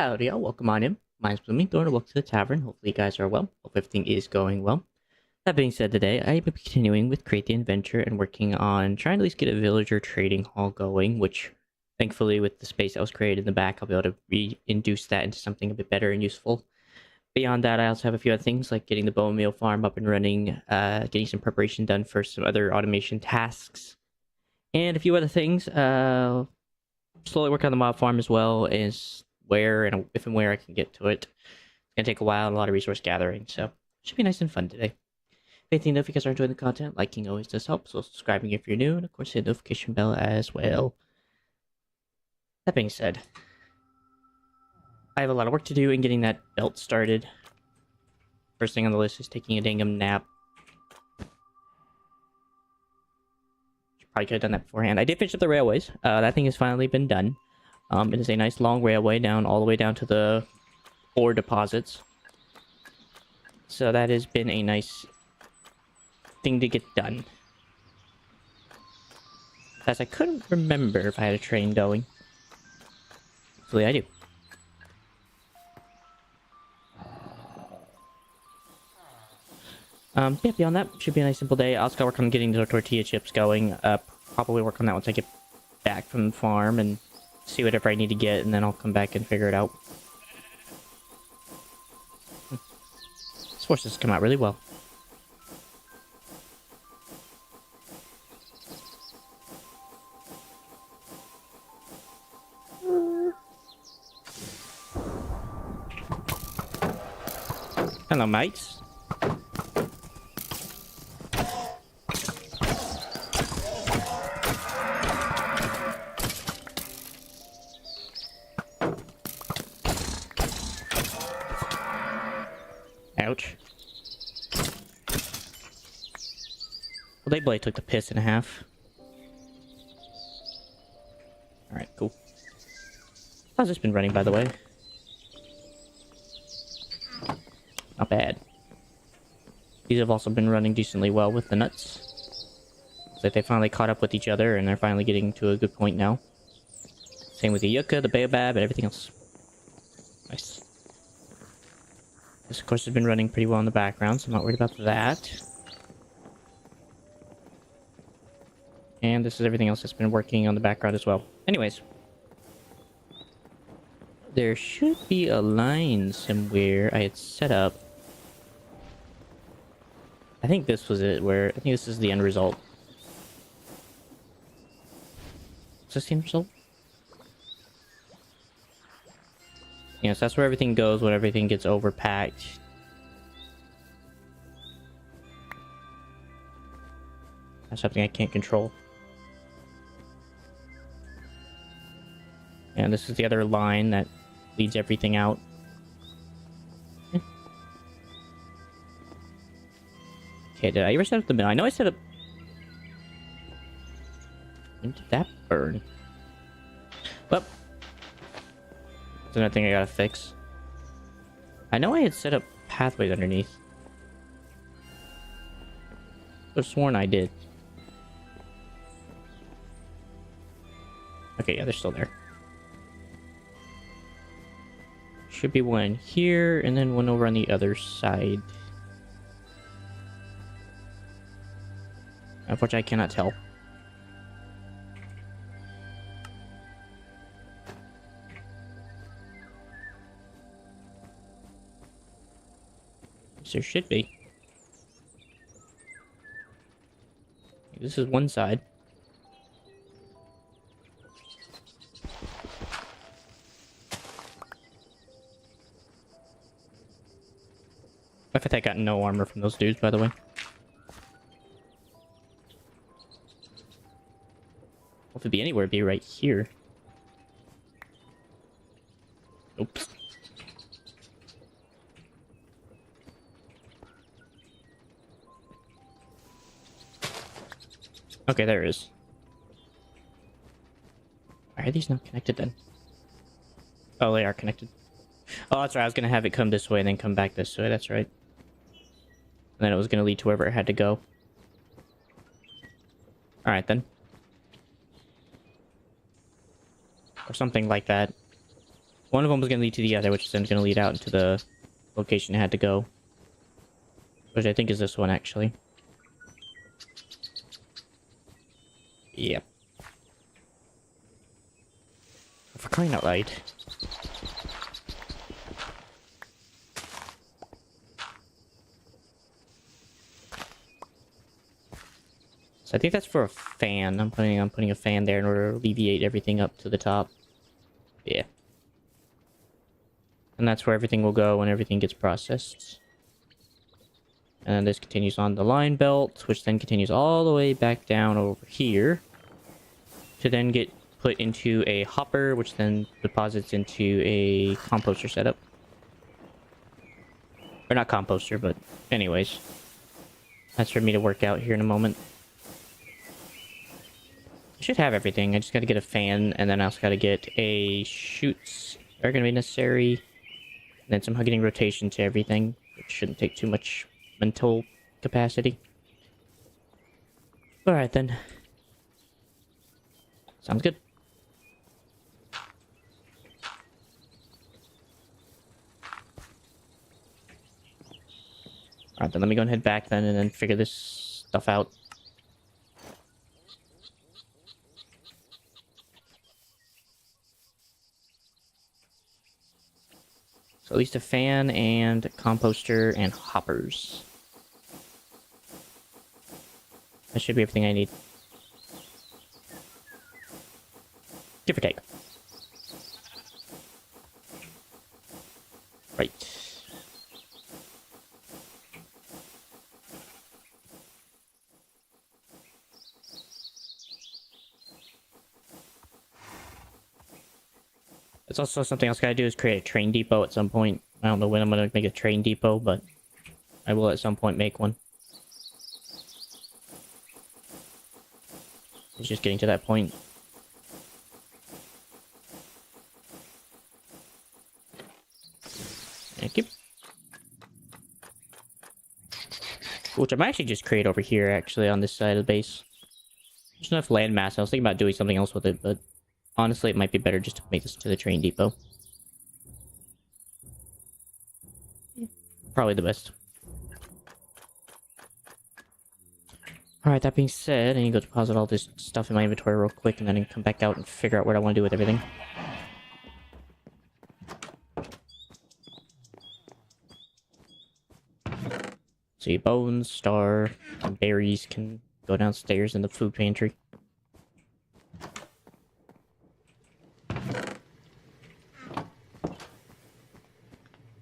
Howdy, y'all. Welcome on in. Mine's Blooming Thorn, and welcome to the tavern. Hopefully you guys are well. Hope everything is going well. That being said, today I am continuing with Create the Endventure and working on trying to at least get a villager trading hall going, which thankfully with the space that was created in the back, I'll be able to re-induce that into something a bit better and useful. Beyond that, I also have a few other things like getting the bone meal farm up and running, getting some preparation done for some other automation tasks, and a few other things. Slowly work on the mob farm as well as where and if and where I can get to it. It's gonna take a while and a lot of resource gathering, so it should be nice and fun today. Anything though, if you guys are enjoying the content, liking always does help, so subscribing if you're new, and of course hit the notification bell as well. That being said, I have a lot of work to do in getting that belt started. First thing on the list is taking a dangum nap. Probably could have done that beforehand. I did finish up the railways. That thing has finally been done. It is a nice long railway down all the way down to the ore deposits. So that has been a nice thing to get done. As I couldn't remember if I had a train going. Hopefully I do. Yeah, beyond that, should be a nice simple day. I also gotta work on getting the tortilla chips going. Probably work on that once I get back from the farm and see whatever I need to get, and then I'll come back and figure it out. This horse has come out really well. Hello, mates. Ouch. Well, they blade took the piss in half. Alright, cool. How's this been running, by the way? Not bad. These have also been running decently well with the nuts. It's like they finally caught up with each other, and they're finally getting to a good point now. Same with the yucca, the baobab, and everything else. Nice. This, of course, has been running pretty well in the background, so I'm not worried about that. And this is everything else that's been working on the background as well. Anyways. There should be a line somewhere I had set up. I think this was it, I think this is the end result. Is this the end result? Yeah, so that's where everything goes when everything gets overpacked. That's something I can't control. And this is the other line that leads everything out. Okay, did I ever set up the mill? I know I set up... When did that burn? Well, that's another thing I gotta fix. I know I had set up pathways underneath. I could have sworn I did. Okay, yeah, they're still there. Should be one here, and then one over on the other side. Unfortunately, I cannot tell. There should be. This is one side. I think I got no armor from those dudes, by the way. Well, if it'd be anywhere, it'd be right here. Oops. Okay, there it is. Why are these not connected then? Oh, they are connected. Oh, that's right. I was going to have it come this way and then come back this way. That's right. And then it was going to lead to wherever it had to go. Alright, then. Or something like that. One of them was going to lead to the other, which is then going to lead out into the location it had to go. Which I think is this one, actually. Yep. For crying out loud. So I think that's for a fan. I'm putting a fan there in order to alleviate everything up to the top. Yeah. And that's where everything will go when everything gets processed. And then this continues on the line belt, which then continues all the way back down over here. To then get put into a hopper, which then deposits into a composter setup. Or not composter, but anyways. That's for me to work out here in a moment. I should have everything. I just gotta get a fan, and then I also gotta get a chutes. Are gonna be necessary. And then somehow getting rotation to everything, which shouldn't take too much mental capacity. Alright then. Sounds good. Alright then, let me go and head back then and then figure this stuff out. So at least a fan and a composter and hoppers. That should be everything I need. Give or take. Right. It's also something else I gotta do is create a train depot at some point. I don't know when I'm gonna make a train depot, but I will at some point make one. It's just getting to that point. Thank you. Which I might actually just create over here, actually, on this side of the base. There's enough land mass. I was thinking about doing something else with it, but honestly, it might be better just to make this to the train depot. Probably the best. Alright, that being said, I need to go deposit all this stuff in my inventory real quick, and then I can come back out and figure out what I want to do with everything. See, bones, star, and berries can go downstairs in the food pantry.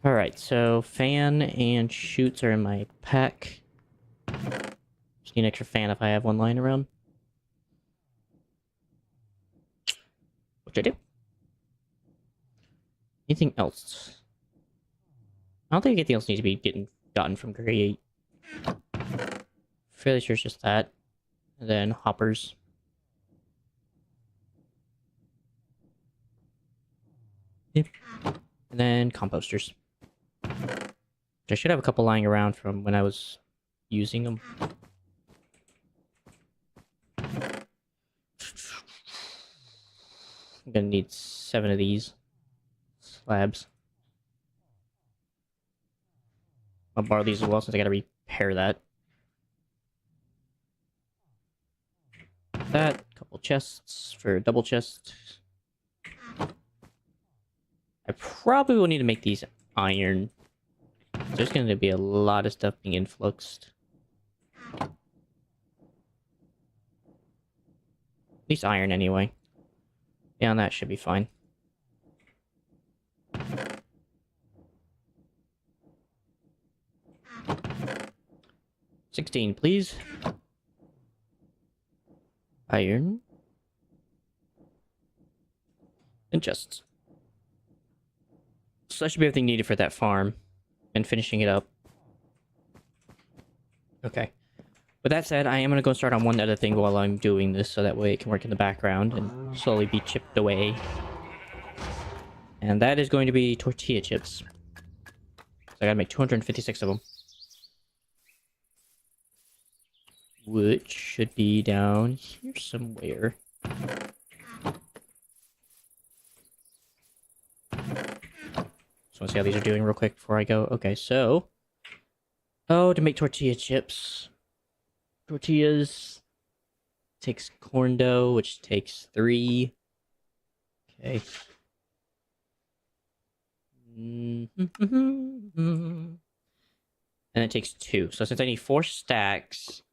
Alright, so fan and chutes are in my pack. Just need an extra fan if I have one lying around. Which I do. Anything else? I don't think anything else needs to be gotten from create. Fairly sure it's just that. And then hoppers. Yep. And then composters. I should have a couple lying around from when I was using them. I'm gonna need 7 of these slabs. I'll borrow these as well since I gotta repair that. That, couple chests for double chest. I probably will need to make these iron. There's going to be a lot of stuff being influxed. At least iron anyway. Yeah, and that should be fine. 16, please. Iron. And chests. So that should be everything needed for that farm. And finishing it up. Okay. With that said, I am going to go start on one other thing while I'm doing this, so that way it can work in the background and slowly be chipped away. And that is going to be tortilla chips. So I gotta make 256 of them. Which should be down here somewhere. Just want to see how these are doing real quick before I go. Okay, so... Oh, to make tortilla chips. Tortillas takes corn dough, which takes 3. Okay. And it takes 2. So since I need 4 stacks,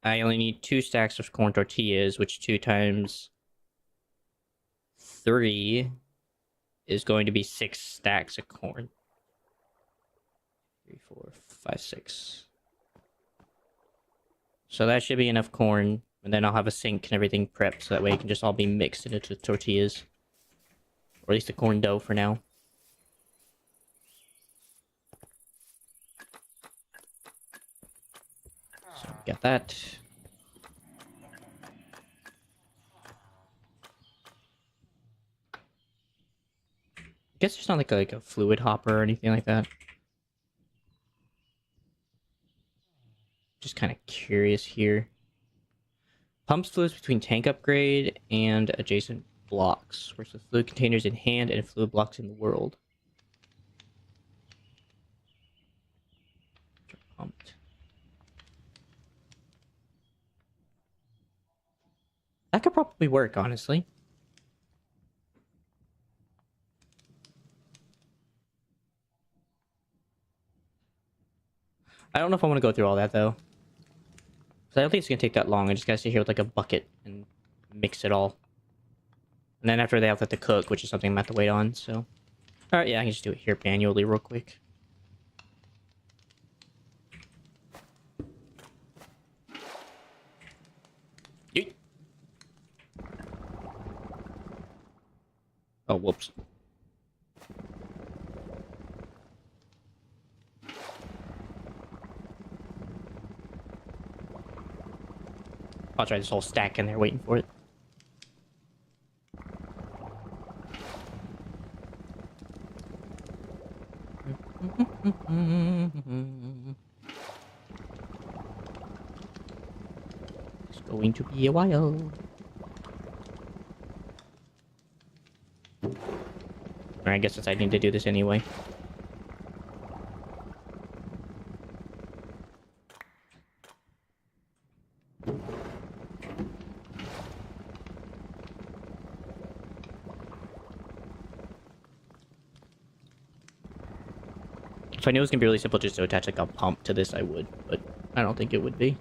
I only need 2 stacks of corn tortillas, which 2 times 3 is going to be 6 stacks of corn. 3, 4, 5, 6. So that should be enough corn, and then I'll have a sink and everything prepped, so that way it can just all be mixed into tortillas. Or at least the corn dough for now. So got that. I guess there's not like a fluid hopper or anything like that. Just kind of curious here. Pumps fluids between tank upgrade and adjacent blocks. Where's the fluid containers in hand and fluid blocks in the world? Pumped. That could probably work, honestly. I don't know if I want to go through all that, though. Because I don't think it's going to take that long. I just got to sit here with, like, a bucket and mix it all. And then after that, I'll have to cook, which is something I'm going to have to wait on, so... Alright, yeah, I can just do it here manually real quick. Yeet. Oh, whoops. I'll try this whole stack in there waiting for it. It's going to be a while. I guess since I need to do this anyway. If I knew it was gonna be really simple just to attach like a pump to this, I would, but I don't think it would be.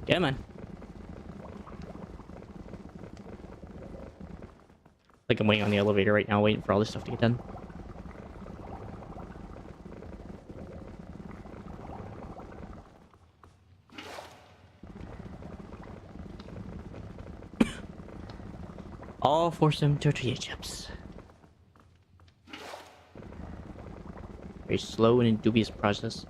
Yeah, man. Like I'm waiting on the elevator right now, waiting for all this stuff to get done. All for some tortilla chips. Very slow and dubious process.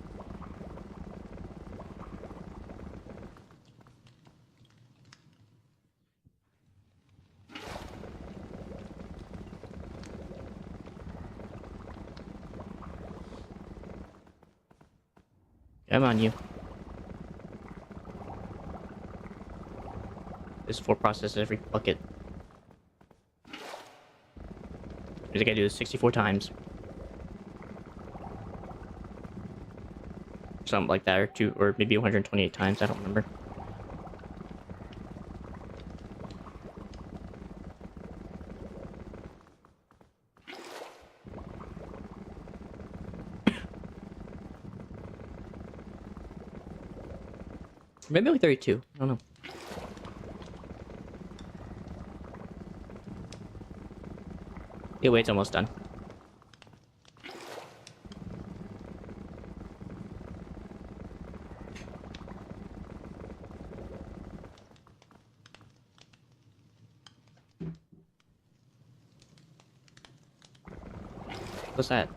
Come on, you. This 4 processes every bucket. I think I do this 64 times. Something like that, or maybe 128 times, I don't remember. Maybe like 32, I don't know. Anyway, it's almost done. What's that?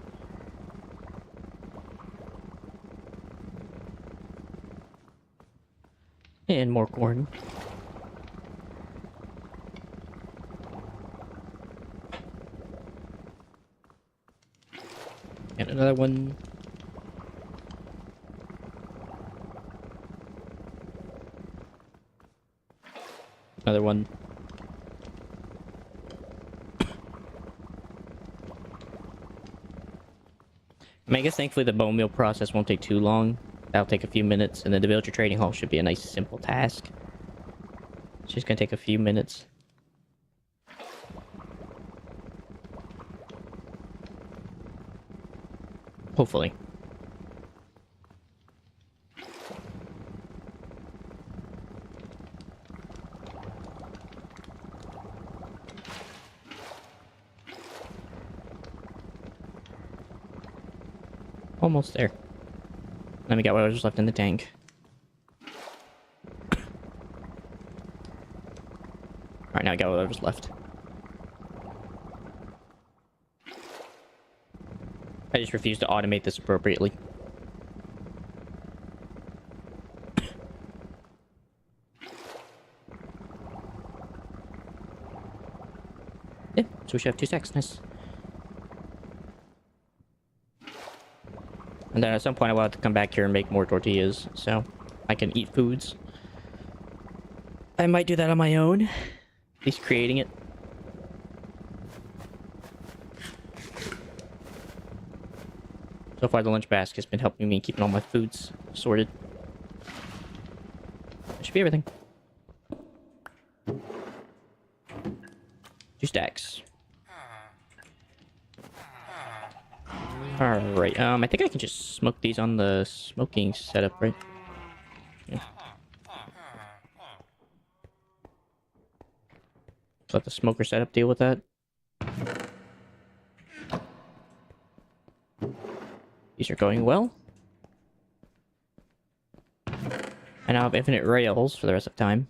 And more corn. And another one. Another one. I mean, I guess thankfully the bone meal process won't take too long. That'll take a few minutes, and then the villager trading hall should be a nice simple task. It's just gonna take a few minutes. Hopefully. Almost there. Let me get whatever's left in the tank. Alright, now I got whatever's left. I just refuse to automate this appropriately. Yeah, so we should have 2 stacks. Nice. And then at some point I will have to come back here and make more tortillas, so I can eat foods. I might do that on my own. At least creating it. So far the lunch basket's been helping me keeping all my foods sorted. That should be everything. 2 stacks. Alright, I think I can just smoke these on the smoking setup, right? Yeah. Let the smoker setup deal with that. These are going well. I now have infinite rails for the rest of the time.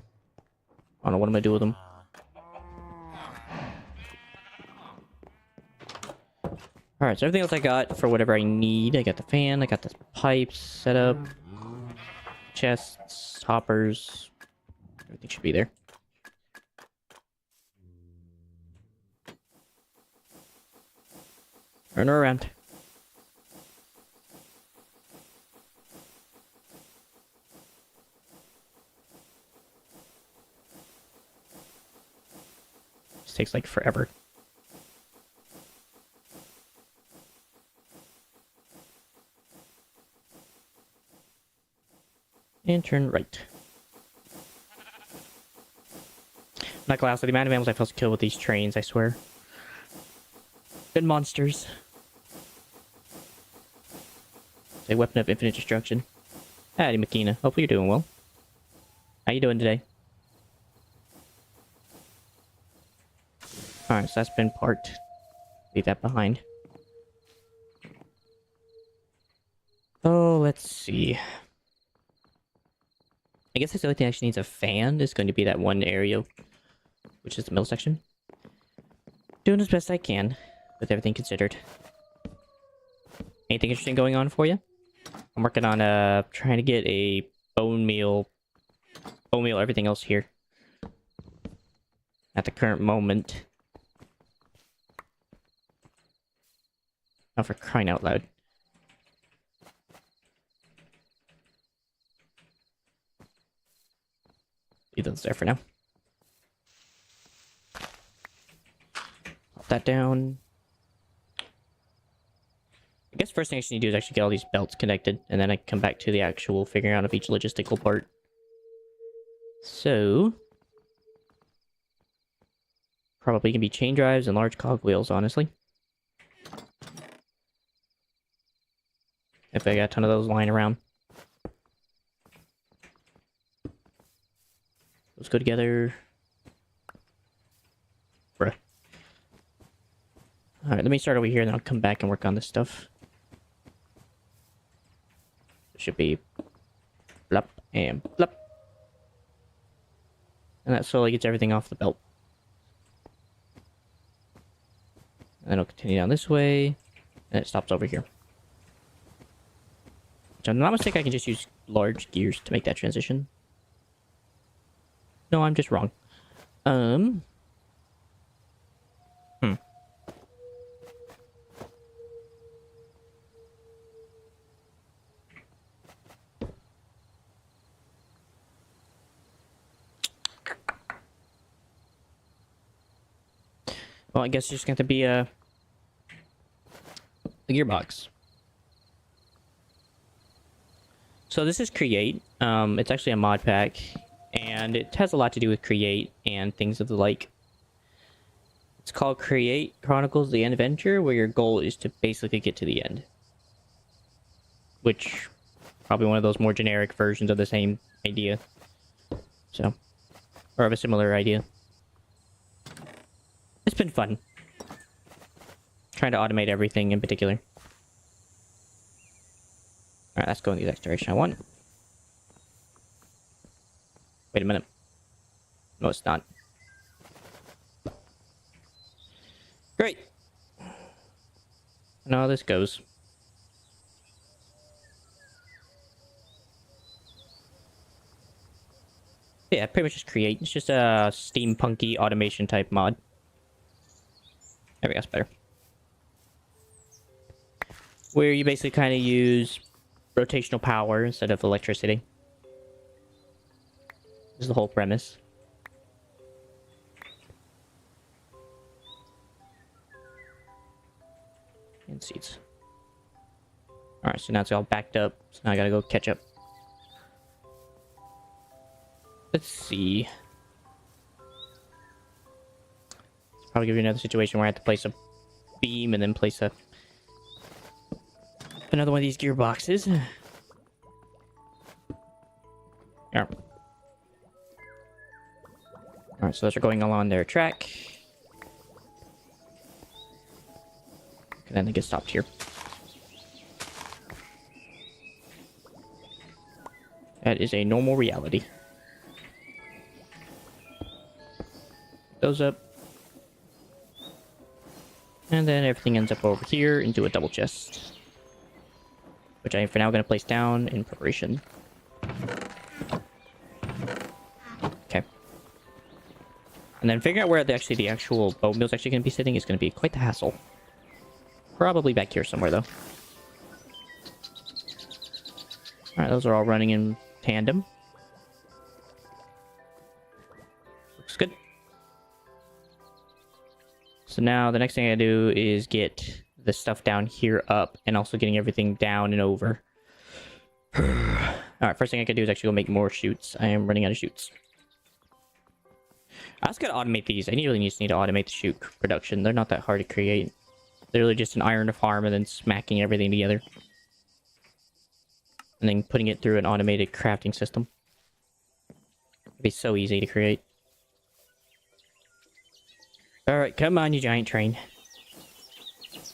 I don't know what I'm gonna do with them. Alright, so everything else I got for whatever I need. I got the fan, I got the pipes set up. Chests, hoppers. Everything should be there. Turn her around. This takes like forever. And turn right. Not gonna lie, the amount of animals I failed to kill with these trains, I swear. Good monsters. A weapon of infinite destruction. Howdy, Makina. Hopefully you're doing well. How you doing today? Alright, so that's been parked. Leave that behind. Oh, let's see. I guess that's the only thing that actually needs a fan is going to be that one area, which is the middle section. Doing as best I can, with everything considered. Anything interesting going on for you? I'm working on trying to get a bone meal, everything else here. At the current moment. Oh, for crying out loud. Leave those there for now. Pop that down. I guess first thing I need to do is actually get all these belts connected, and then I can come back to the actual figuring out of each logistical part. So... probably can be chain drives and large cogwheels, honestly. If I got a ton of those lying around. Let's go together. Bruh. Alright, let me start over here, and then I'll come back and work on this stuff. It should be... blop and blop. And that slowly gets everything off the belt. And then it'll continue down this way, and it stops over here. If I'm not mistaken, I can just use large gears to make that transition. No, I'm just wrong. Well, I guess it's just going to be a gearbox. So this is Create. It's actually a mod pack, and it has a lot to do with Create and things of the like. It's called Create Chronicles the Endventure, where your goal is to basically get to the end. Which, probably one of those more generic versions of the same idea. So, or of a similar idea. It's been fun. Trying to automate everything in particular. Alright, let's go in the exact direction I want. Wait a minute. No, it's not. Great. I know how this goes. Yeah, pretty much just Create. It's just a steampunky automation type mod. There we go, that's better. Where you basically kind of use rotational power instead of electricity. This is the whole premise. And seeds. Alright, so now it's all backed up. So now I gotta go catch up. Let's see. It's probably give you another situation where I have to place a beam and then place another one of these gearboxes. Yeah. Alright, so those are going along their track. And then they get stopped here. That is a normal reality. Those up. And then everything ends up over here into a double chest. Which I am for now going to place down in preparation. Okay. And then figuring out where the actual boat mill is actually going to be sitting is going to be quite the hassle. Probably back here somewhere, though. Alright, those are all running in tandem. Looks good. So now the next thing I do is get the stuff down here up and also getting everything down and over. Alright, first thing I can do is actually go make more chutes. I am running out of chutes. I just gotta automate these. I really just need to automate the chute production. They're not that hard to create. They're really just an iron to farm and then smacking everything together. And then putting it through an automated crafting system. It'd be so easy to create. Alright, come on, you giant train.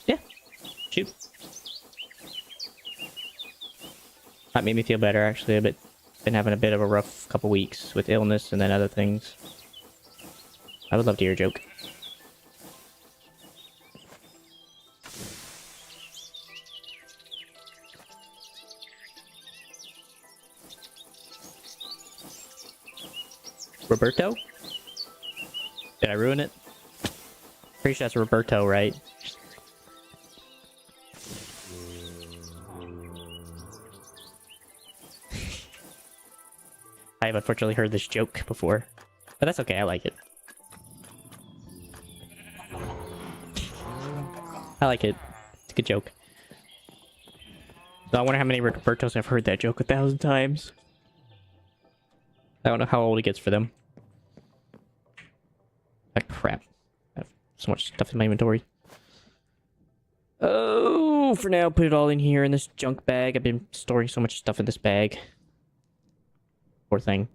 Yeah. Shoot. That made me feel better, actually. Been having a bit of a rough couple weeks with illness and then other things. I would love to hear a joke. Roberto? Did I ruin it? Pretty sure that's Roberto, right? I have unfortunately heard this joke before. But that's okay, I like it. I like it. It's a good joke. So I wonder how many Robertos have heard that joke 1,000 times. I don't know how old it gets for them. Ah, crap. I have so much stuff in my inventory. Oh, for now, put it all in here in this junk bag. I've been storing so much stuff in this bag. Poor thing.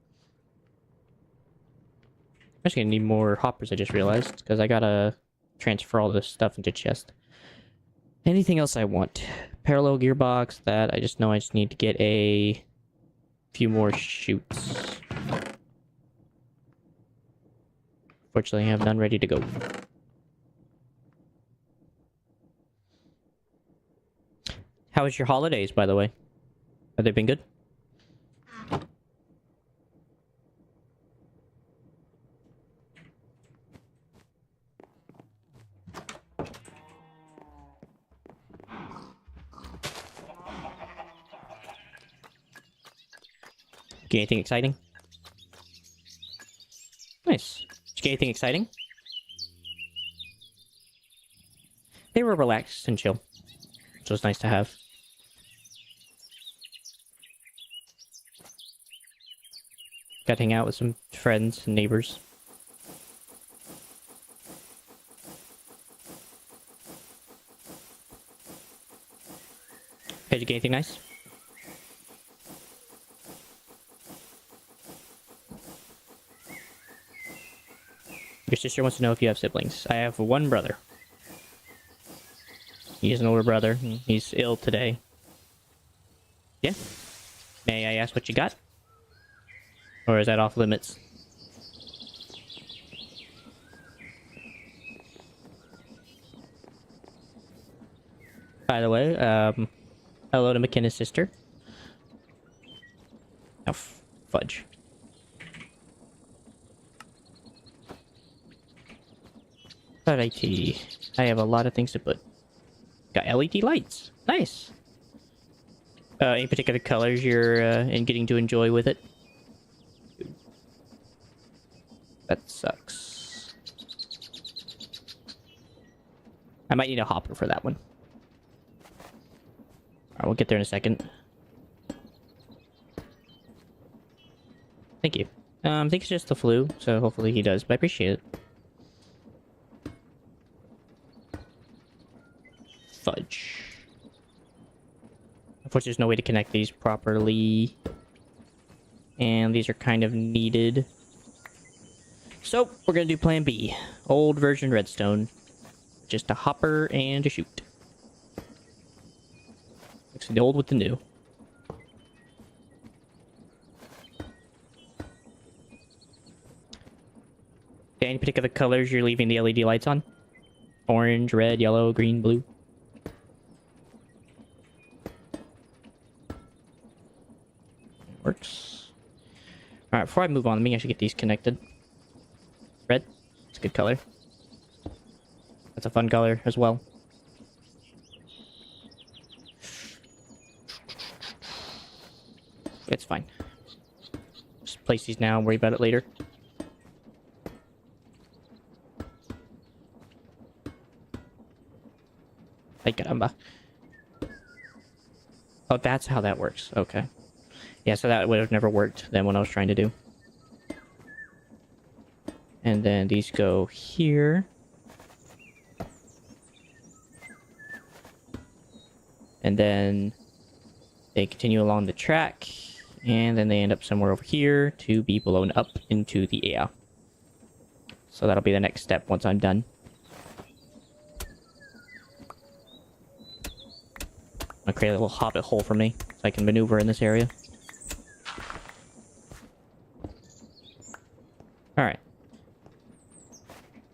I'm actually gonna need more hoppers, I just realized, because I gotta transfer all this stuff into chest. Anything else I want? Parallel gearbox, that I just know I just need to get a few more chutes. Fortunately, I have none ready to go. How was your holidays, by the way? Have they been good? Get anything exciting? Nice. Did you get anything exciting? They were relaxed and chill, which was nice to have. Got to hang out with some friends and neighbors. Did you get anything nice? Your sister wants to know if you have siblings. I have one brother. He is an older brother. He's ill today. Yeah? May I ask what you got? Or is that off limits? By the way, hello to McKenna's sister. Oh, fudge. Alrighty. I have a lot of things to put. Got LED lights. Nice. Any particular colors you're in getting to enjoy with it? That sucks. I might need a hopper for that one. Alright, we'll get there in a second. Thank you. I think it's just the flu, so hopefully he does, but I appreciate it. Fudge. Unfortunately, there's no way to connect these properly. And these are kind of needed. So, we're gonna do plan B. Old version redstone. Just a hopper and a chute. Mixing the old with the new. Okay, any particular colors you're leaving the LED lights on? Orange, red, yellow, green, blue. Works. Alright, before I move on, let me actually get these connected. Red. It's a good color. That's a fun color as well. It's fine. Just place these now and worry about it later. Ay, caramba. Oh, that's how that works. Okay. Yeah, so that would have never worked then when I was trying to do. And then these go here. And then they continue along the track. And then they end up somewhere over here to be blown up into the air. So that'll be the next step once I'm done. I'll create a little hobbit hole for me so I can maneuver in this area. Alright.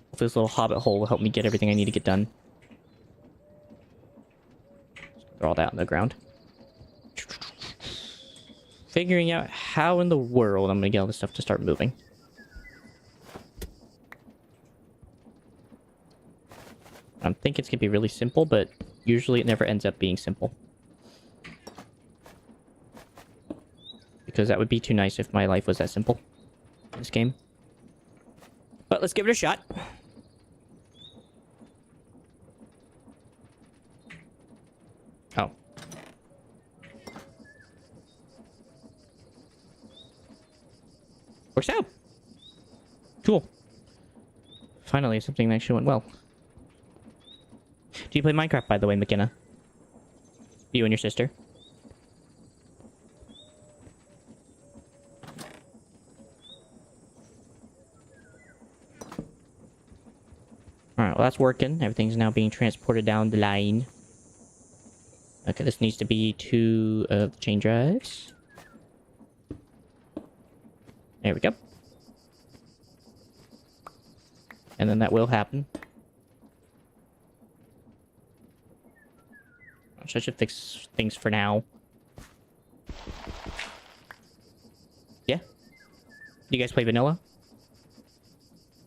Hopefully this little hobbit hole will help me get everything I need to get done. Throw all that on the ground. Figuring out how in the world I'm gonna get all this stuff to start moving. I'm thinking it's gonna be really simple, but usually it never ends up being simple. Because that would be too nice if my life was that simple in this game. But let's give it a shot. Oh. Works out. Cool. Finally, something that actually went well. Do you play Minecraft, by the way, McKenna? You and your sister? Alright, well that's working. Everything's now being transported down the line. Okay, this needs to be 2 of the chain drives. There we go. And then that will happen. So I should fix things for now. Yeah? Do you guys play vanilla?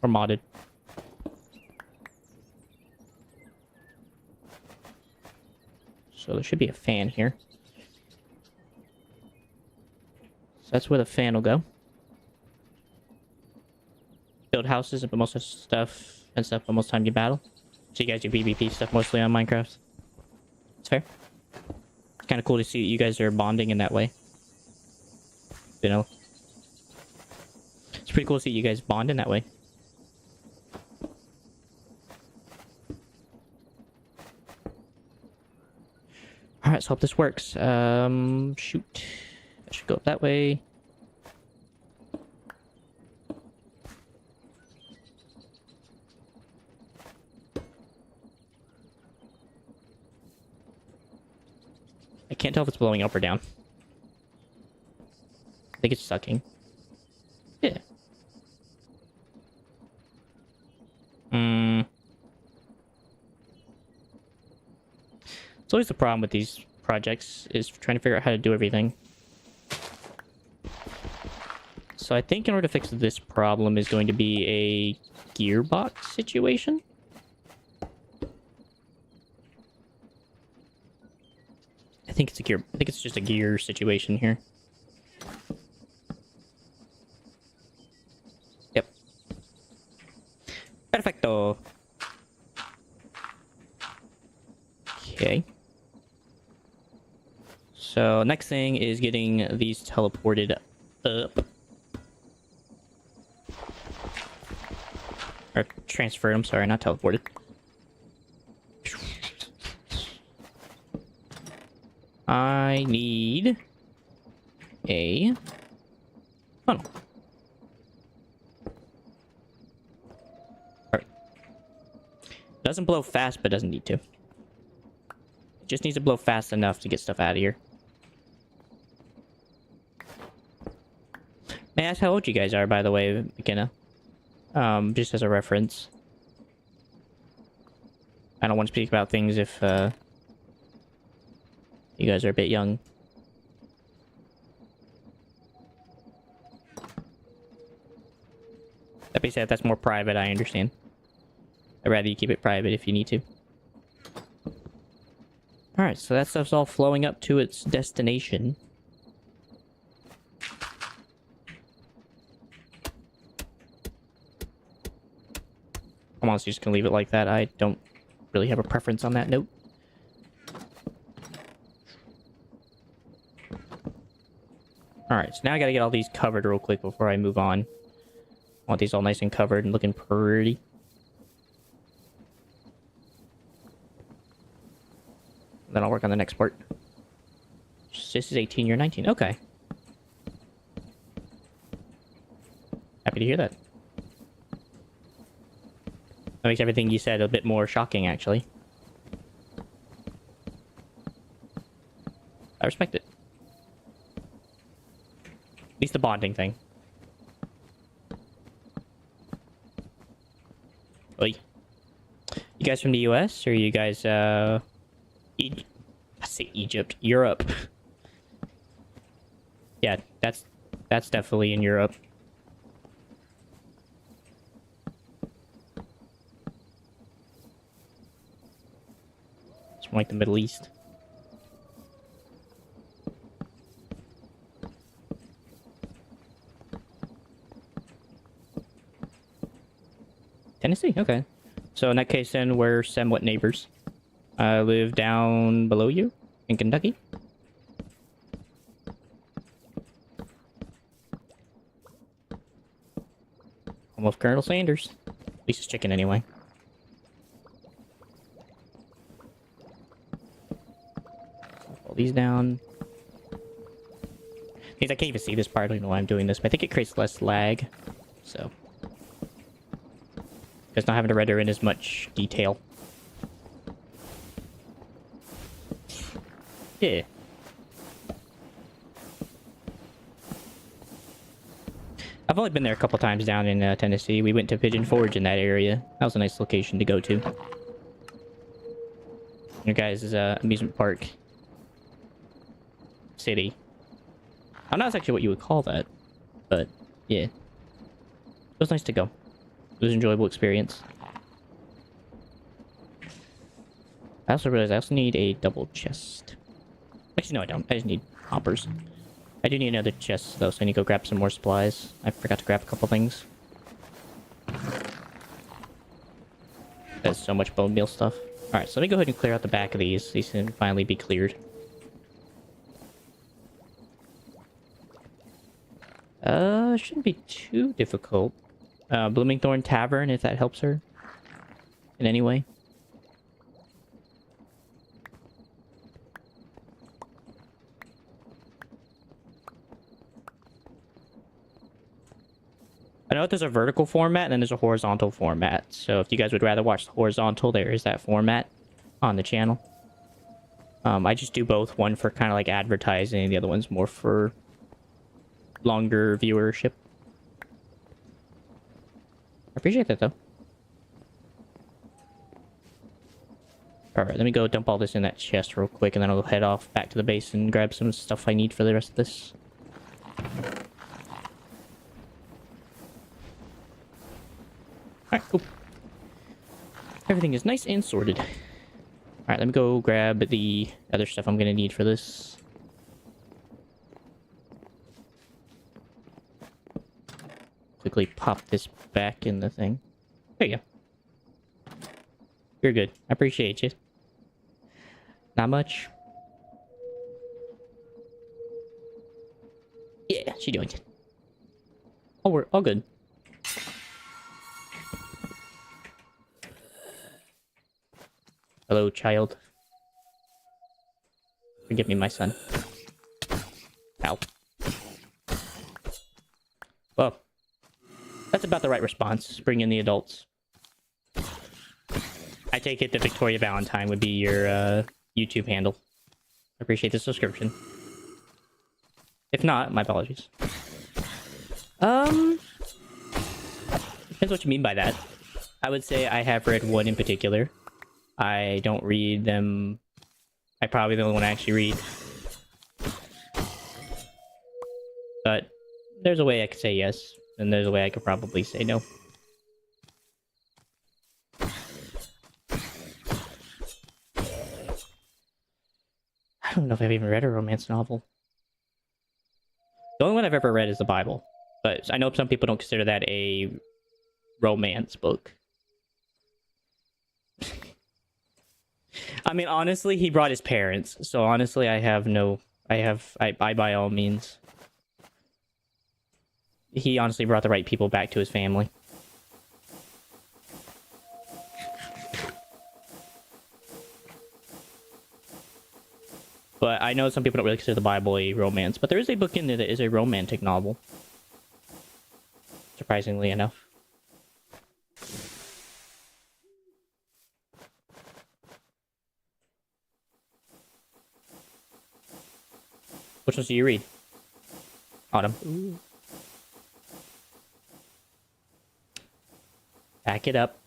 Or modded? So there should be a fan here. So that's where the fan will go. Build houses and put most of stuff and stuff almost time you battle. So you guys do PvP stuff mostly on Minecraft. It's fair. It's kind of cool to see that you guys are bonding in that way. You know, it's pretty cool to see you guys bond in that way. All right, so hope this works. Shoot, I should go up that way. I can't tell if it's blowing up or down. I think it's sucking. Yeah. It's always the problem with these projects is trying to figure out how to do everything. So I think in order to fix this problem is going to be a gearbox situation. I think it's just a gear situation here. Yep. Perfecto. Okay. So next thing is getting these teleported up. Or transferred, I'm sorry, not teleported. I need a funnel. Alright. Doesn't blow fast, but doesn't need to. It just needs to blow fast enough to get stuff out of here. May I ask how old you guys are, by the way, McKenna? Just as a reference. I don't want to speak about things if, you guys are a bit young. That being said, if that's more private, I understand. I'd rather you keep it private if you need to. Alright, so that stuff's all flowing up to its destination. I'm honestly just gonna leave it like that. I don't really have a preference on that note. Alright, so now I gotta get all these covered real quick before I move on. I want these all nice and covered and looking pretty. Then I'll work on the next part. This is 18, you're 19. Okay. Happy to hear that. That makes everything you said a bit more shocking, actually. I respect it. At least the bonding thing. Oi. You guys from the US? Or are you guys, I say Egypt. Europe. Yeah, that's definitely in Europe. It's more like the Middle East. Tennessee, okay. So in that case then, we're somewhat neighbors. I live down below you in Kentucky. Home of Colonel Sanders. At least it's chicken anyway. Pull these down. Things I can't even see this part. I don't even know why I'm doing this, but I think it creates less lag. So. Because not having to render in as much detail. Yeah. I've only been there a couple times down in Tennessee. We went to Pigeon Forge in that area. That was a nice location to go to. Your guys' amusement park city. I don't know actually what you would call that, but yeah. It was nice to go. It was an enjoyable experience. I also realized I also need a double chest. Actually, no, I don't. I just need hoppers. I do need another chest, though, so I need to go grab some more supplies. I forgot to grab a couple things. There's so much bone meal stuff. Alright, so let me go ahead and clear out the back of these. These can finally be cleared. Shouldn't be too difficult. Blooming Thorn Tavern, if that helps her in any way. I know that there's a vertical format and then there's a horizontal format. So if you guys would rather watch the horizontal, there is that format on the channel. I just do both. One for kind of like advertising, the other one's more for longer viewership. I appreciate that though. Alright, let me go dump all this in that chest real quick and then I'll head off back to the base and grab some stuff I need for the rest of this. Alright, cool. Everything is nice and sorted. Alright, let me go grab the other stuff I'm gonna need for this. Quickly pop this back in the thing. There you go. You're good. I appreciate you. Not much. Yeah, she doing it. Oh, we're all good. Hello, child. Forgive me, my son. Ow. Well, that's about the right response. Bring in the adults. I take it that Victoria Valentine would be your YouTube handle. I appreciate the subscription. If not, my apologies. Depends what you mean by that. I would say I have read one in particular. I don't read them. I probably the only one I actually read. But there's a way I could say yes, and there's a way I could probably say no. I don't know if I've even read a romance novel. The only one I've ever read is the Bible. But I know some people don't consider that a romance book. I mean, honestly, he brought his parents. So honestly, I by all means. He honestly brought the right people back to his family. But I know some people don't really consider the Bible a romance, but there is a book in there that is a romantic novel. Surprisingly enough. Which ones do you read? Autumn. Ooh. Back it up.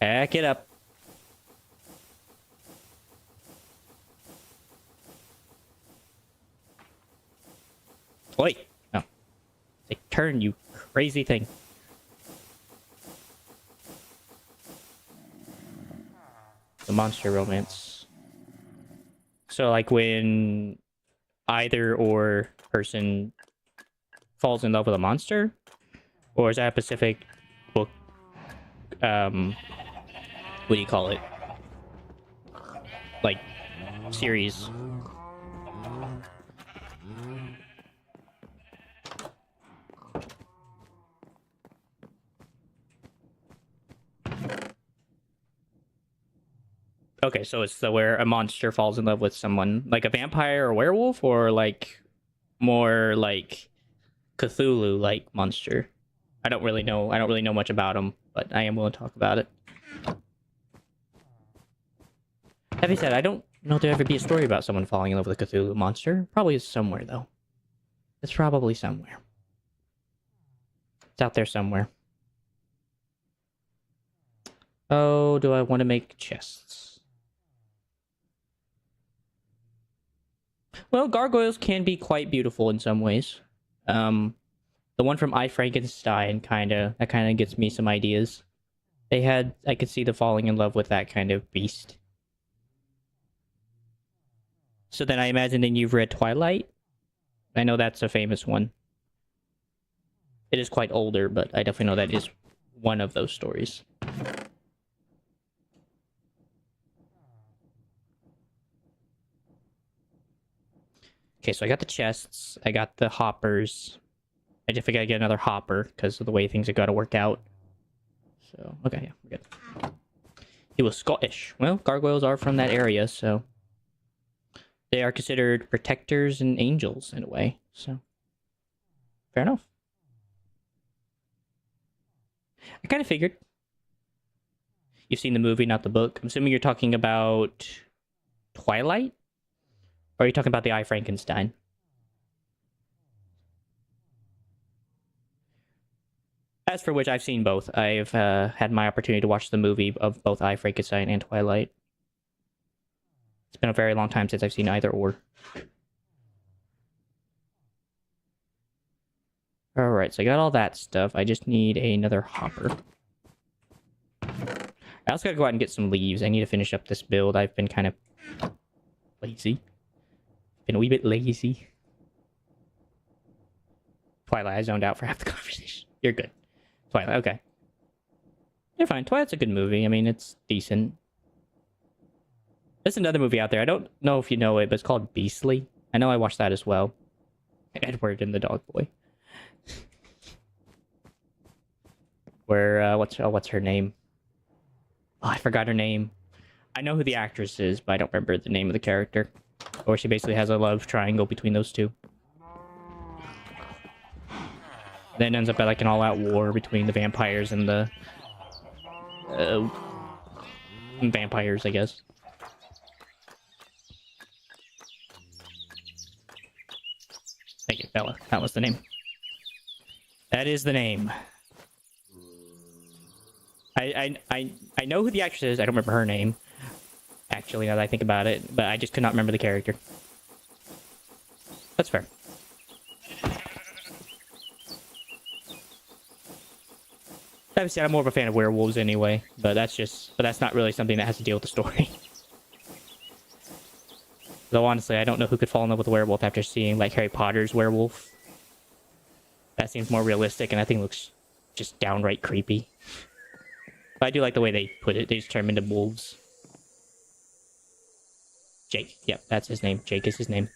Back it up. Oi! No. Take turn, you crazy thing. The monster romance. So, like, when either or person falls in love with a monster? Or is that a specific book? What do you call it? Like, series. Okay, so it's the where a monster falls in love with someone, like a vampire or werewolf, or like more like Cthulhu like monster. I don't really know. I don't really know much about them, but I am willing to talk about it. That being said, I don't know if there ever be a story about someone falling in love with a Cthulhu monster. Probably is somewhere though. It's probably somewhere. It's out there somewhere. Oh, do I want to make chests? Well, gargoyles can be quite beautiful in some ways. The one from I, Frankenstein kind of gets me some ideas. I could see the falling in love with that kind of beast. So then I imagine then you've read Twilight? I know that's a famous one. It is quite older, but I definitely know that is one of those stories. Okay, so I got the chests. I got the hoppers. I definitely gotta get another hopper because of the way things have got to work out. So, okay, yeah, we're good. He was Scottish. Well, gargoyles are from that area, so they are considered protectors and angels in a way. So, fair enough. I kind of figured. You've seen the movie, not the book. I'm assuming you're talking about Twilight? Or are you talking about the I, Frankenstein? As for which, I've seen both. I've had my opportunity to watch the movie of both I, Frankenstein and Twilight. It's been a very long time since I've seen either or. Alright, so I got all that stuff. I just need another hopper. I also gotta go out and get some leaves. I need to finish up this build. I've been kind of lazy. Been a wee bit lazy. Twilight, I zoned out for half the conversation. You're good. Twilight, okay. You're fine. Twilight's a good movie. I mean, it's decent. There's another movie out there. I don't know if you know it, but it's called Beastly. I know I watched that as well. Edward and the Dog Boy. Where, what's her name? Oh, I forgot her name. I know who the actress is, but I don't remember the name of the character. Or she basically has a love triangle between those two. Then ends up at like an all-out war between the vampires and the vampires, I guess. Thank you, Bella. That was the name. That is the name. I know who the actress is. I don't remember her name. Actually, now that I think about it, but I just could not remember the character. That's fair. Obviously, I'm more of a fan of werewolves anyway, but that's not really something that has to deal with the story. Though honestly, I don't know who could fall in love with a werewolf after seeing like Harry Potter's werewolf. That seems more realistic, and I think looks just downright creepy. But I do like the way they put it. They just turn them into wolves. Jake. Yep, that's his name. Jake is his name.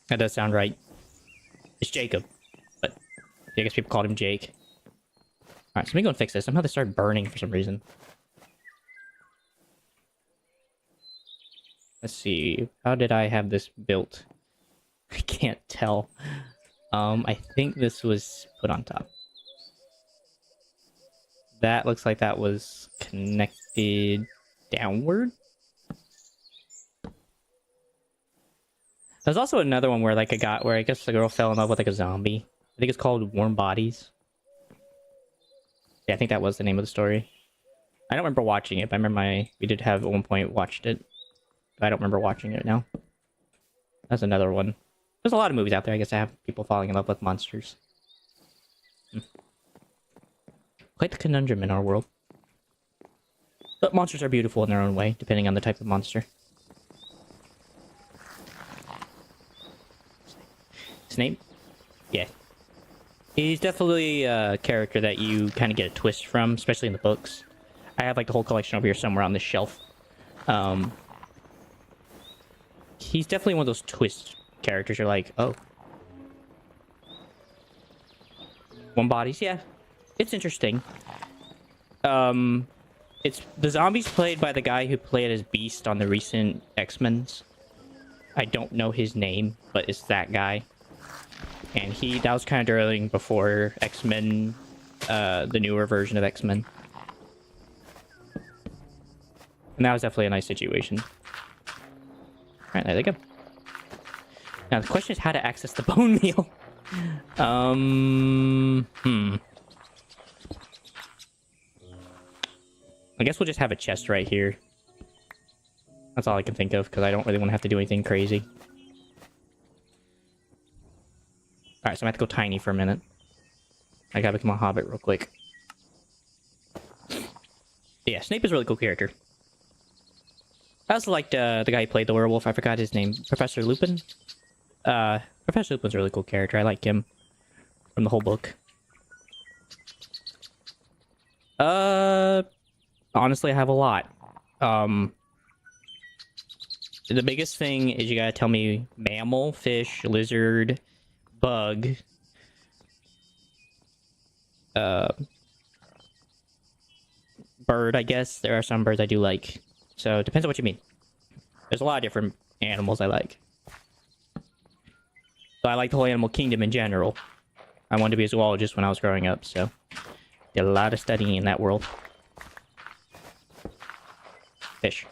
That does sound right. It's Jacob. But I guess people called him Jake. Alright, so let me go and fix this. Somehow they started burning for some reason. Let's see. How did I have this built? I can't tell. I think this was put on top. That looks like that was connected downward. There's also another one where like where I guess the girl fell in love with like a zombie. I think it's called Warm Bodies. Yeah, I think that was the name of the story. I don't remember watching it, but I remember we did have at one point watched it. But I don't remember watching it now. That's another one. There's a lot of movies out there, I guess, that have people falling in love with monsters. Quite the conundrum in our world. But monsters are beautiful in their own way, depending on the type of monster. Snape? Yeah. He's definitely a character that you kind of get a twist from, especially in the books. I have like the whole collection over here somewhere on this shelf. He's definitely one of those twist characters. You're like, oh. One bodies, yeah. It's interesting. It's the zombies played by the guy who played as Beast on the recent X-Men's. I don't know his name, but it's that guy. And that was kind of during before X-Men, the newer version of X-Men. And that was definitely a nice situation. Alright, there they go. Now the question is how to access the bone meal. I guess we'll just have a chest right here. That's all I can think of, because I don't really want to have to do anything crazy. Alright, so I'm going to have to go tiny for a minute. I gotta become a hobbit real quick. Yeah, Snape is a really cool character. I also liked the guy who played the werewolf. I forgot his name. Professor Lupin? Professor Lupin's a really cool character. I like him from the whole book. Honestly, I have a lot. The biggest thing is you gotta tell me mammal, fish, lizard, bug, bird, I guess. There are some birds I do like. So it depends on what you mean. There's a lot of different animals I like. So I like the whole animal kingdom in general. I wanted to be a zoologist when I was growing up, so did a lot of studying in that world. Fish.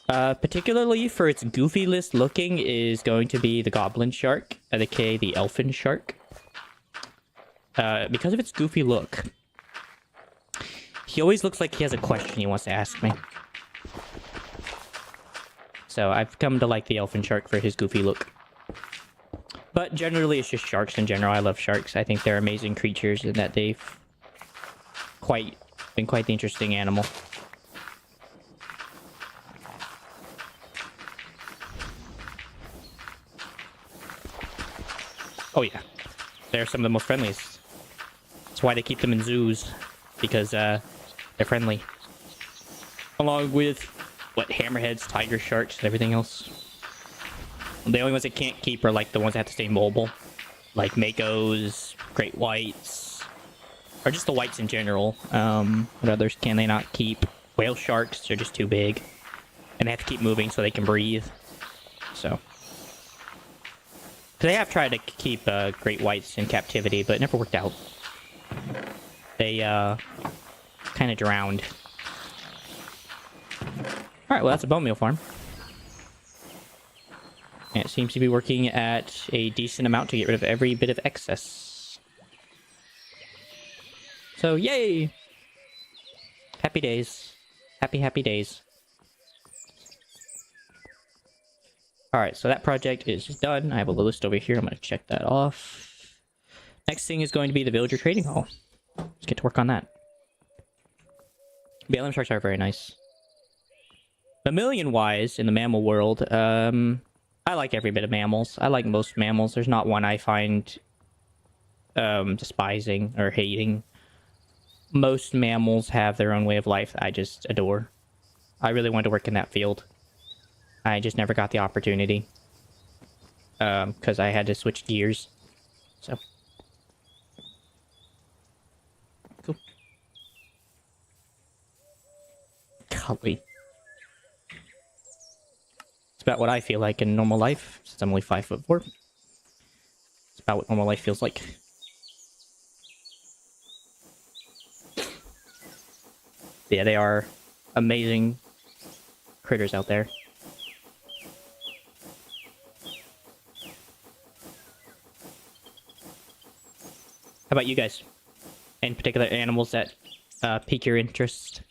Particularly for its goofy list looking is going to be the goblin shark, aka the elfin shark. Because of its goofy look. He always looks like he has a question he wants to ask me. So I've come to like the elfin shark for his goofy look. But generally it's just sharks in general. I love sharks. I think they're amazing creatures and that they've been quite the interesting animal. Oh yeah, they're some of the most friendliest. That's why they keep them in zoos, because they're friendly. Along with, what, hammerheads, tiger sharks, and everything else. The only ones that can't keep are like the ones that have to stay mobile. Like makos, great whites, or just the whites in general. What others can they not keep? Whale sharks, they're just too big. And they have to keep moving so they can breathe. So. They have tried to keep great whites in captivity, but it never worked out. They kind of drowned. Alright, well that's a bone meal farm. And it seems to be working at a decent amount to get rid of every bit of excess. So, yay! Happy days. Happy, happy days. Alright, so that project is done. I have a list over here. I'm going to check that off. Next thing is going to be the villager trading hall. Let's get to work on that. BLM sharks are very nice. Mammalian-wise, in the mammal world, I like every bit of mammals. I like most mammals. There's not one I find despising or hating. Most mammals have their own way of life that I just adore. I really wanted to work in that field. I just never got the opportunity. Because I had to switch gears. So. Cool. Golly. It's about what I feel like in normal life, since I'm only 5'4". It's about what normal life feels like. Yeah, they are amazing critters out there. How about you guys? Any particular animals that pique your interest?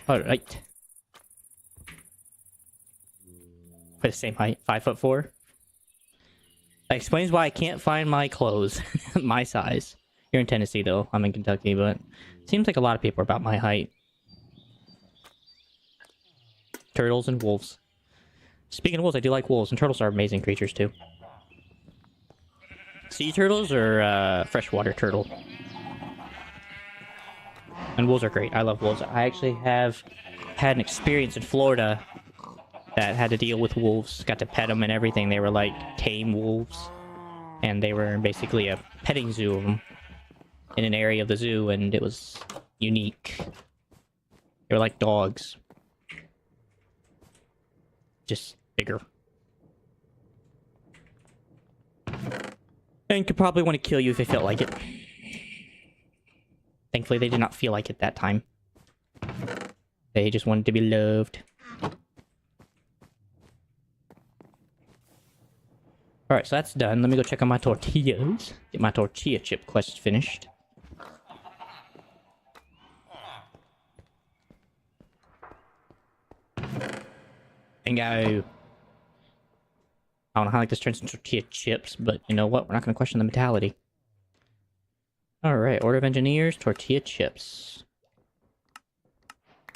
Alright. We're the same height, 5'4". That explains why I can't find my clothes, my size. You're in Tennessee though, I'm in Kentucky, but it seems like a lot of people are about my height. Turtles and wolves. Speaking of wolves, I do like wolves, and turtles are amazing creatures too. Sea turtles or freshwater turtle? And wolves are great. I love wolves. I actually have had an experience in Florida that had to deal with wolves. Got to pet them and everything. They were like tame wolves. And they were basically a petting zoo of them in an area of the zoo, and it was unique. They were like dogs. Just bigger. And could probably want to kill you if they felt like it. Thankfully, they did not feel like it that time. They just wanted to be loved. Alright, so that's done. Let me go check on my tortillas. Get my tortilla chip quest finished. And go. I don't know how like this turns into tortilla chips, but you know what? We're not going to question the mentality. Alright, Order of Engineers, tortilla chips.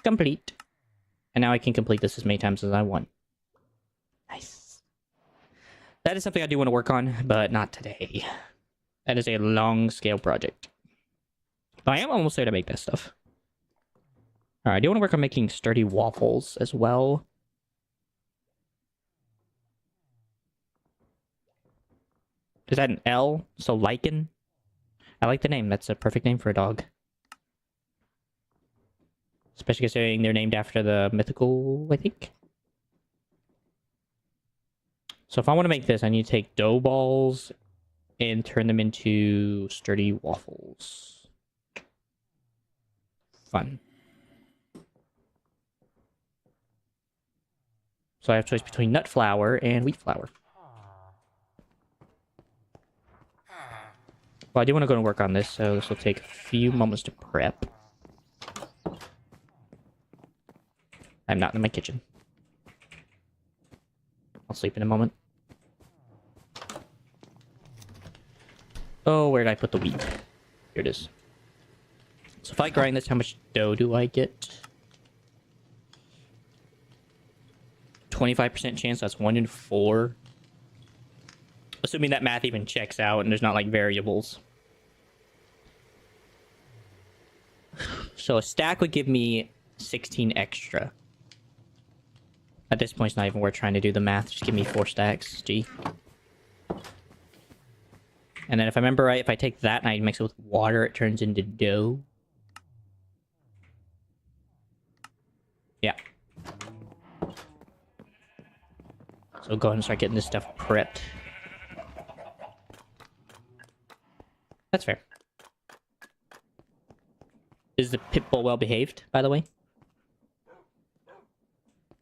complete. And now I can complete this as many times as I want. Nice. That is something I do want to work on, but not today. That is a long-scale project. But I am almost there to make that stuff. Alright, I do want to work on making sturdy waffles as well. Is that an L? So lichen? I like the name. That's a perfect name for a dog. Especially considering they're named after the mythical, I think. So if I want to make this, I need to take dough balls and turn them into sturdy waffles. Fun. So I have a choice between nut flour and wheat flour. Well, I do want to go and work on this, so this will take a few moments to prep. I'm not in my kitchen. I'll sleep in a moment. Oh, where did I put the wheat? Here it is. So if I grind this, how much dough do I get? 25% chance, that's 1 in 4. Assuming that math even checks out and there's not, like, variables. So a stack would give me 16 extra. At this point, it's not even worth trying to do the math. Just give me 4 stacks. Gee. And then if I remember right, if I take that and I mix it with water, it turns into dough. Yeah. So go ahead and start getting this stuff prepped. That's fair. Is the pit bull well behaved, by the way?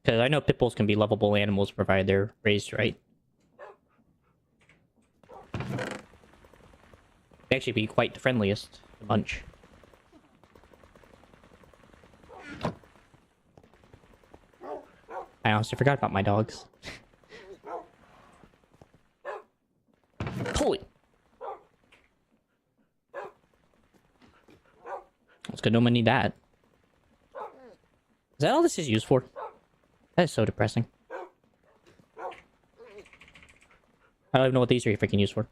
Because I know pit bulls can be lovable animals provided they're raised right. They actually be quite the friendliest of the bunch. I honestly forgot about my dogs. Holy! It's good no one need that. Is that all this is used for? That is so depressing. I don't even know what these are freaking used for.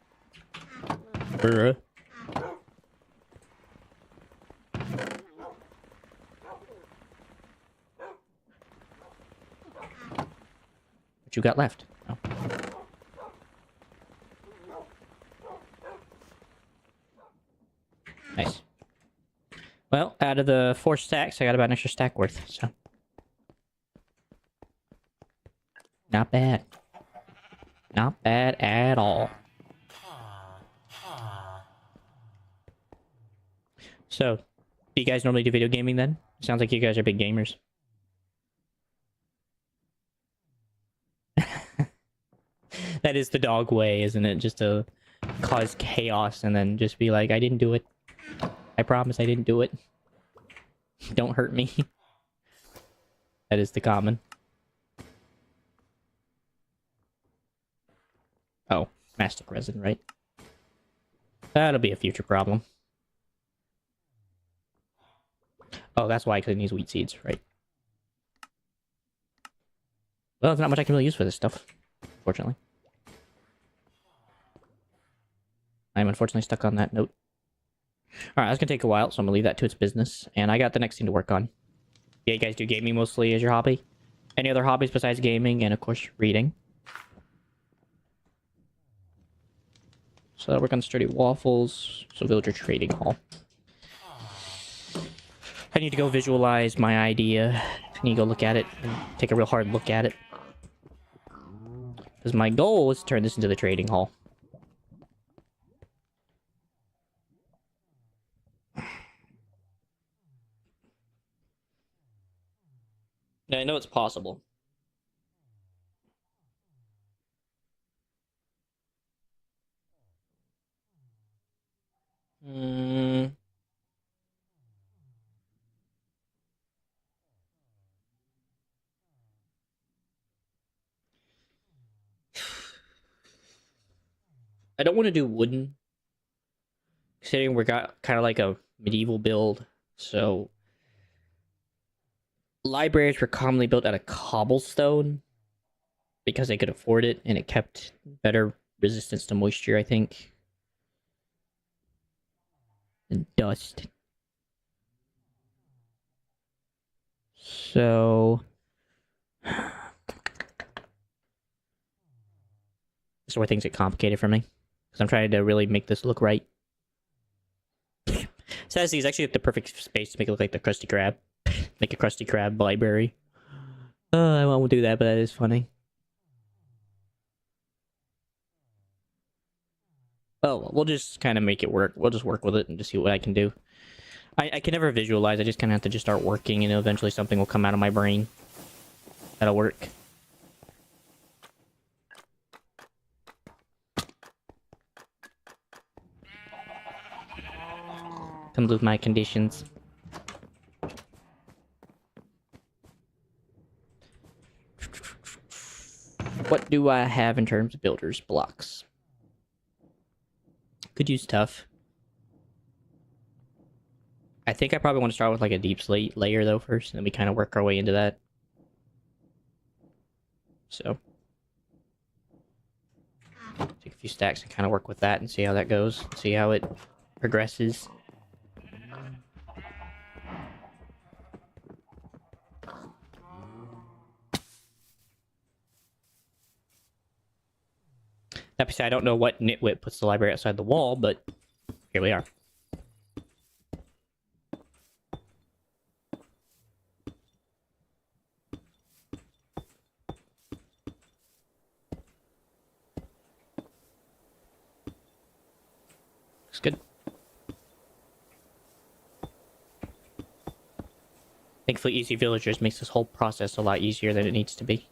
What you got left? Oh. Nice. Well, out of the 4 stacks, I got about an extra stack worth, so. Not bad. Not bad at all. So, do you guys normally do video gaming then? Sounds like you guys are big gamers. That is the dog way, isn't it? Just to cause chaos and then just be like, I didn't do it. I promise I didn't do it. Don't hurt me. That is the common. Oh, mastic resin, right? That'll be a future problem. Oh, that's why I couldn't use wheat seeds, right? Well, there's not much I can really use for this stuff, unfortunately. I'm unfortunately stuck on that note. Alright, that's gonna take a while, so I'm gonna leave that to its business. And I got the next thing to work on. Yeah, you guys do gaming mostly as your hobby? Any other hobbies besides gaming and, of course, reading? So I'll work on sturdy waffles. So villager trading hall. I need to go visualize my idea. I need to go look at it and take a real hard look at it. Because my goal is to turn this into the trading hall. Now, I know it's possible. I don't want to do wooden. Considering we got kind of like a medieval build. So libraries were commonly built out of cobblestone because they could afford it, and it kept better resistance to moisture, I think, and dust. So this is where things get complicated for me, because I'm trying to really make this look right. Sassy is actually like the perfect space to make it look like the Krusty Krab. Make a Krusty Krab library. I won't do that, but that is funny. Well, we'll just kind of make it work. We'll just work with it and just see what I can do. I can never visualize. I just kind of have to just start working, and eventually something will come out of my brain that'll work. Comes with my conditions. What do I have in terms of builders blocks? Could use tough. I think I probably want to start with like a deep slate layer though first, and then we kind of work our way into that. So take a few stacks and kind of work with that and see how that goes. See how it progresses. That being said, I don't know what nitwit puts the library outside the wall, but here we are. Looks good. Thankfully, Easy Villagers makes this whole process a lot easier than it needs to be.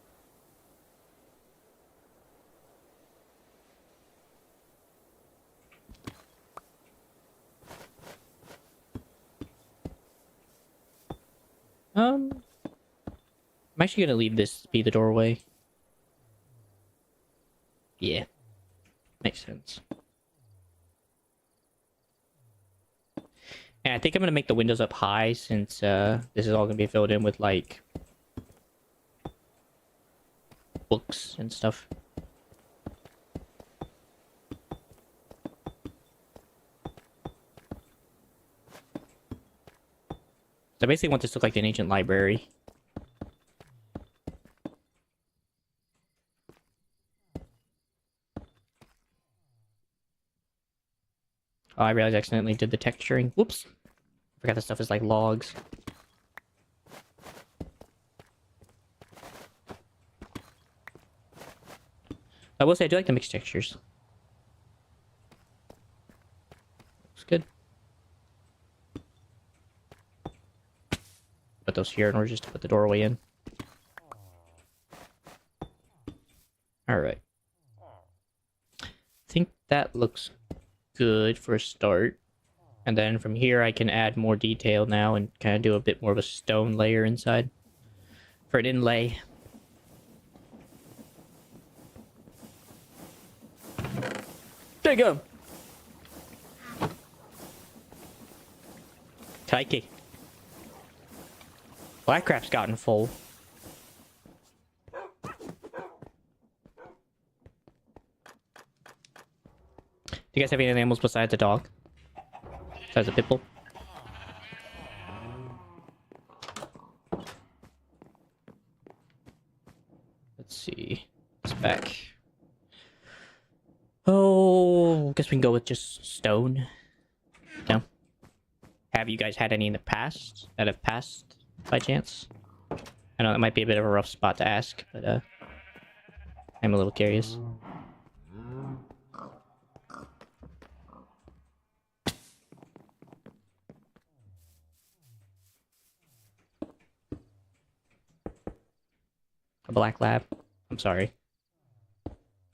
I'm actually gonna leave this be the doorway. Yeah, makes sense. And I think I'm gonna make the windows up high since this is all gonna be filled in with like books and stuff. So I basically want this to look like an ancient library. Oh, I realized I accidentally did the texturing. Whoops. Forgot this stuff is like logs. I will say I do like the mixed textures. Looks good. Put those here in order just to put the doorway in. Alright. I think that looks good for a start. And then from here I can add more detail now and kind of do a bit more of a stone layer inside for an inlay. There you go. Taiki. Blackcrap's gotten full. Do you guys have any animals besides a dog? Besides a pitbull? Let's see. It's back. Oh, I guess we can go with just stone. No? Have you guys had any in the past that have passed by chance? I know that might be a bit of a rough spot to ask, but I'm a little curious. A black lab? I'm sorry.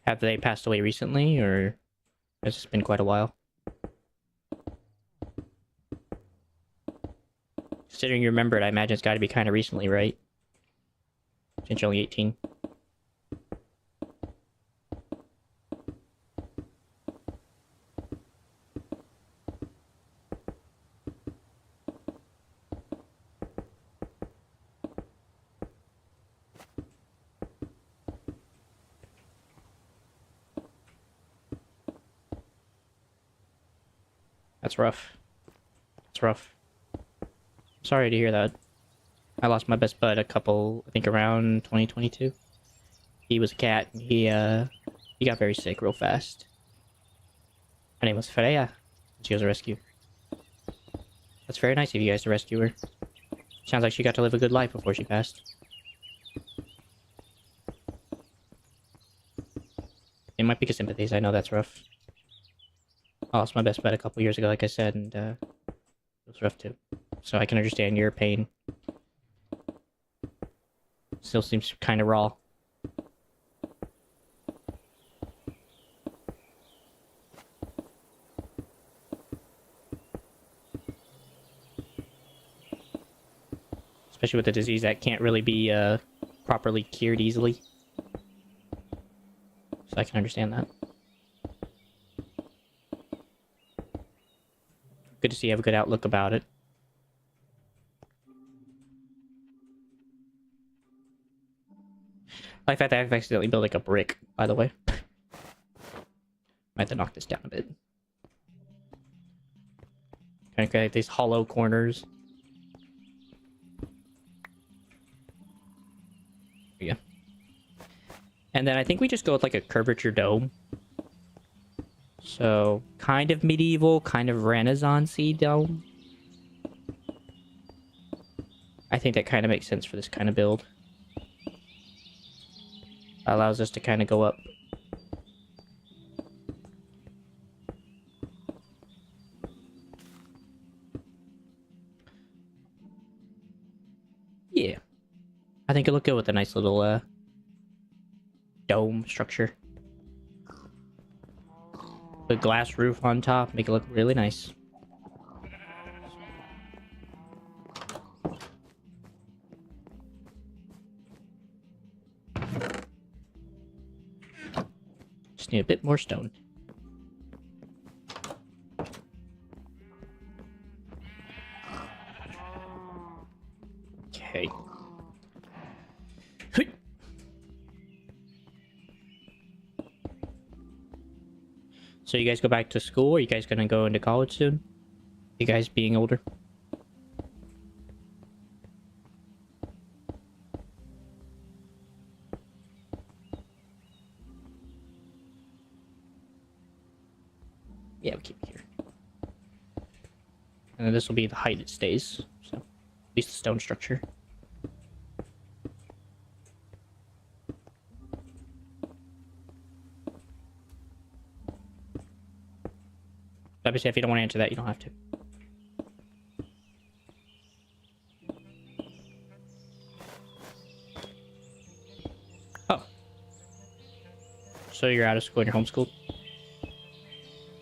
Have they passed away recently, or has it been quite a while? Considering you remembered, I imagine it's got to be kind of recently, right? Since you're only 18. That's rough. That's rough. Sorry to hear that. I lost my best bud I think around 2022. He was a cat. He got very sick real fast. Her name was Freya. She was a rescue. That's very nice of you guys to rescue her. Sounds like she got to live a good life before she passed. It might pique sympathies. I know that's rough. I lost my best bud a couple years ago, like I said, and it was rough too. So I can understand your pain. Still seems kind of raw. Especially with a disease that can't really be properly cured easily. So I can understand that. Good to see you have a good outlook about it. I like that I've accidentally built like a brick, by the way. Might have to knock this down a bit. Kind of create these hollow corners. There you go. And then I think we just go with like a curvature dome. So, kind of medieval, kind of Renaissance-y dome. I think that kind of makes sense for this kind of build. Allows us to kind of go up. Yeah. I think it'll look good with a nice little dome structure. The glass roof on top, make it look really nice. Just need a bit more stone. Okay. So you guys go back to school? Are you guys gonna go into college soon? You guys being older? Yeah, we'll keep it here. And then this will be the height it stays. So, at least the stone structure. Obviously, if you don't want to answer that, you don't have to. Oh. So you're out of school and you're homeschooled?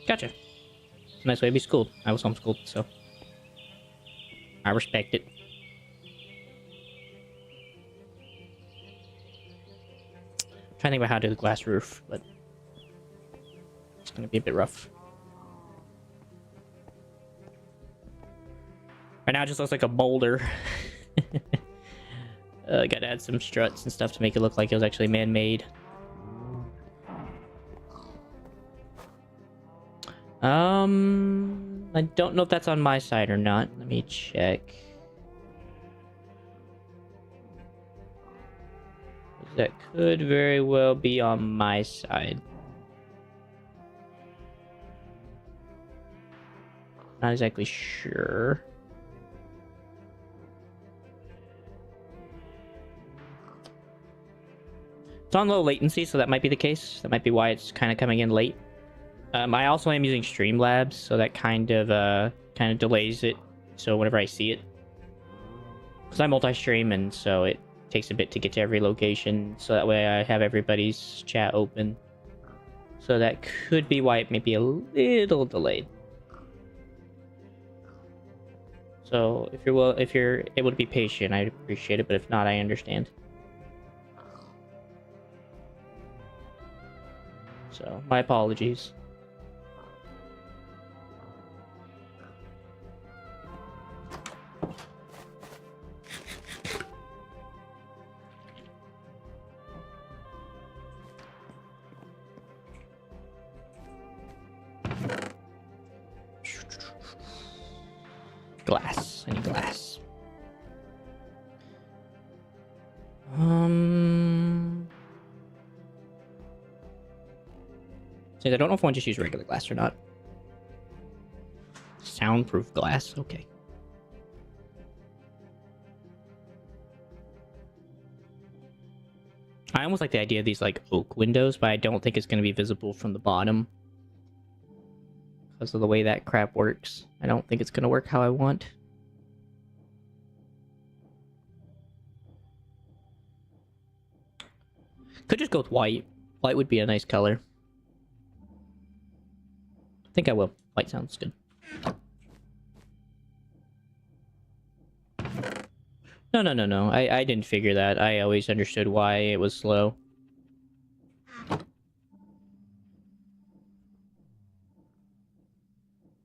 Gotcha. It's a nice way to be schooled. I was homeschooled, so I respect it. I'm trying to think about how to do the glass roof, but it's gonna be a bit rough. Right now it just looks like a boulder. Gotta add some struts and stuff to make it look like it was actually man-made. I don't know if that's on my side or not. Let me check. That could very well be on my side. Not exactly sure. It's on low latency, so that might be the case. That might be why it's kind of coming in late. I also am using Streamlabs, so that kind of delays it. So whenever I see it, because I multi-stream, and so it takes a bit to get to every location. So that way I have everybody's chat open. So that could be why it may be a little delayed. So if you're able to be patient, I'd appreciate it. But if not, I understand. So my apologies. Glass. I need glass. Since I don't know if I want to just use regular glass or not. Soundproof glass. Okay. I almost like the idea of these like oak windows, but I don't think it's going to be visible from the bottom because of the way that crap works. I don't think it's going to work how I want. Could just go with white. White would be a nice color. I think I will. White sounds good. No. I didn't figure that. I always understood why it was slow.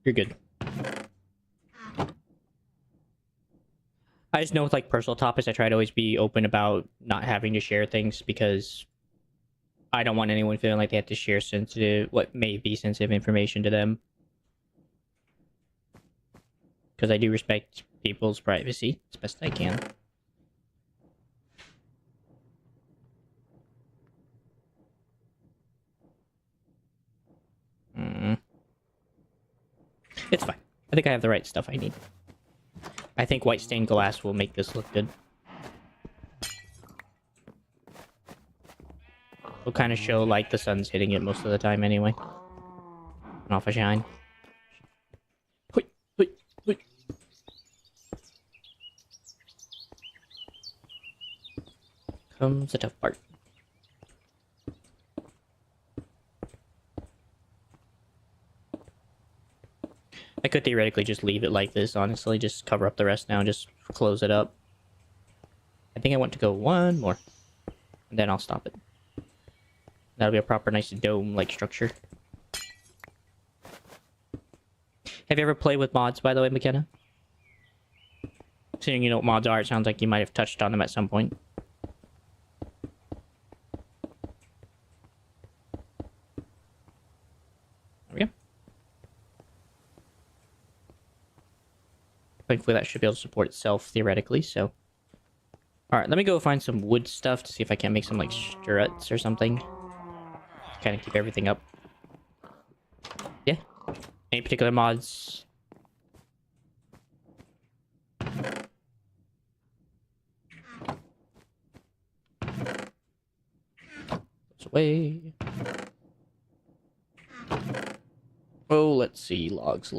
You're good. I just know with like personal topics, I try to always be open about not having to share things because I don't want anyone feeling like they have to share what may be sensitive information to them. Because I do respect people's privacy as best I can. It's fine. I think I have the right stuff I need. I think white stained glass will make this look good. Will kind of show like the sun's hitting it most of the time anyway. And off a shine. Hui. Comes the tough part. I could theoretically just leave it like this, honestly. Just cover up the rest now and just close it up. I think I want to go one more. And then I'll stop it. That'll be a proper nice dome-like structure. Have you ever played with mods, by the way, McKenna? Seeing you know what mods are, it sounds like you might have touched on them at some point. There we go. Thankfully, that should be able to support itself, theoretically, so... Alright, let me go find some wood stuff to see if I can't make some, like, struts or something. Kind of keep everything up. Yeah. Any particular mods? This way. Oh, let's see. Logs.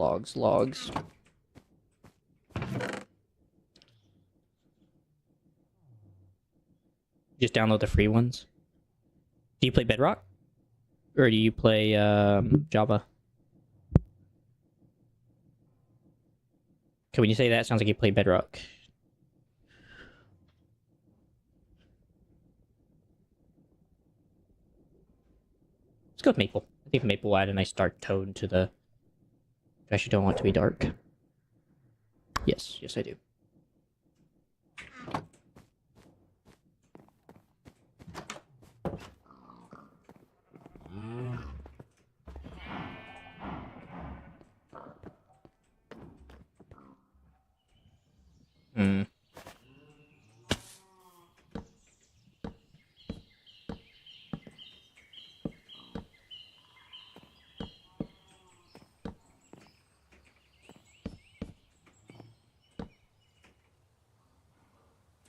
Just download the free ones. Do you play Bedrock? Or do you play Java? Okay, when you say that, it sounds like you play Bedrock. Let's go with Maple. I think Maple will add a nice dark tone to the... I actually don't want it to be dark. Yes, I do.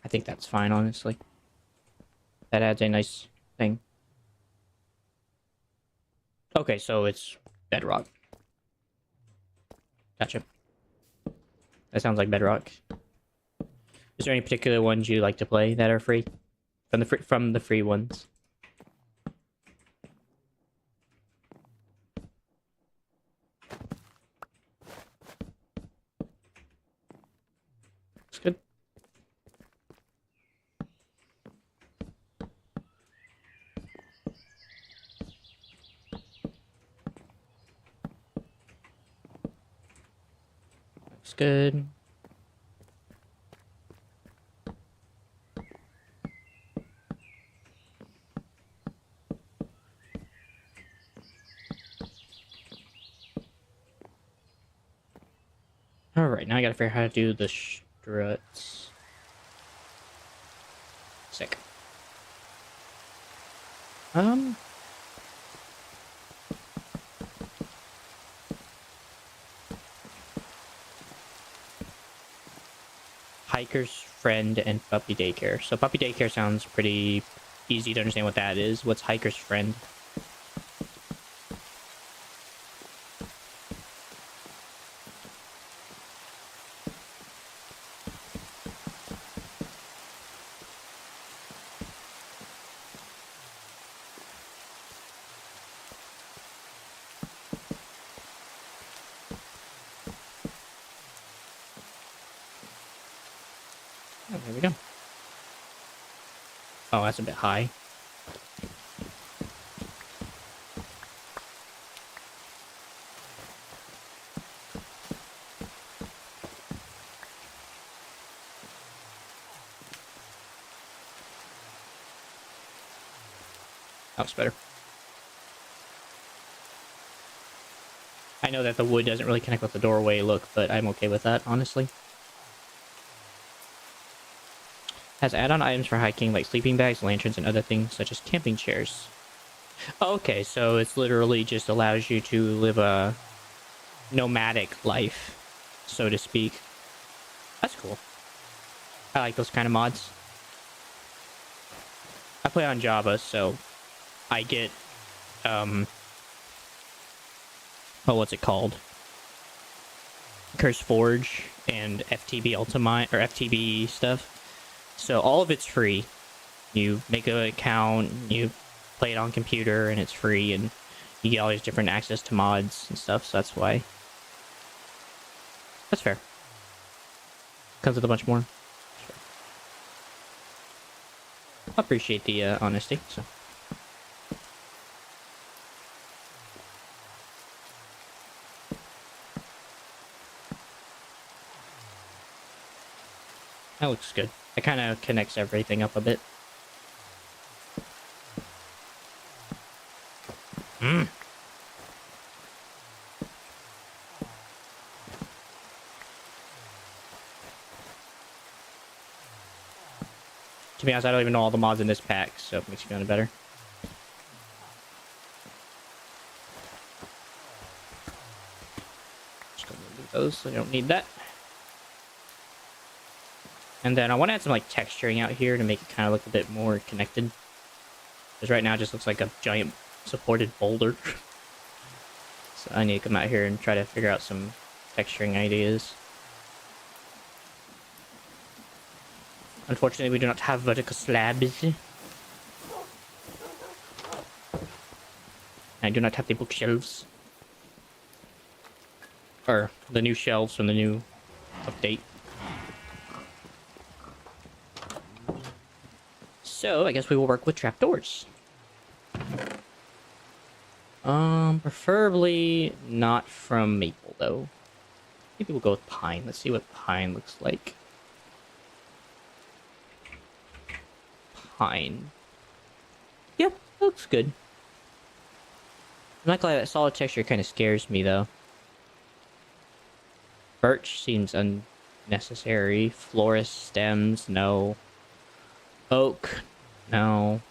I think that's fine, honestly. That adds a nice thing. Okay, so it's Bedrock. Gotcha. That sounds like Bedrock. Is there any particular ones you like to play that are free? From the free ones? It's good. Looks good. Alright. Alright, now I gotta figure out how to do the struts. Sick. Hiker's friend and puppy daycare. So puppy daycare sounds pretty easy to understand what that is. What's hiker's friend? Oh, there we go. Oh, that's a bit high. That was better. I know that the wood doesn't really connect with the doorway look, but I'm okay with that, honestly. Has add-on items for hiking like sleeping bags, lanterns, and other things such as camping chairs. Okay, so it's literally just allows you to live a nomadic life, so to speak. That's cool. I like those kind of mods. I play on Java, so I get, oh, what's it called? Curse Forge and FTB Ultimate, or FTB stuff. So all of it's free. You make an account, you play it on computer, and it's free, and you get all these different access to mods and stuff, so that's why. That's fair. Comes with a bunch more. Sure. I appreciate the honesty, so. That looks good. It kind of connects everything up a bit. Mm. To be honest, I don't even know all the mods in this pack, so it makes me feel better. Just gonna remove those, so I don't need that. And then I want to add some like texturing out here to make it kind of look a bit more connected. Because right now it just looks like a giant supported boulder. So I need to come out here and try to figure out some texturing ideas. Unfortunately, we do not have vertical slabs. I do not have the bookshelves. Or the new shelves from the new update. So, I guess we will work with trapdoors. Preferably not from maple, though. Maybe we'll go with pine. Let's see what pine looks like. Pine. Yep, that looks good. I'm not glad that solid texture kind of scares me, though. Birch seems unnecessary. Florist stems, no. Oak, no.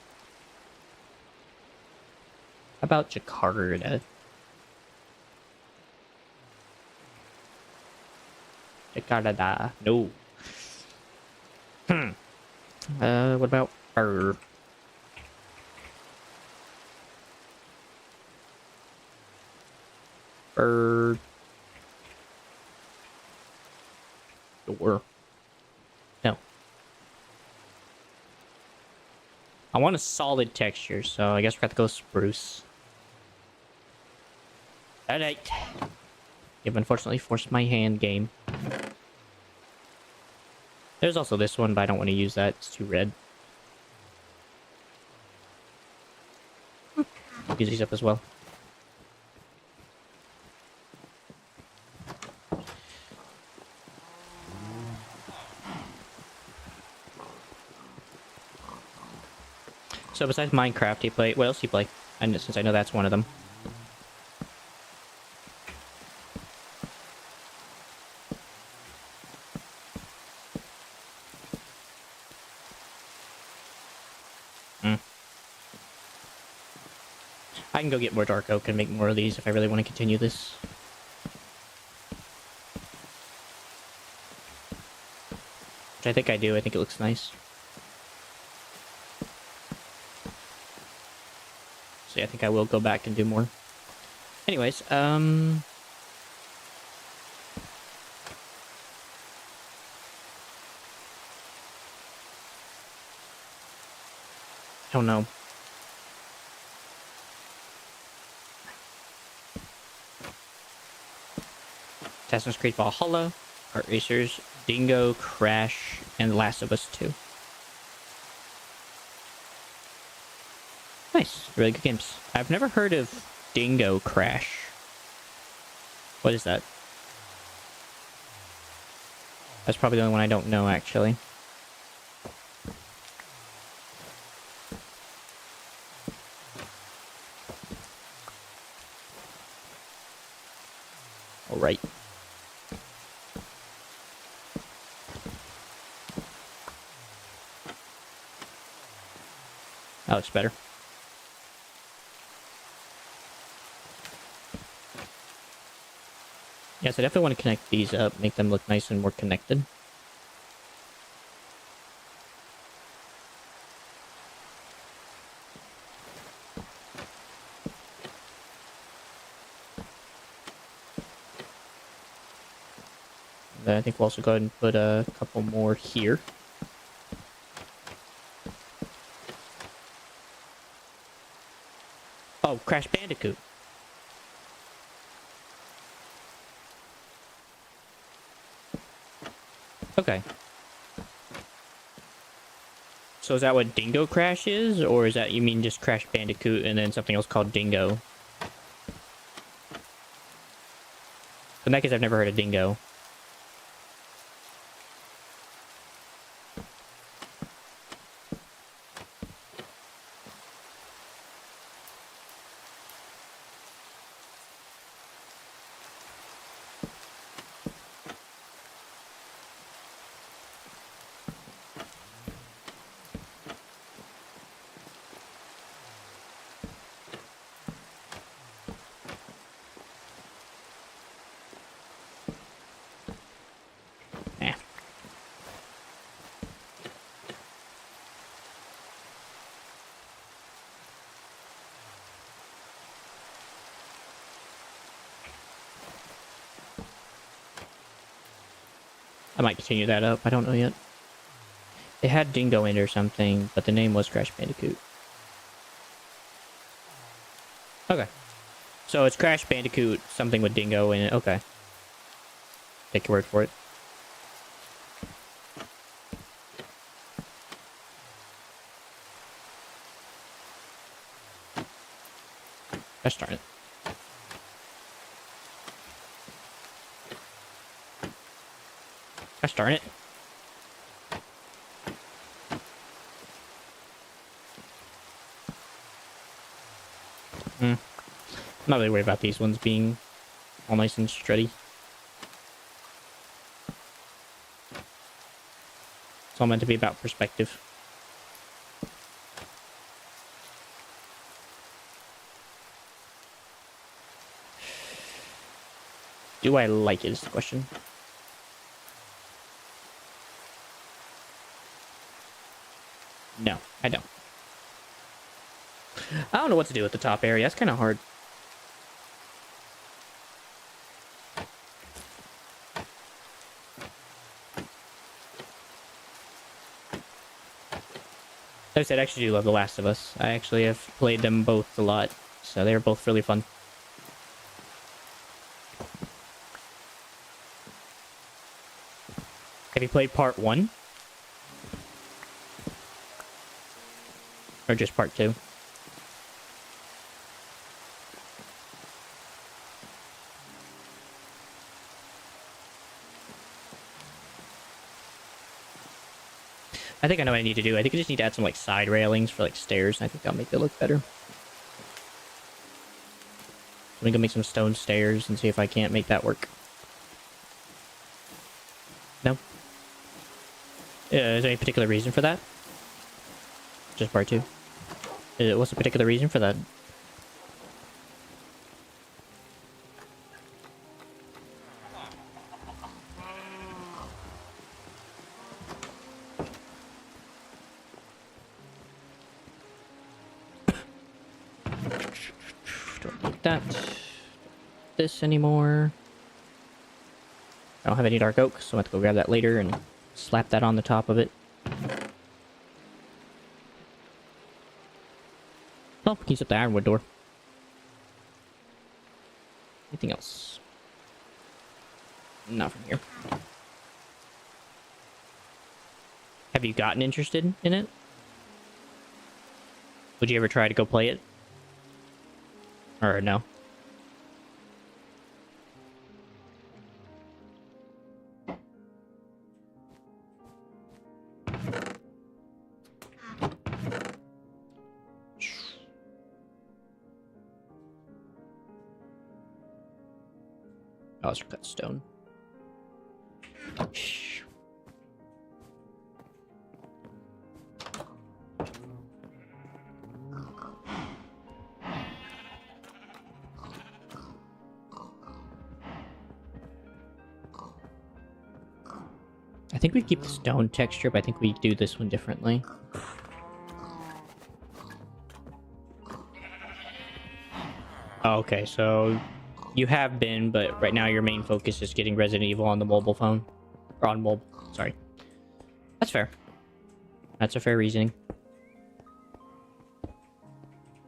How about Jakarta? Jakarta, no. What about fir? Fir. Door. No. I want a solid texture, so I guess we're gonna have to go spruce. Alright. You've unfortunately forced my hand game. There's also this one, but I don't want to use that. It's too red. Use these up as well. So besides Minecraft, you play... What else do you play? And since I know that's one of them. I can go get more dark oak and make more of these if I really want to continue this. Which I think I do. I think it looks nice. So yeah, I think I will go back and do more. Anyways, oh no. Assassin's Creed Valhalla, Art Racers, Dingo, Crash, and Last of Us 2. Nice. Really good games. I've never heard of Dingo Crash. What is that? That's probably the only one I don't know, actually. Alright. That looks better. Yes, I definitely want to connect these up, make them look nice and more connected. And then I think we'll also go ahead and put a couple more here. Oh, Crash Bandicoot. Okay. So is that what Dingo Crash is? Or is that, you mean just Crash Bandicoot and then something else called Dingo? In that case, I've never heard of Dingo. I might continue that up. I don't know yet. It had Dingo in it or something, but the name was Crash Bandicoot. Okay. So it's Crash Bandicoot, something with Dingo in it. Okay. Take your word for it. Gosh darn it. Gosh darn it. I'm not really worried about these ones being all nice and strutty. It's all meant to be about perspective. Do I like it is the question. No, I don't. I don't know what to do with the top area. That's kind of hard. Like I said, I actually do love The Last of Us. I actually have played them both a lot, so they're both really fun. Have you played part 1? Or just part 2? I think I know what I need to do. I think I just need to add some like side railings for like stairs. I think that'll make it look better. Let me go make some stone stairs and see if I can't make that work. No? Is there any particular reason for that? Just part 2. What's the particular reason for that? like that. This anymore. I don't have any dark oak, so I have to go grab that later and slap that on the top of it. Oh, he's up the ironwood door. Anything else? Not from here. Have you gotten interested in it? Would you ever try to go play it? Or no? Oh, it's cut stone. I think we keep the stone texture, but I think we do this one differently. Okay, so you have been, but right now your main focus is getting Resident Evil on the mobile phone. Or on mobile, sorry. That's fair. That's a fair reasoning.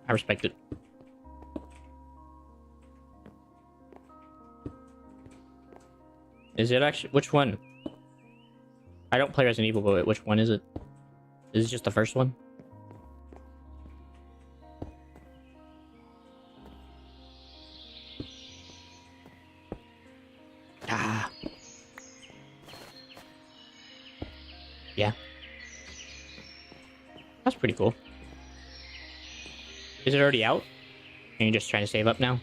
I respect it. Is it actually... Which one? I don't play Resident Evil, but which one is it? Is it just the first one? Ah. Yeah. That's pretty cool. Is it already out? Are you just trying to save up now?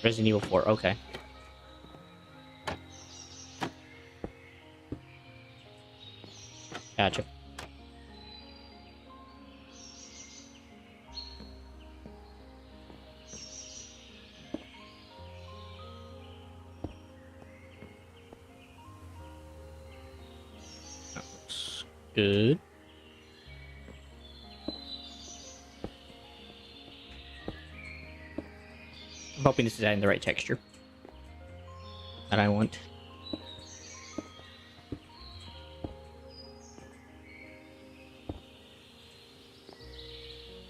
Resident Evil 4, okay. Gotcha. That looks good. I'm hoping this is adding the right texture that I want.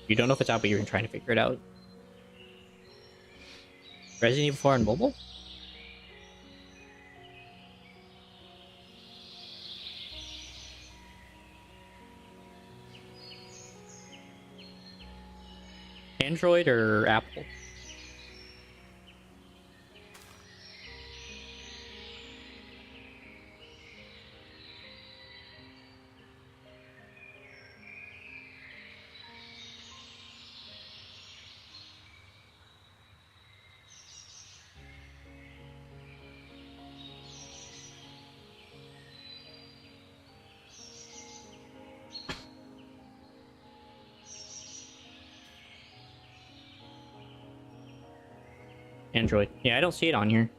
You don't know if it's out, but you're trying to figure it out. Resident Evil 4 on mobile? Android or Apple? Android. Yeah, I don't see it on here.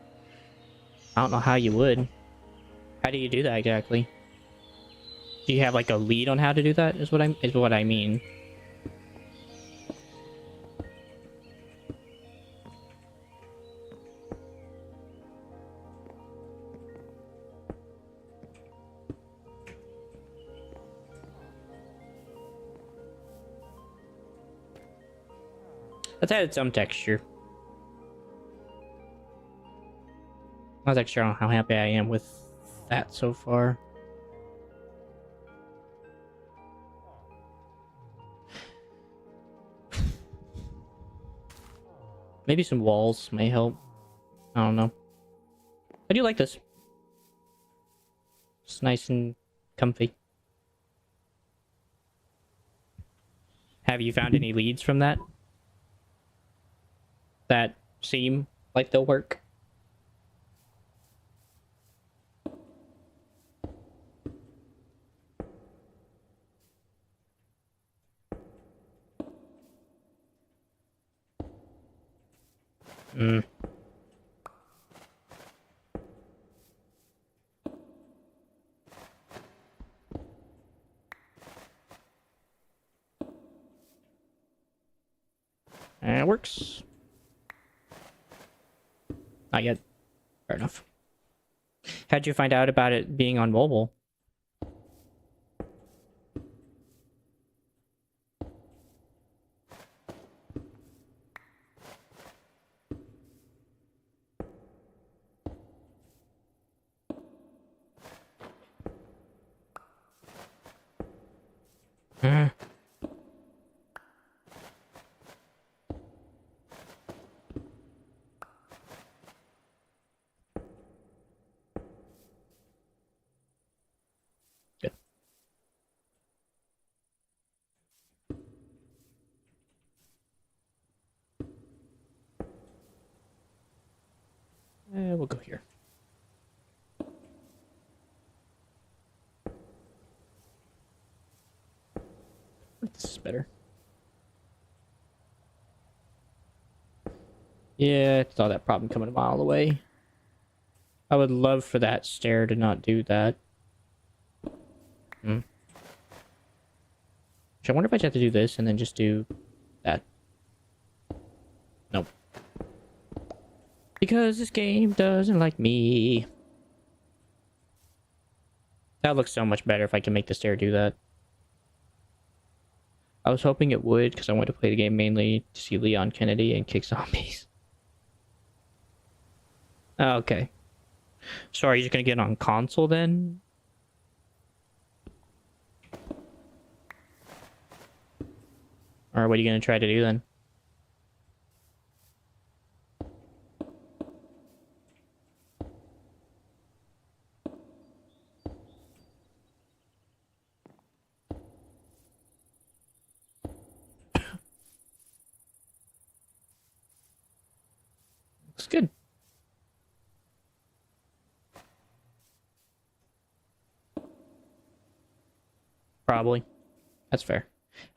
I don't know how you would. How do you do that exactly? Do you have like a lead on how to do that? Is what I mean. Let's add some texture. I'm not sure on how happy I am with that so far. Maybe some walls may help. I don't know. I do like this. It's nice and comfy. Have you found any leads from that? That seem like they'll work? Hmm. That works. Not yet. Fair enough. How'd you find out about it being on mobile? Hmm. Good. We'll go here. This is better. Yeah, I saw that problem coming a mile away. I would love for that stair to not do that. Hmm. I wonder if I just have to do this and then just do that. Nope. Because this game doesn't like me. That looks so much better if I can make the stair do that. I was hoping it would because I wanted to play the game mainly to see Leon Kennedy and kick zombies. Okay. So are you just gonna get on console then? Or what are you gonna try to do then? Looks good. Probably. That's fair.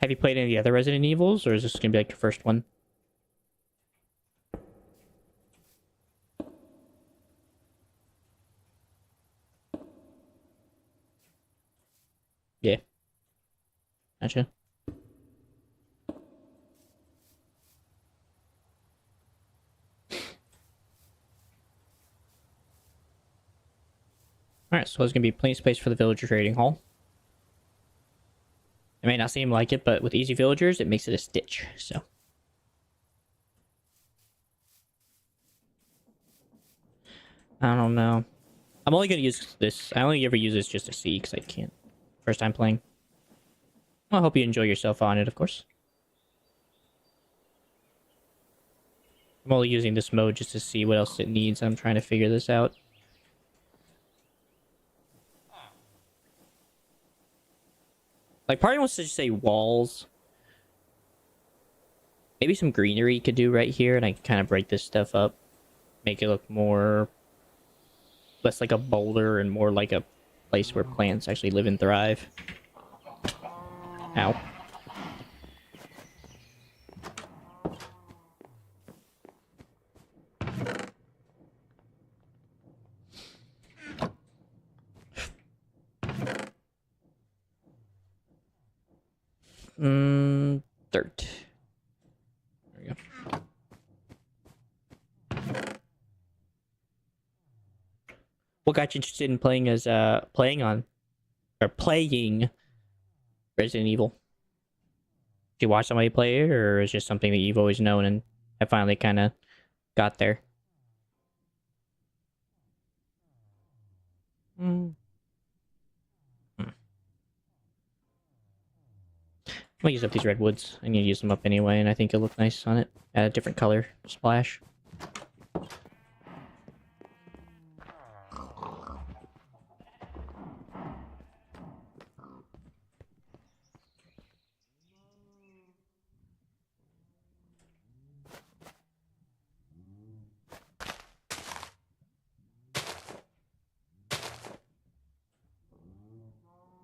Have you played any of the other Resident Evils, or is this gonna be like your first one? Yeah. Gotcha. Alright, so there's gonna be plenty of space for the villager trading hall. It may not seem like it, but with easy villagers, it makes it a stitch, so. I don't know. I'm only gonna use this. I only ever use this just to see, because I can't. First time playing. Well, I hope you enjoy yourself on it, of course. I'm only using this mode just to see what else it needs. I'm trying to figure this out. Like, part of me wants to just say walls. Maybe some greenery could do right here, and I can kind of break this stuff up. Make it look more... less like a boulder and more like a place where plants actually live and thrive. Ow. Dirt. There we go. What got you interested in playing playing Resident Evil? Did you watch somebody play it, or is it just something that you've always known and I finally kind of got there? Mm. I'm gonna use up these redwoods. I need to use them up anyway, and I think it'll look nice on it. Add a different color splash.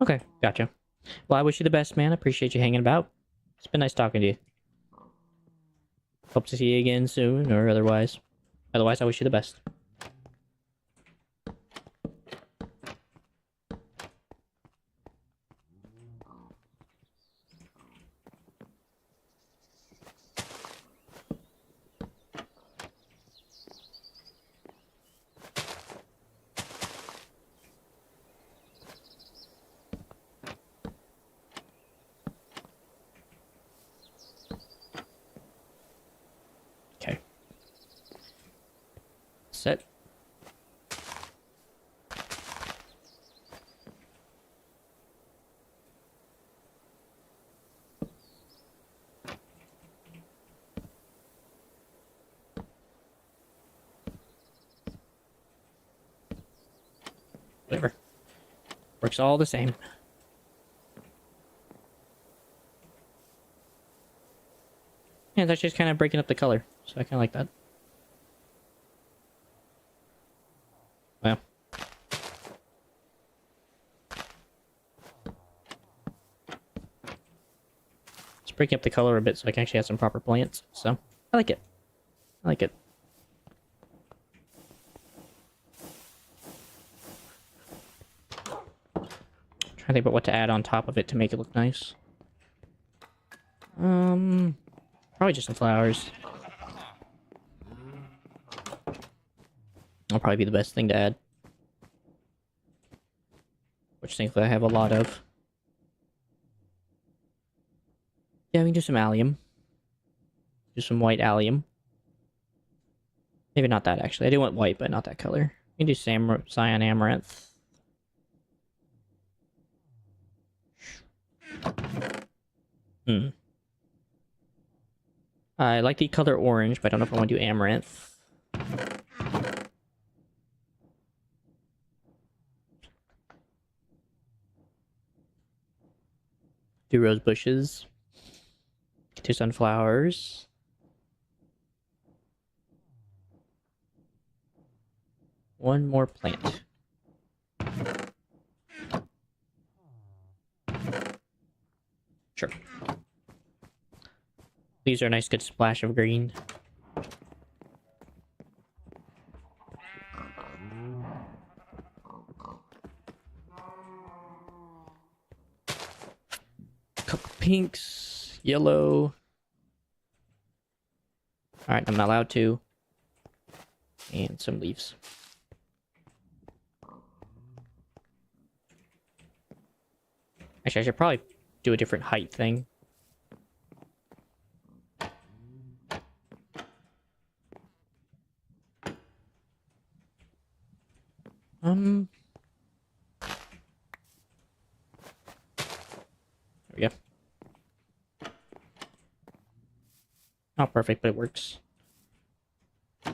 Okay, gotcha. Well, I wish you the best, man. I appreciate you hanging about. It's been nice talking to you. Hope to see you again soon, or otherwise. Otherwise, I wish you the best. set. Whatever. Works all the same. Yeah, that's just kind of breaking up the color, so I kind of like that. Well. It's breaking up the color a bit so I can actually have some proper plants, so I like it. I like it. Trying to think about what to add on top of it to make it look nice. Probably just some flowers. That'll probably be the best thing to add. Which thankfully I have a lot of. Yeah, we can do some allium. Do some white allium. Maybe not that, actually. I do want white, but not that color. We can do cyan amaranth. I like the color orange, but I don't know if I want to do amaranth. Do rose bushes. 2 sunflowers. One more plant. Sure. These are a nice good splash of green. Couple pinks, yellow. Alright, I'm not allowed to. And some leaves. Actually, I should probably do a different height thing. There we go. Not perfect, but it works. I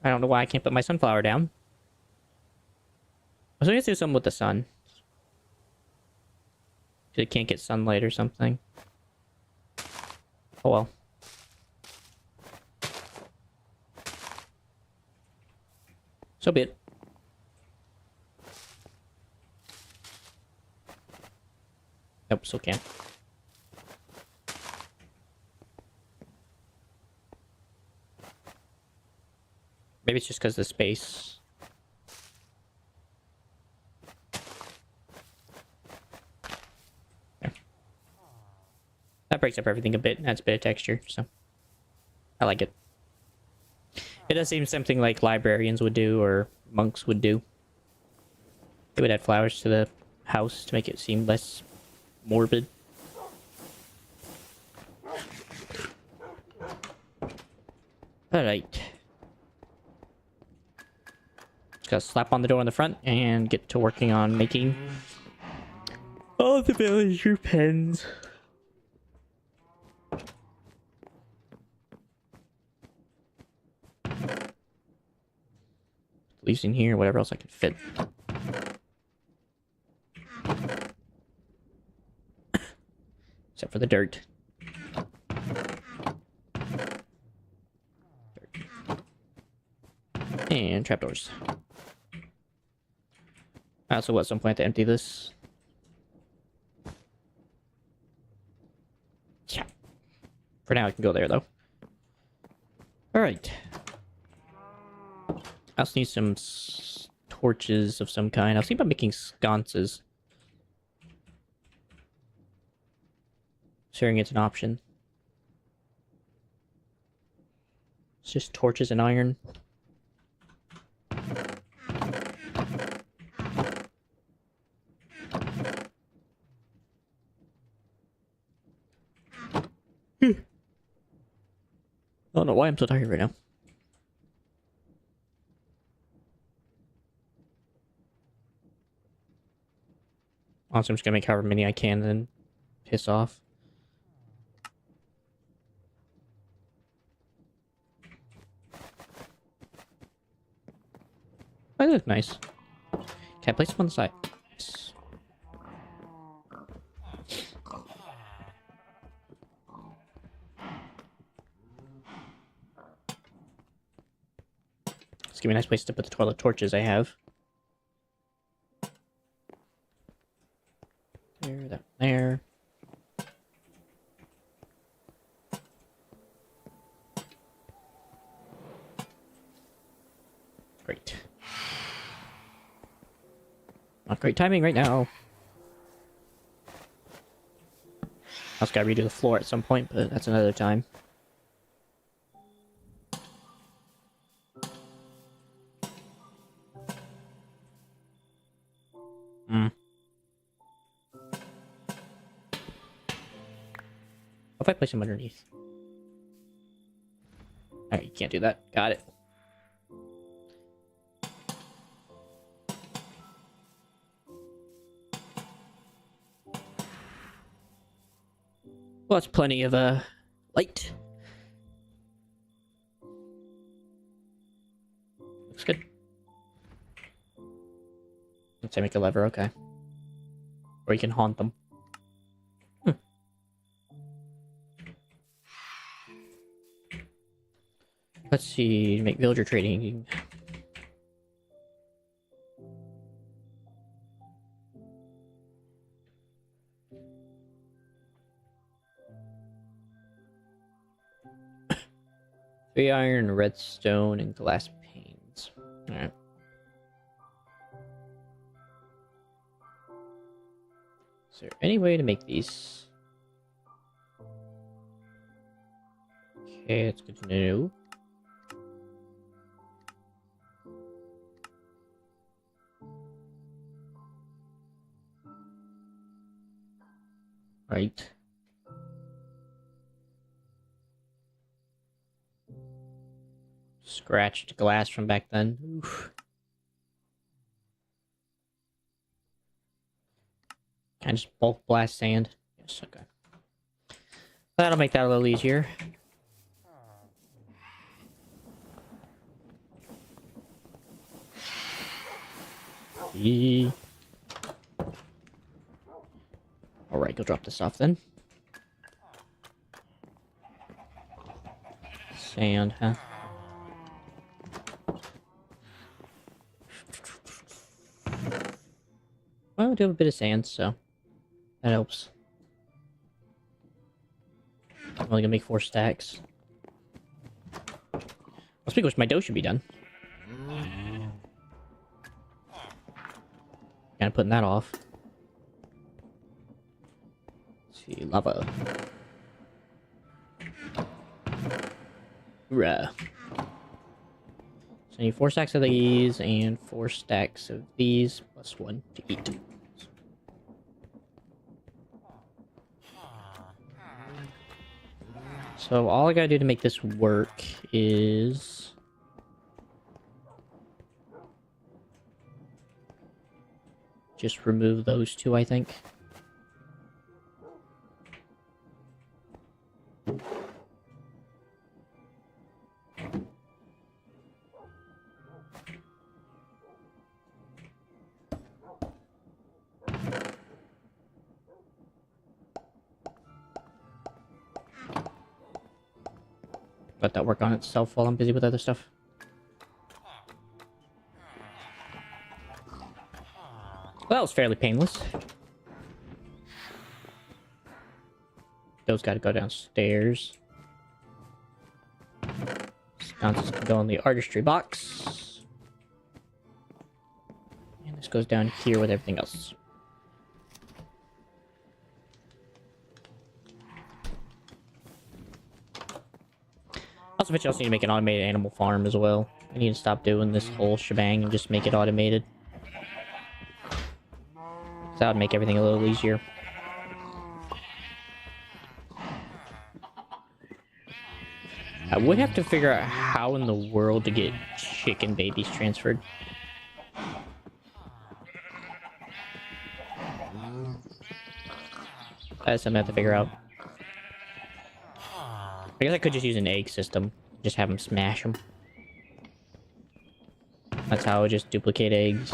don't know why I can't put my sunflower down. I was going to do something with the sun. It can't get sunlight or something. Oh well. So be it. Nope, still can't. Maybe it's just because of the space. There. That breaks up everything a bit, adds a bit of texture, so I like it. It does seem something like librarians would do or monks would do. They would add flowers to the house to make it seem less morbid. Alright. Just gotta slap on the door in the front and get to working on making all the villager pens. Leaves in here, whatever else I can fit. Except for the dirt. And trapdoors. I also at some point to empty this. Yeah. For now, I can go there, though. Alright. I also need some torches of some kind. I was thinking about making sconces. Considering it's an option. It's just torches and iron. I don't know why I'm so tired right now. Honestly, I'm just gonna make however many I can, then piss off. Oh, they look nice. Can I place them on the side? Yes. Let's give me a nice place to put the toilet torches I have. There, that there. Great. Not great timing right now. I also gotta redo the floor at some point, but that's another time. What if I place them underneath? Alright, you can't do that. Got it. Well, that's plenty of light. Looks good. Let's say make a lever, okay. Or you can haunt them. Let's see, make villager trading. Three iron, redstone, and glass panes. Alright. Is there any way to make these? Okay, that's good to know. Right. Scratched glass from back then. Oof. Can I just bulk blast sand? Yes, okay. That'll make that a little easier. Alright, go drop this off then. Sand, huh? Well, we do have a bit of sand, so that helps. I'm only gonna make 4 stacks. Well, speaking of which, my dough should be done. Kind of putting that off. Let's see, lava. Bruh. So I need 4 stacks of these and 4 stacks of these, plus 1 to eat. So all I gotta do to make this work is just remove those 2, I think. Let that work on itself while I'm busy with other stuff. Well, that was fairly painless. Those gotta go downstairs. Sconces can go in the artistry box. And this goes down here with everything else. Also, I also need to make an automated animal farm as well. I need to stop doing this whole shebang and just make it automated. So that would make everything a little easier. I would have to figure out how in the world to get chicken babies transferred. That's something I have to figure out. I guess I could just use an egg system. Just have them smash them. That's how I would just duplicate eggs.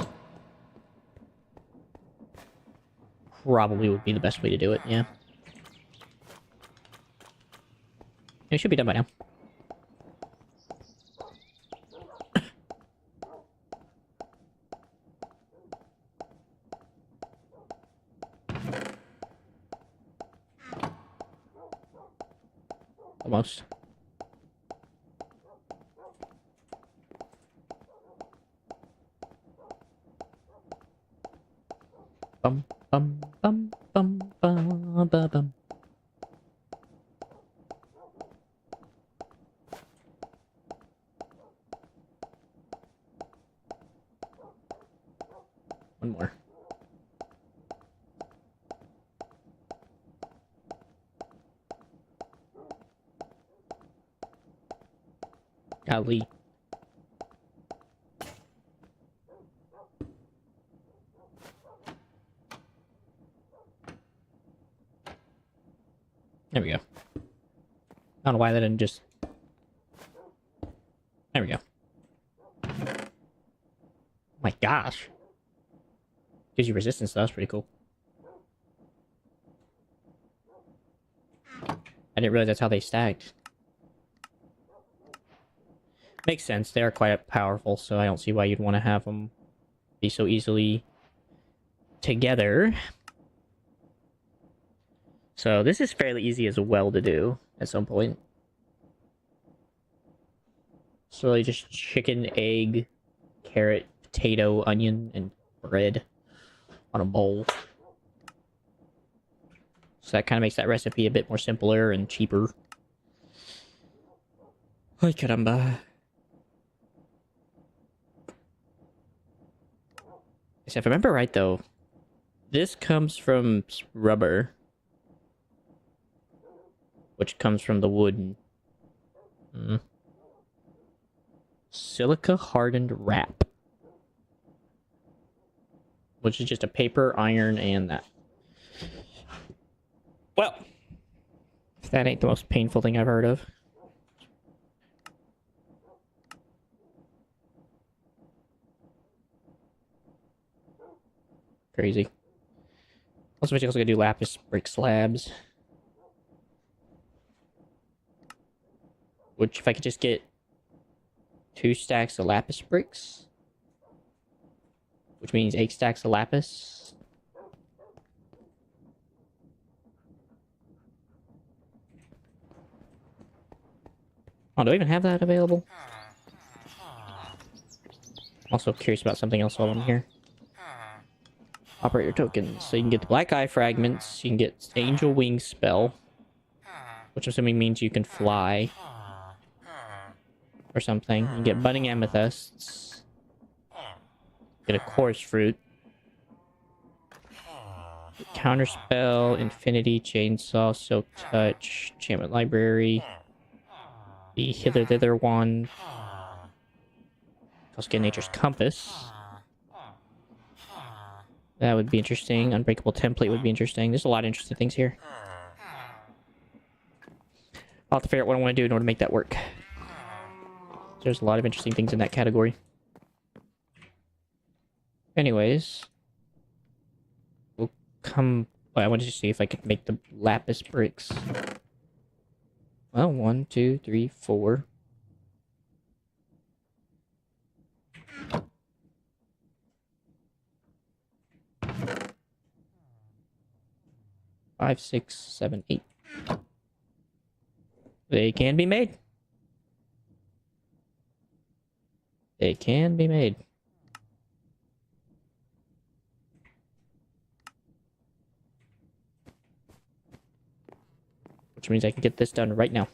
Probably would be the best way to do it, yeah. It should be done by now. Almost. Bum bum bum bum bum bum bum. One more. Golly. There we go. I don't know why that didn't just... There we go. Oh my gosh. Gives you resistance, though. That's pretty cool. I didn't realize that's how they stacked. Makes sense. They are quite powerful, so I don't see why you'd want to have them be so easily together. So this is fairly easy as well to do at some point. So really just chicken, egg, carrot, potato, onion, and bread on a bowl. So that kind of makes that recipe a bit more simpler and cheaper. Ay caramba. So if I remember right though, this comes from rubber, which comes from the wood. Silica hardened wrap, which is just a paper, iron, and that. Well, that ain't the most painful thing I've heard of. Crazy. Also gonna do lapis brick slabs. Which, if I could just get 2 stacks of lapis bricks, which means 8 stacks of lapis. Oh, do I even have that available? I'm also curious about something else while I'm here. Operator tokens. So you can get the black eye fragments, you can get angel wing spell, which I'm assuming means you can fly. Or something. You can get budding amethysts. Get a chorus fruit. Counterspell, infinity, chainsaw, silk touch, enchantment library. The hither thither one. Also get nature's compass. That would be interesting. Unbreakable template would be interesting. There's a lot of interesting things here. I'll have to figure out what I want to do in order to make that work. There's a lot of interesting things in that category. Anyways. We'll come... Well, I wanted to see if I could make the lapis bricks. Well, 1, 2, 3, 4. 5, 6, 7, 8. They can be made. They can be made. Which means I can get this done right now.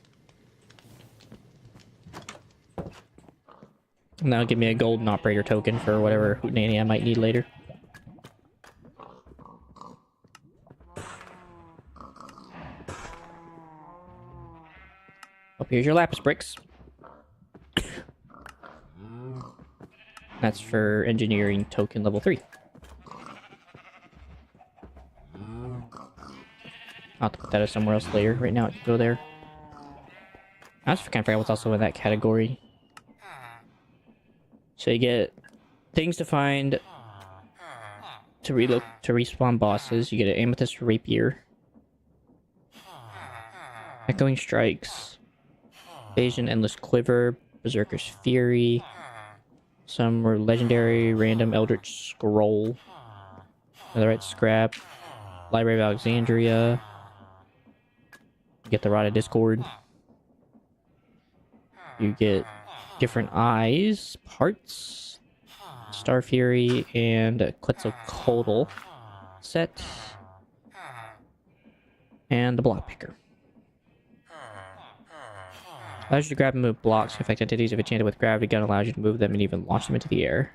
And that'll give me a golden operator token for whatever hootenanny I might need later. Oh, here's your lapis bricks. That's for engineering token level 3. I'll have to put that as somewhere else later. Right now, it can go there. I just kind of forgot what's also in that category. So you get things to find to respawn bosses. You get an amethyst rapier, echoing strikes, evasion, endless quiver, berserker's fury, some legendary random eldritch scroll, netherite scrap, library of Alexandria. You get the rod of discord. You get different eyes, parts, Star Fury, and Quetzalcoatl set, and the block picker. Allows you to grab and move blocks to affect entities if enchanted with gravity gun, allows you to move them and even launch them into the air.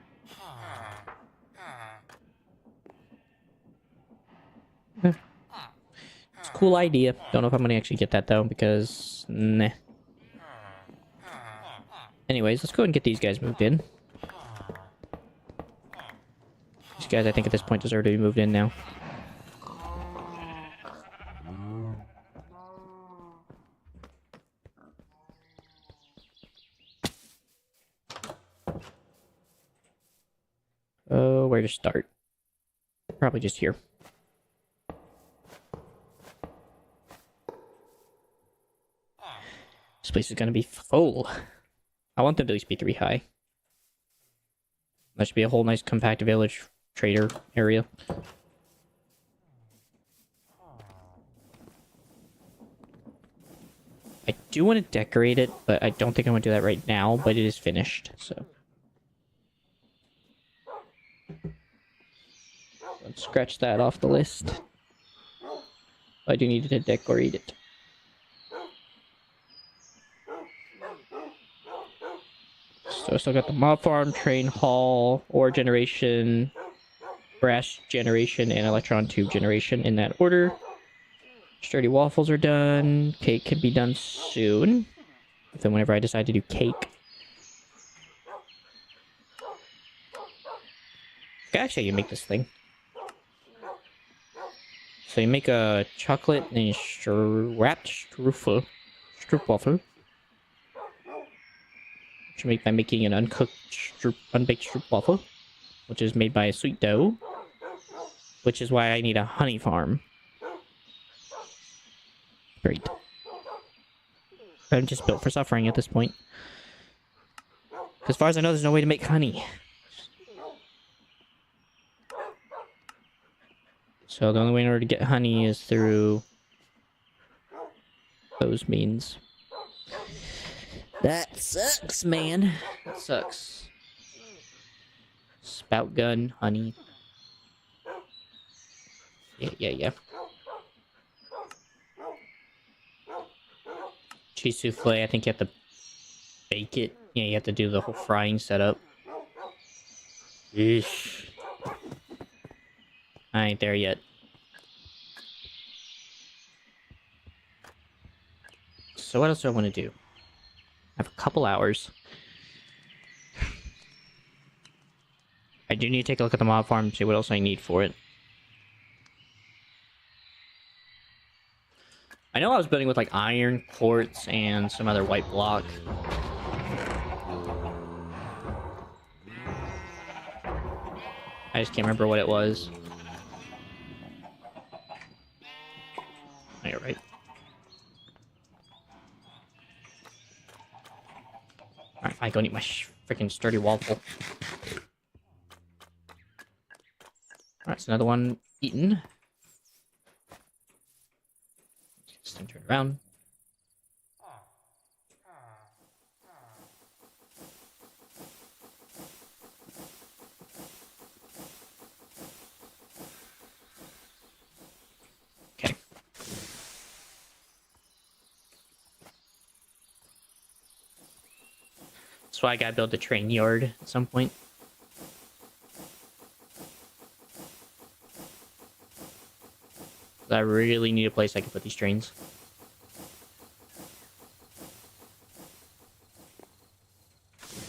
It's a cool idea. Don't know if I'm gonna actually get that though, because nah. Anyways, let's go and get these guys moved in. These guys, I think at this point, deserve to be moved in now. Oh, where to start? Probably just here. This place is gonna be full. I want them to at least be 3 high. That should be a whole nice compact village trader area. I do want to decorate it, but I don't think I'm going to do that right now, but it is finished, so. Let's scratch that off the list. I do need to decorate it. So I still got the mob farm, train hall, ore generation, brass generation, and electron tube generation in that order. Sturdy waffles are done. Cake can be done soon. Then whenever I decide to do cake. Actually, you make this thing. So you make a chocolate and wrapped stroopwafel. Which you make by making an unbaked stroopwafel, which is made by a sweet dough. Which is why I need a honey farm. Great. I'm just built for suffering at this point. As far as I know, there's no way to make honey. So the only way in order to get honey is through those means. That sucks, man. That sucks. Spout gun, honey. Yeah. Cheese souffle, I think you have to bake it. Yeah, you have to do the whole frying setup. Eesh. I ain't there yet. So what else do I want to do? I have a couple hours. I do need to take a look at the mob farm and see what else I need for it. I know I was building with like iron, quartz, and some other white block. I just can't remember what it was. Oh, you're right. Alright, I go eat my freaking sturdy waffle. Alright, so another one eaten. This thing turned around. Okay. That's why I gotta build a train yard at some point. I really need a place I can put these trains.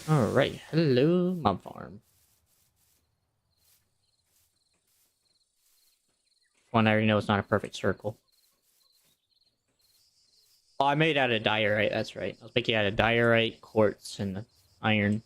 Alright, hello, mob farm. One I already know it's not a perfect circle. Oh, I made it out of diorite, that's right. I was making it out of diorite, quartz, and iron.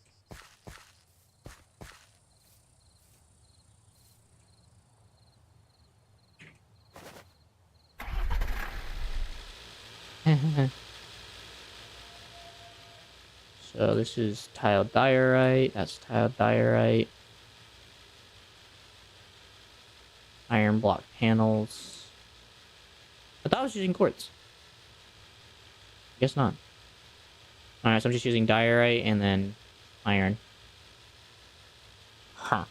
So this is tiled diorite, that's tiled diorite. Iron block panels. I thought I was using quartz. Guess not. Alright, so I'm just using diorite and then iron. Huh.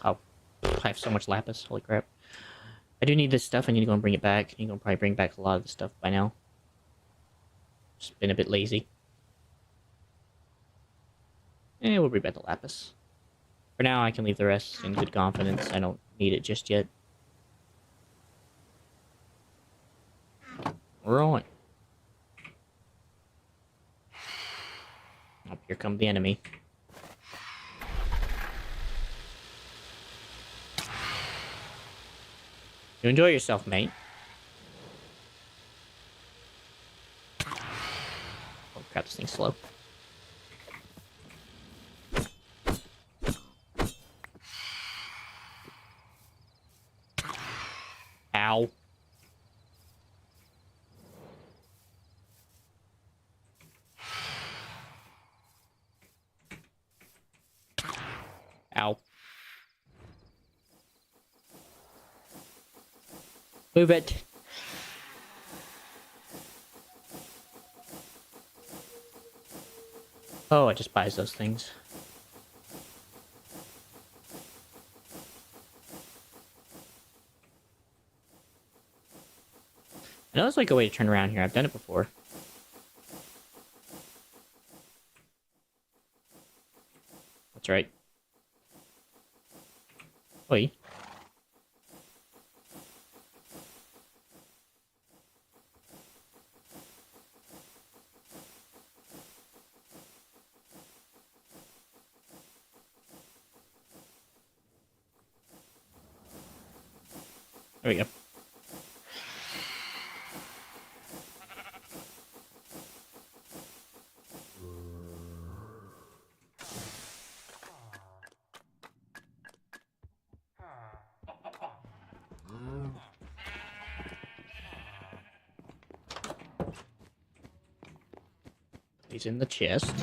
Oh, I have so much lapis. Holy crap. I do need this stuff. I need to go and bring it back. I need to go probably bring back a lot of the stuff by now. Just been a bit lazy. We'll bring back the lapis. For now, I can leave the rest in good confidence. I don't need it just yet. Right. Oh, here comes the enemy. You enjoy yourself, mate. Oh crap, this thing's slow. Ow. Ow. Move it. Oh, it just buys those things. I know there's like a way to turn around here. I've done it before. That's right. Oi. There we go. He's in the chest.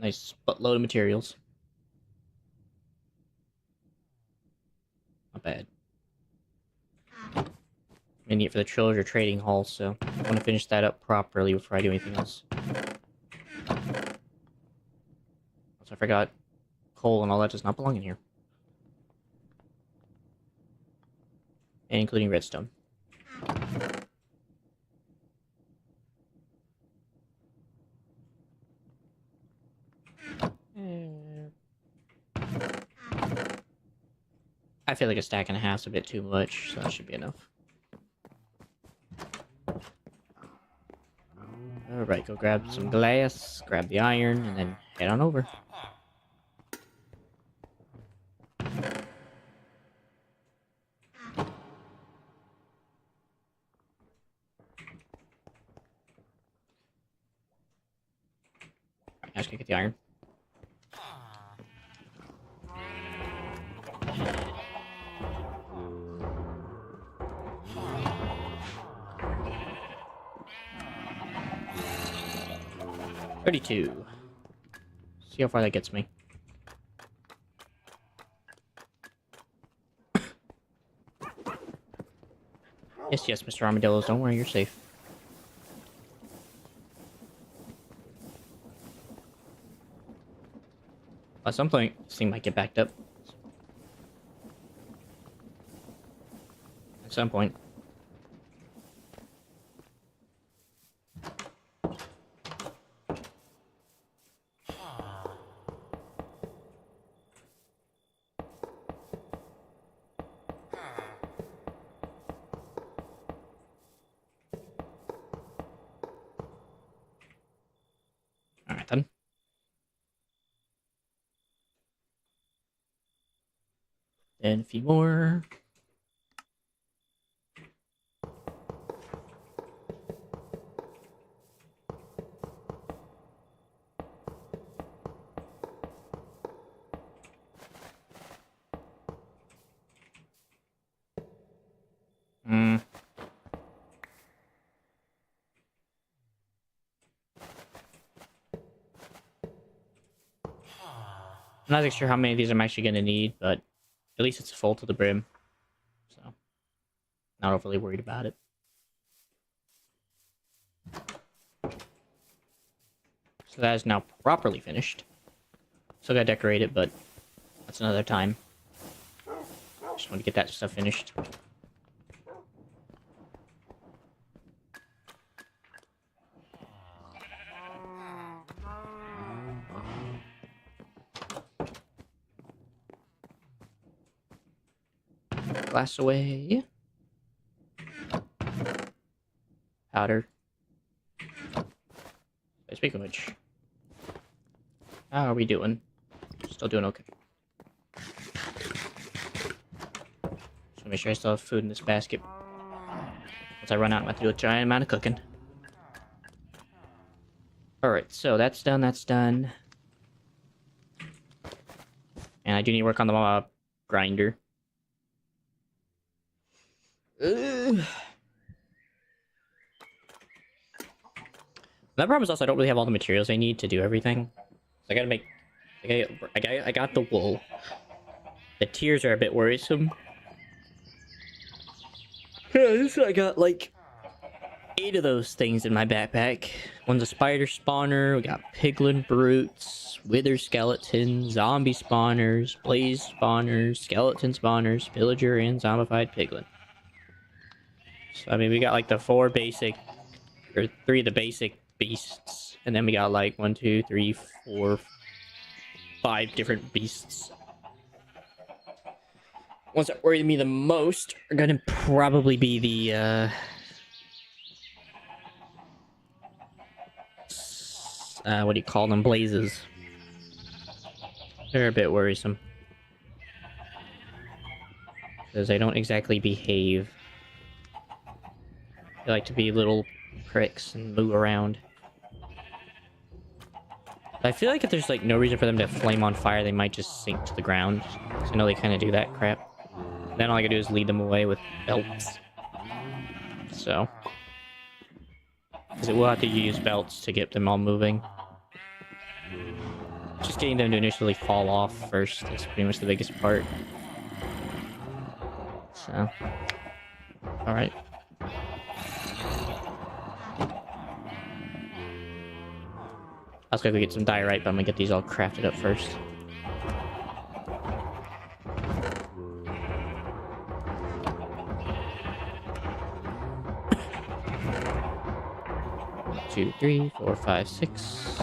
Nice buttload of materials. Not bad. I need it for the treasure trading hall, so I want to finish that up properly before I do anything else. Also, I forgot coal and all that does not belong in here. And including redstone. I feel like a stack and a half's a bit too much, so that should be enough. Alright, go grab some glass, grab the iron, and then head on over. I just gotta get the iron. $32. See how far that gets me. Yes, yes, Mr. Armadillos, don't worry, you're safe. At some point, this thing might get backed up. At some point. And a few more. I'm not sure how many of these I'm actually going to need, but at least it's full to the brim. So, not overly worried about it. So that is now properly finished. Still gotta decorate it, but that's another time. Just want to get that stuff finished. Glass away. Powder. Speaking of which, how are we doing? Still doing okay. Just make sure I still have food in this basket. Once I run out, I'm going to do a giant amount of cooking. Alright, so that's done, that's done. And I do need to work on the grinder. That problem is also I don't really have all the materials I need to do everything. So I gotta make... I got the wool. The tears are a bit worrisome. Yeah, I got like 8 of those things in my backpack. One's a spider spawner, we got piglin brutes, wither skeletons, zombie spawners, blaze spawners, skeleton spawners, pillager, and zombified piglin. So I mean we got like the 4 basic, or 3 of the basic beasts, and then we got like 1, 2, 3, 4, 5 different beasts. Ones that worry me the most are gonna probably be the what do you call them? Blazes. They're a bit worrisome. Because they don't exactly behave. They like to be little pricks and move around. I feel like if there's like no reason for them to flame on fire, they might just sink to the ground. So I know they kind of do that crap. Then all I gotta do is lead them away with belts. So. Because it will have to use belts to get them all moving. Just getting them to initially fall off first is pretty much the biggest part. So. Alright. I was gonna get some diorite, but I'm gonna get these all crafted up first. Two, 3, 4, 5, 6.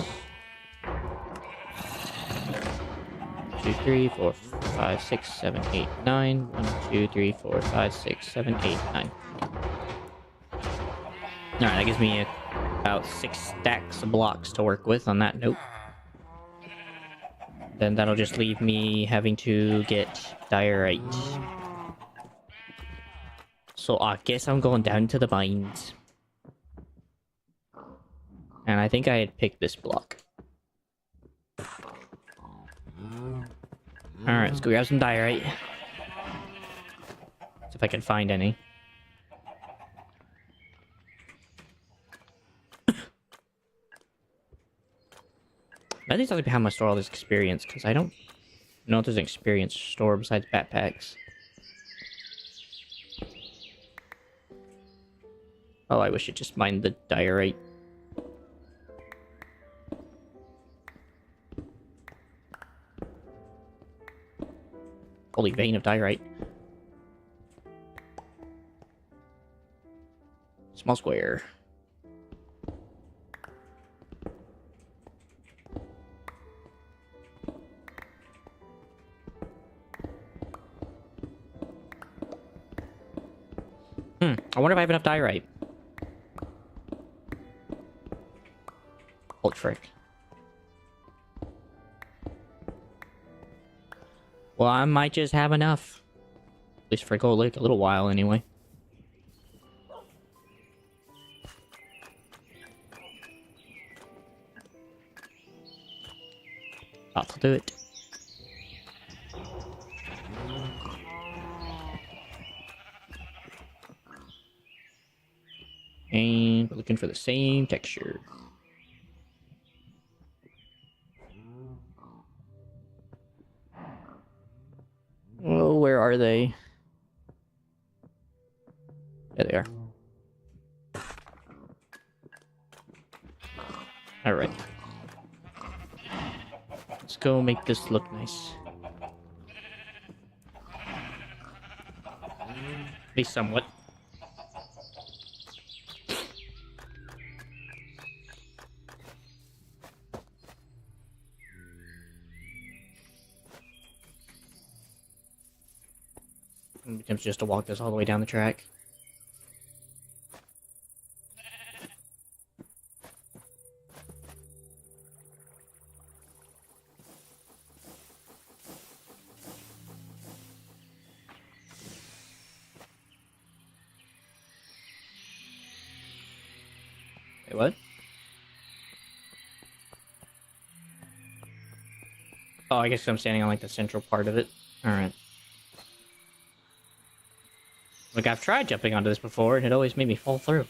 2, 3, 4, 5, 6, 7, 8, 9. 1, 2, 3, 4, 5, 6, 7, 8, 9. Alright, that gives me about 6 stacks of blocks to work with on that note. Then that'll just leave me having to get diorite. So I guess I'm going down to the mines. And I think I had picked this block. Alright, let's go grab some diorite. See if I can find any. I think it's how I'm gonna store all this experience, because I don't know if there's an experience store besides backpacks. Oh, I wish it just mined the diorite. Holy vein of diorite. Small square. I wonder if I have enough diorite. Oh, frick. Well, I might just have enough. At least for like a little while anyway. That'll do it. And we're looking for the same texture. Oh, where are they? There they are. Alright. Let's go make this look nice. At least somewhat. It becomes just to walk this all the way down the track. Wait, what? Oh, I guess I'm standing on like the central part of it. Alright. Like, I've tried jumping onto this before, and it always made me fall through.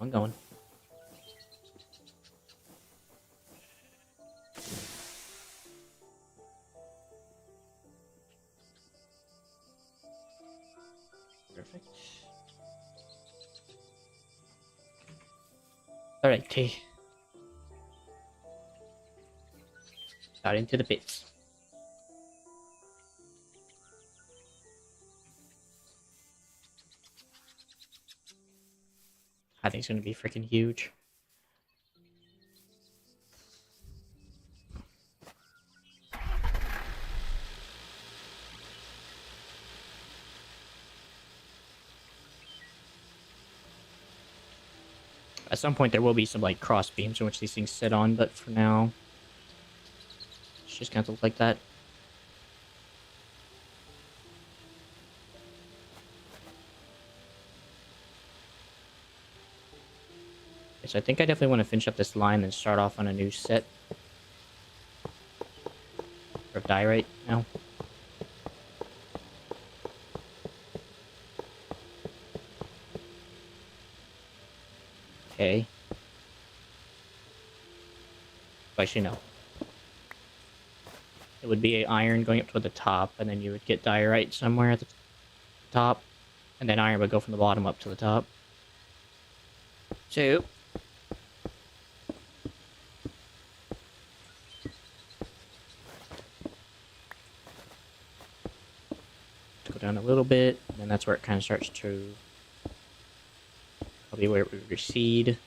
I'm going. Perfect. Alright, T. Out into the pits. I think it's gonna be freaking huge. At some point there will be some like cross beams in which these things sit on, but for now it's just gonna look like that. So I think I definitely want to finish up this line and start off on a new set of diorite now. Okay. Actually, no. It would be iron going up to the top, and then you would get diorite somewhere at the top, and then iron would go from the bottom up to the top. So, go down a little bit, and then that's where it kind of starts to probably where it would recede.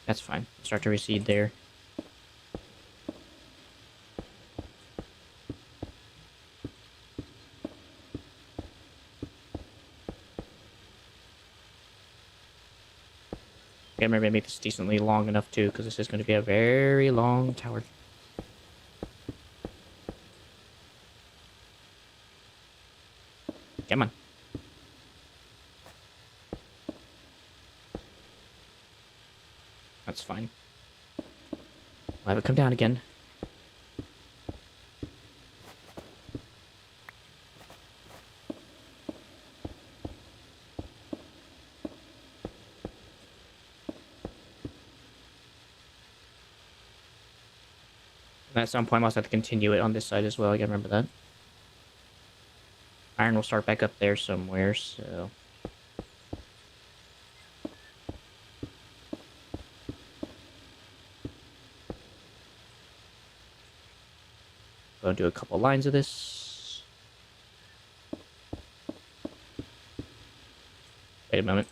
That's fine. Start to recede there. Okay, maybe make this decently long enough too, because this is going to be a very long tower. Come on. That's fine. I'll have it come down again. And at some point, I'll also have to continue it on this side as well. I gotta remember that. Iron will start back up there somewhere, so... Gonna do a couple lines of this. Wait a moment.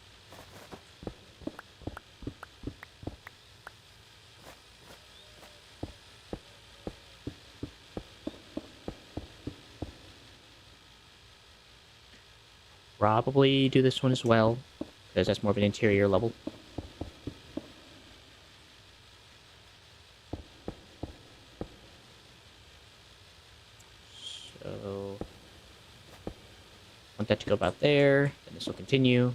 probably do this one as well, because that's more of an interior level. So, want that to go about there, then this will continue.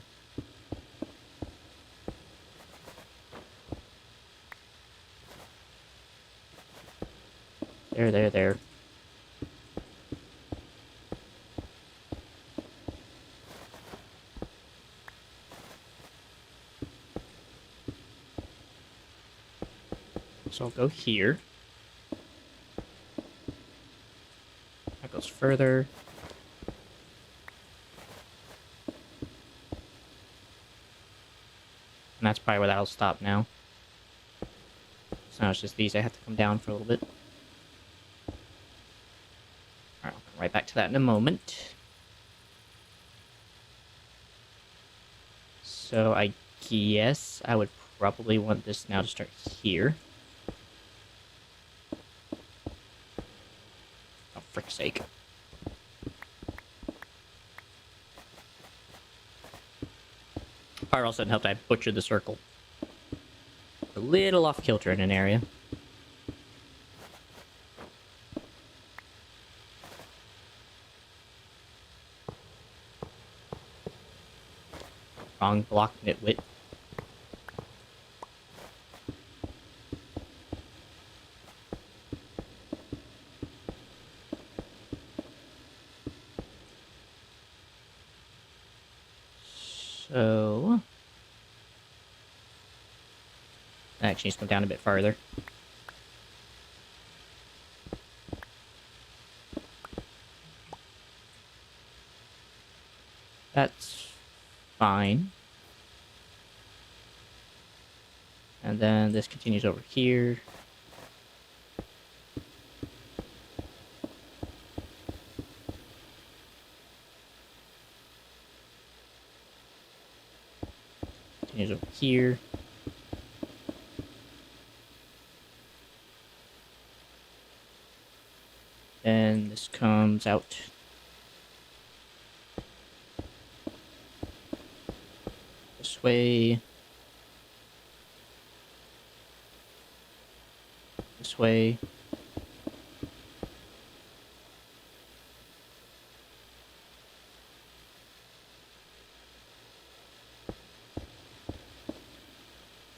There. So I'll go here. That goes further. And that's probably where that'll stop now. So now it's just these I have to come down for a little bit. Alright, I'll come right back to that in a moment. So I guess I would probably want this now to start here. Oh, frick's sake. Fire all of a sudden helped I butchered the circle. A little off kilter in an area. Wrong block, nitwit. So... that actually needs to come down a bit farther. That's fine. And then this continues over here. Continues over here. Then this comes out. This way. This way.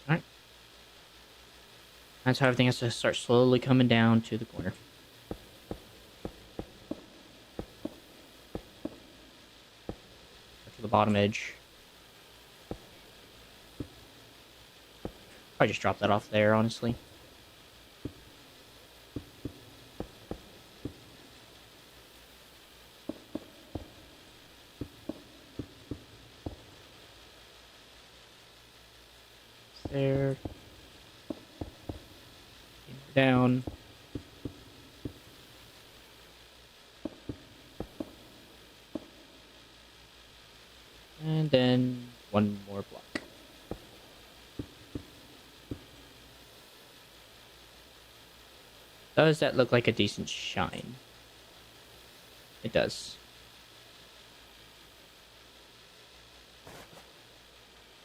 Alright. That's how everything has to start slowly coming down to the corner. To the bottom edge. Probably just drop that off there, honestly. There. Down. And then one more block. Does that look like a decent shine? It does.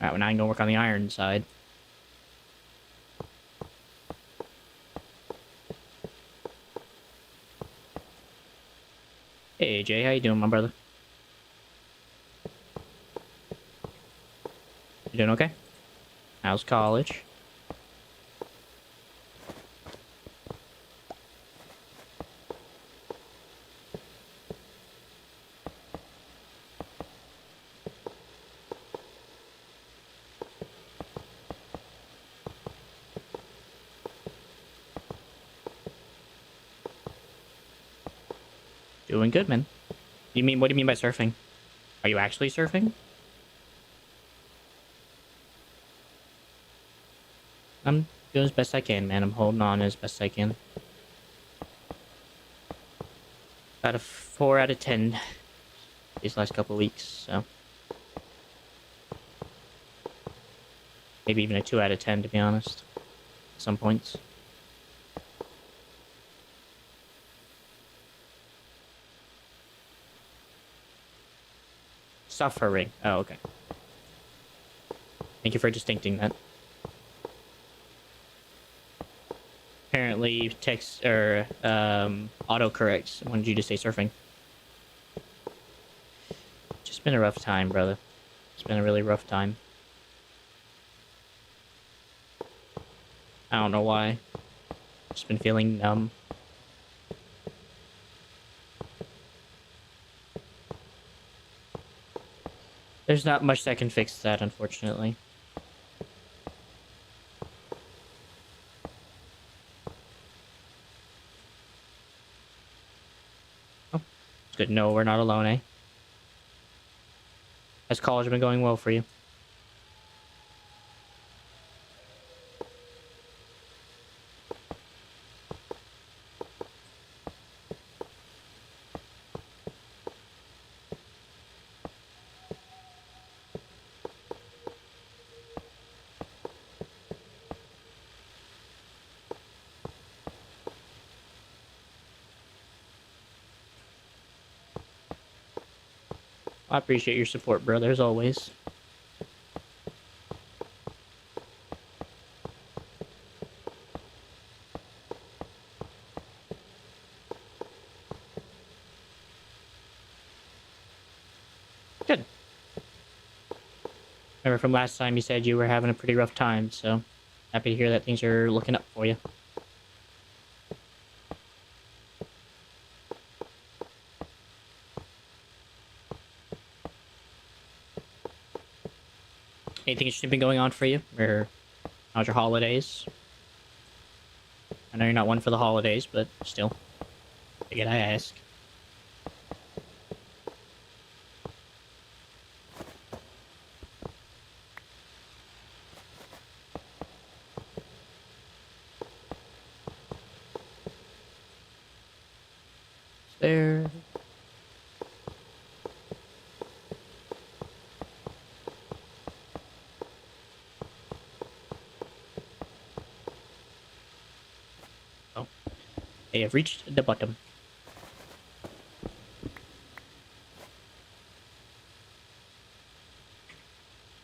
Alright, well now I can go work on the iron side. Hey AJ, how you doing, my brother? You doing okay? How's college? Doing good, man. You mean, what do you mean by surfing? Are you actually surfing? I'm doing as best I can, man. I'm holding on as best I can. About a 4 out of 10 these last couple of weeks, so. Maybe even a 2 out of 10, to be honest. At some points. suffering. Oh, okay. Thank you for distincting that. Apparently, text or autocorrects wanted you to say surfing. Just been a rough time, brother. It's been a really rough time. I don't know why. Just been feeling numb. There's not much that can fix that, unfortunately. Oh, it's good to know we're not alone, eh? Has college been going well for you? I appreciate your support, brother, as always. Good. Remember from last time you said you were having a pretty rough time, so happy to hear that things are looking up for you. Anything interesting been going on for you? Or how's your holidays? I know you're not one for the holidays, but still. Figured I ask. There. Oh. They have reached the bottom.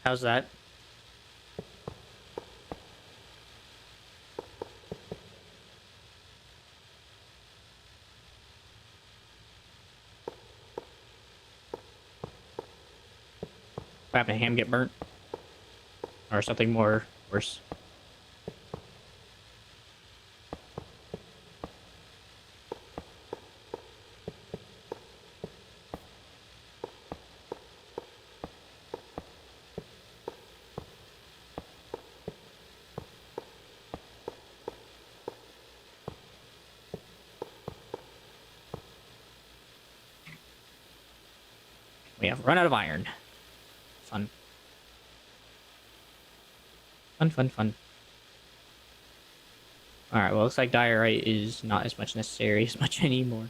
How's that? What happened? Ham get burnt? Or something more worse? We have run out of iron. Fun. Fun, fun, fun. Alright, well, looks like diorite is not as much necessary as much anymore.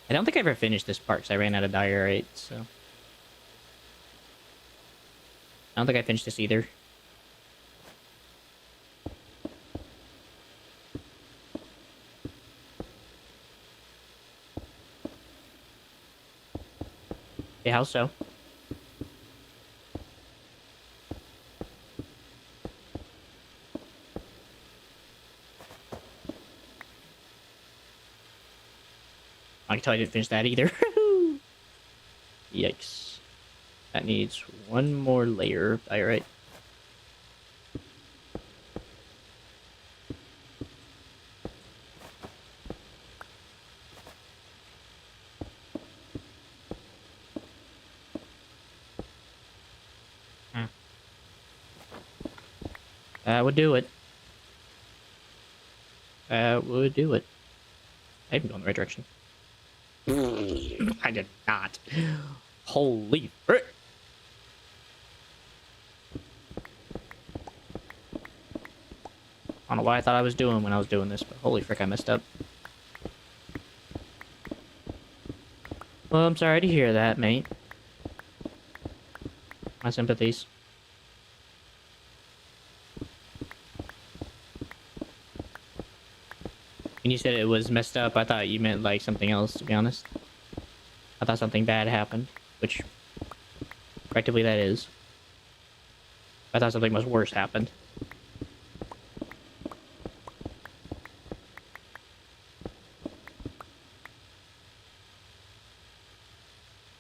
I don't think I ever finished this part because I ran out of diorite, so... I don't think I finished this either. Yeah, how so? I can tell I didn't finish that either. Yikes. That needs one more layer of diorite. That would do it. That would do it. I didn't go in the right direction. I did not. Holy frick. I don't know what I thought I was doing when I was doing this, but holy frick, I messed up. Well, I'm sorry to hear that, mate. My sympathies. When you said it was messed up, I thought you meant like something else, to be honest. I thought something bad happened, which Effectively, that is. I thought something much worse happened.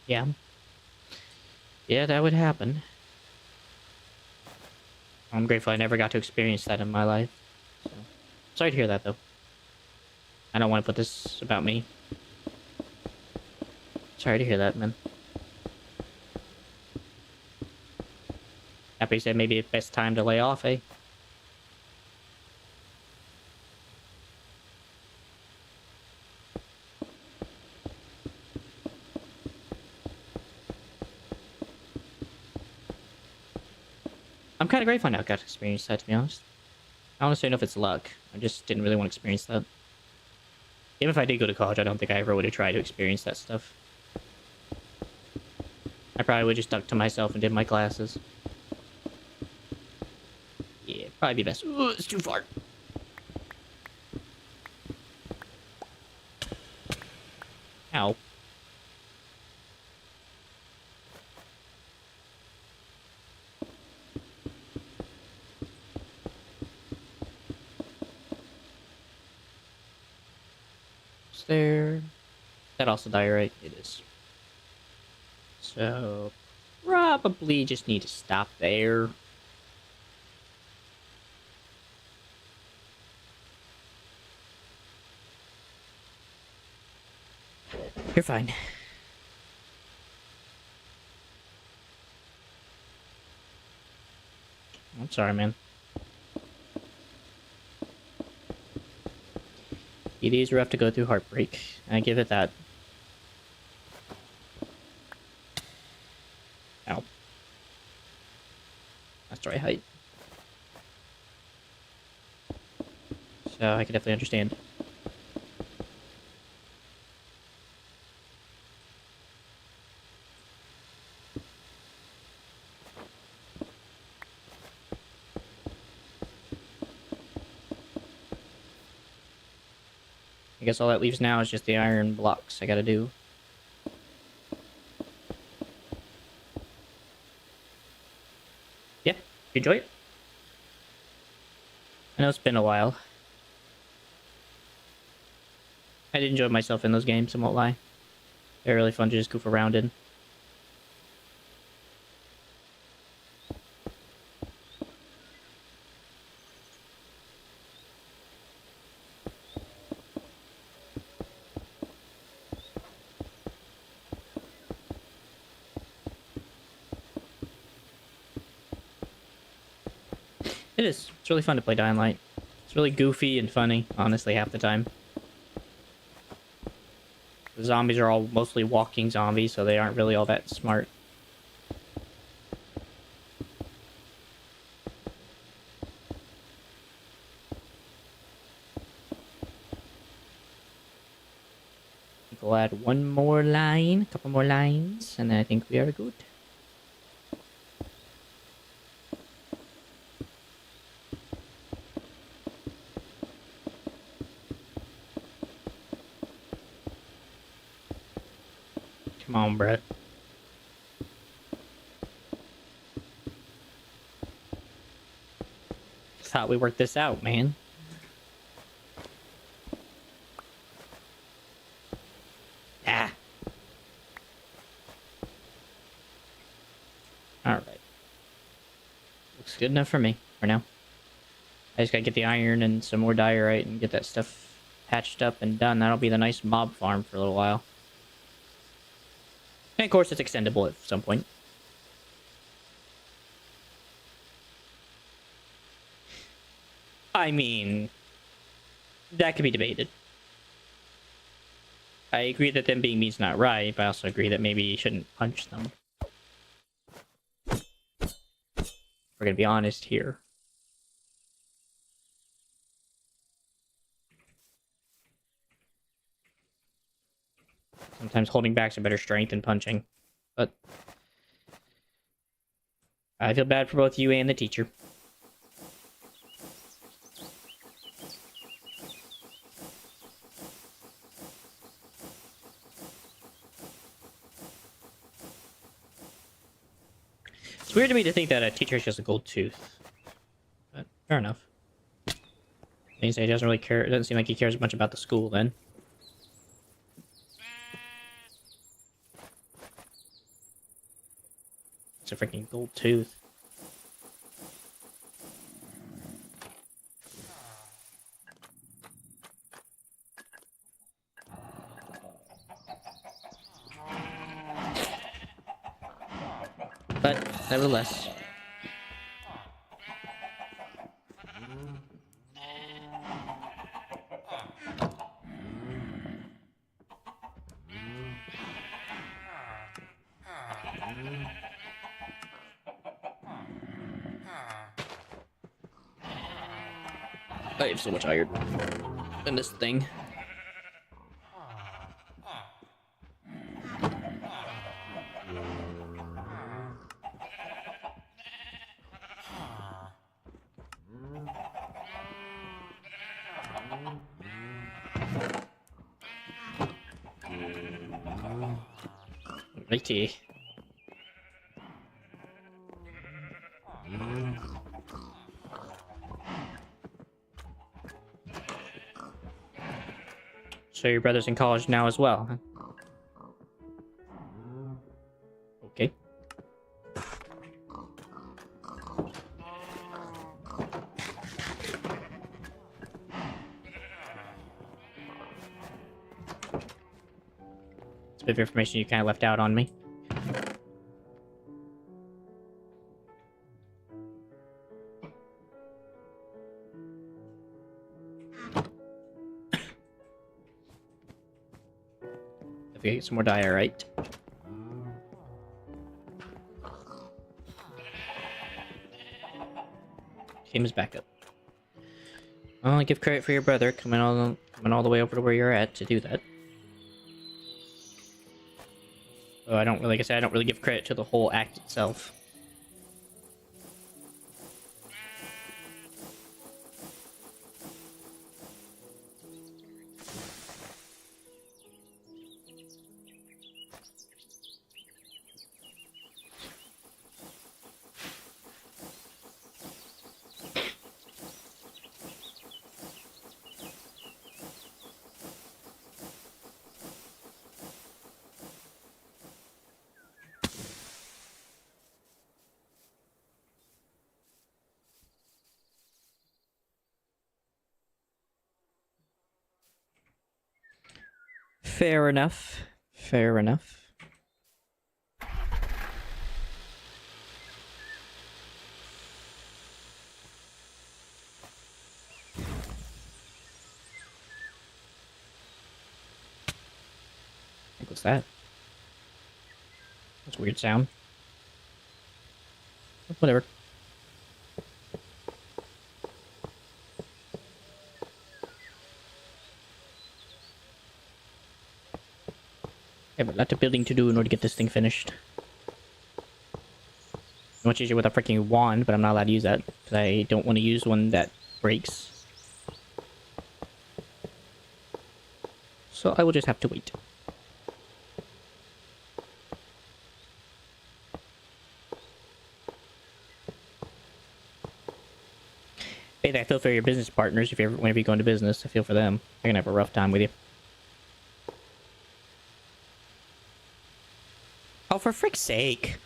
Yeah. Yeah, that would happen. I'm grateful I never got to experience that in my life. So, sorry to hear that, though. I don't want to put this about me. Sorry to hear that, man. Happy said maybe it's best time to lay off, eh? I'm kind of grateful I now got to experience that, to be honest. I honestly don't know if it's luck. I just didn't really want to experience that. Even if I did go to college, I don't think I ever would have tried to experience that stuff. I probably would have just stuck to myself and did my classes. Yeah, probably be best. Ooh, it's too far. Ow. Is there... That also diorite? It is. So... Probably just need to stop there. You're fine. I'm sorry, man. It is rough to go through heartbreak. I give it that. Ow. That's the right height. So I can definitely understand. I guess all that leaves now is just the iron blocks I gotta do. Yeah, you enjoy it? I know it's been a while. I did enjoy myself in those games, I won't lie. They're really fun to just goof around in. It is. It's really fun to play Dying Light. It's really goofy and funny, honestly, half the time. The zombies are all mostly walking zombies, so they aren't really all that smart. I think we'll add one more line, a couple more lines, and then I think we are good. Come on, bruh. Thought we worked this out, man. Ah. Alright. Looks good enough for me, for now. I just gotta get the iron and some more diorite and get that stuff patched up and done. That'll be the nice mob farm for a little while. And of course, it's extendable at some point. I mean, that could be debated. I agree that them being mean's not right, but I also agree that maybe you shouldn't punch them. We're gonna be honest here. Sometimes holding back's a better strength than punching. But I feel bad for both you and the teacher. It's weird to me to think that a teacher has just a gold tooth. But fair enough. He doesn't really care. It doesn't seem like he cares much about the school then. It's a freaking gold tooth. But nevertheless. I am so much tired than this thing. Righty. So your brother's in college now as well, huh? Okay. It's a bit of information you kind of left out on me. If we get some more diorite. Team is back up. Well, I give credit for your brother coming all the way over to where you're at to do that. So I don't really, like I said, I don't really give credit to the whole act itself. Fair enough. Fair enough. What's that? That's a weird sound. Whatever. I have a lot of building to do in order to get this thing finished. Much easier with a freaking wand, but I'm not allowed to use that because I don't want to use one that breaks. So I will just have to wait. Hey, I feel for your business partners if you ever, whenever you go into business. I feel for them. They're gonna have a rough time with you. Oh, for frick's sake.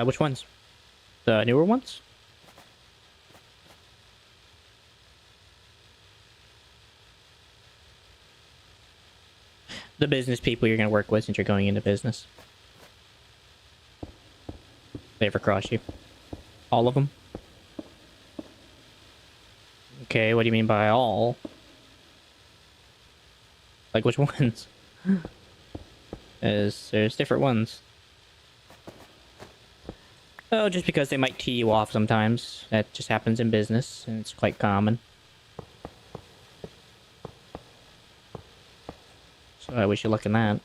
Which ones? The newer ones? The business people you're going to work with since you're going into business. They ever cross you? All of them? Okay, what do you mean by all? Like which ones? There's different ones. Oh, just because they might tee you off sometimes. That just happens in business, and it's quite common. So I wish you luck in that.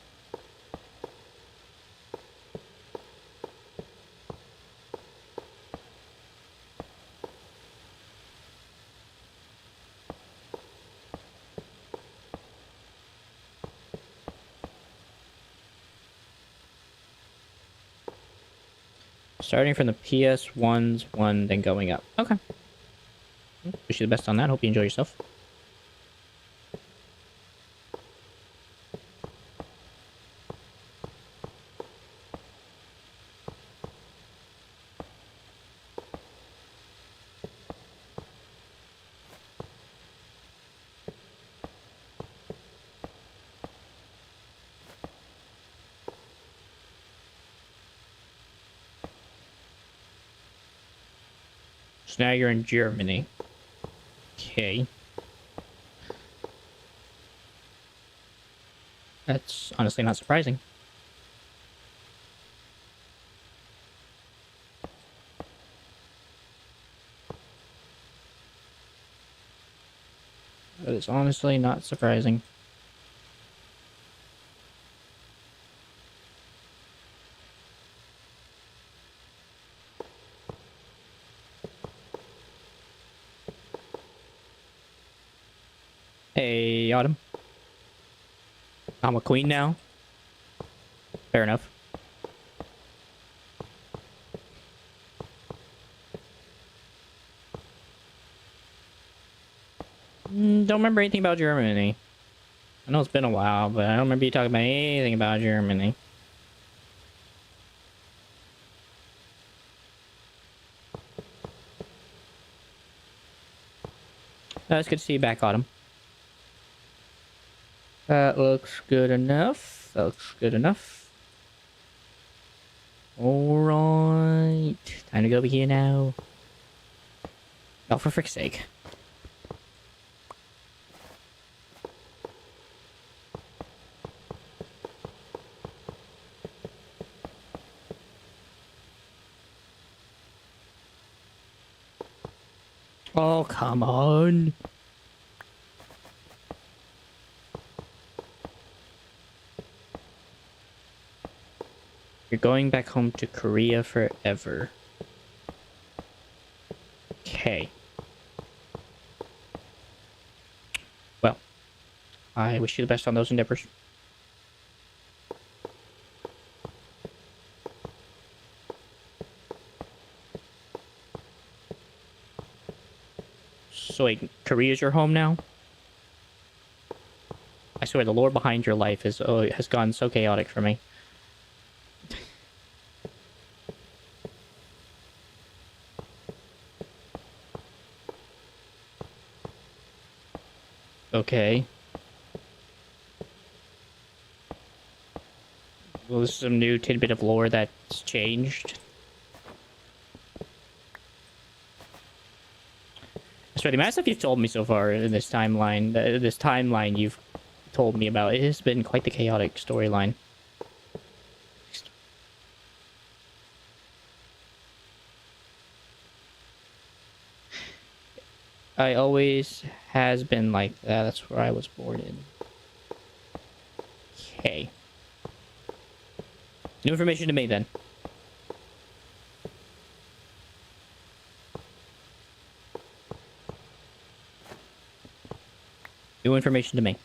Starting from the PS1's one, then going up. Okay. Wish you the best on that. Hope you enjoy yourself. So now you're in Germany. Okay. That's honestly not surprising. That is honestly not surprising. Hey, Autumn. I'm a queen now. Fair enough. Don't remember anything about Germany. I know it's been a while, but I don't remember you talking about anything about Germany. It's good to see you back, Autumn. That looks good enough. That looks good enough. Alright. Time to go over here now. Oh, for frick's sake. Oh, come on. You're going back home to Korea forever. Okay. Well, I wish you the best on those endeavors. So wait, Korea's your home now? I swear the lore behind your life has gone so chaotic for me. Okay. Well, this is some new tidbit of lore that's changed. I swear, the amount of stuff you've told me so far in this timeline you've told me about, it has been quite the chaotic storyline. I always has been like that. That's where I was born in. Okay. New information to me then. New information to me.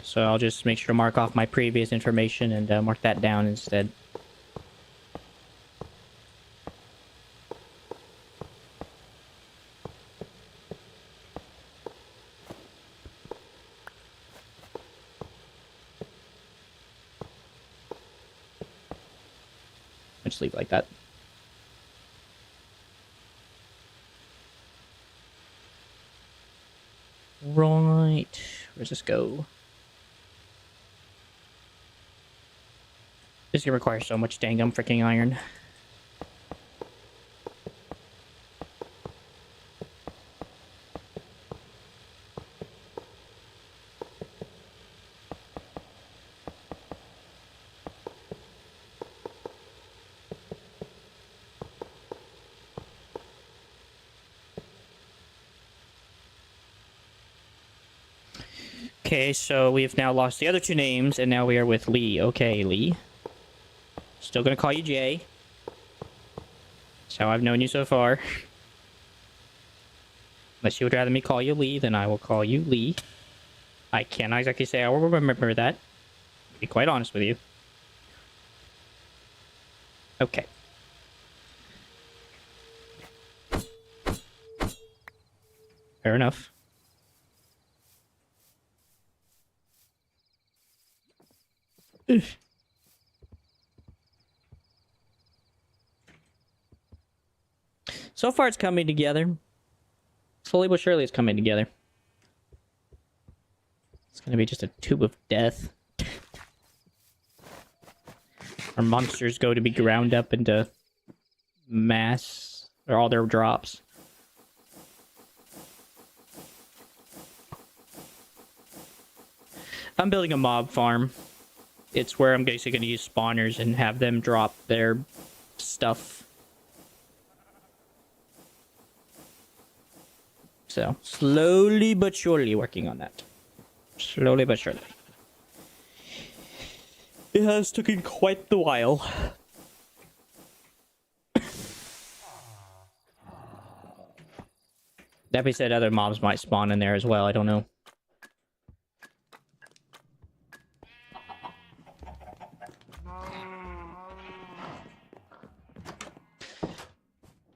So I'll just make sure to mark off my previous information and mark that down instead. I'll just leave it like that. Right. Where's this go? This is gonna require so much dangum freaking iron. Okay, so we have now lost the other two names, and now we are with Lee. Okay, Lee. Still gonna call you Jay. That's how I've known you so far. Unless you would rather me call you Lee, then I will call you Lee. I cannot exactly say I will remember that. To be quite honest with you. Okay. Fair enough. Ugh. So far, it's coming together. Slowly but surely, it's coming together. It's gonna be just a tube of death. Our monsters go to be ground up into mass, or all their drops. I'm building a mob farm. It's where I'm basically going to use spawners and have them drop their stuff. So, slowly but surely working on that. Slowly but surely. It has taken quite the while. That being said, other mobs might spawn in there as well. I don't know.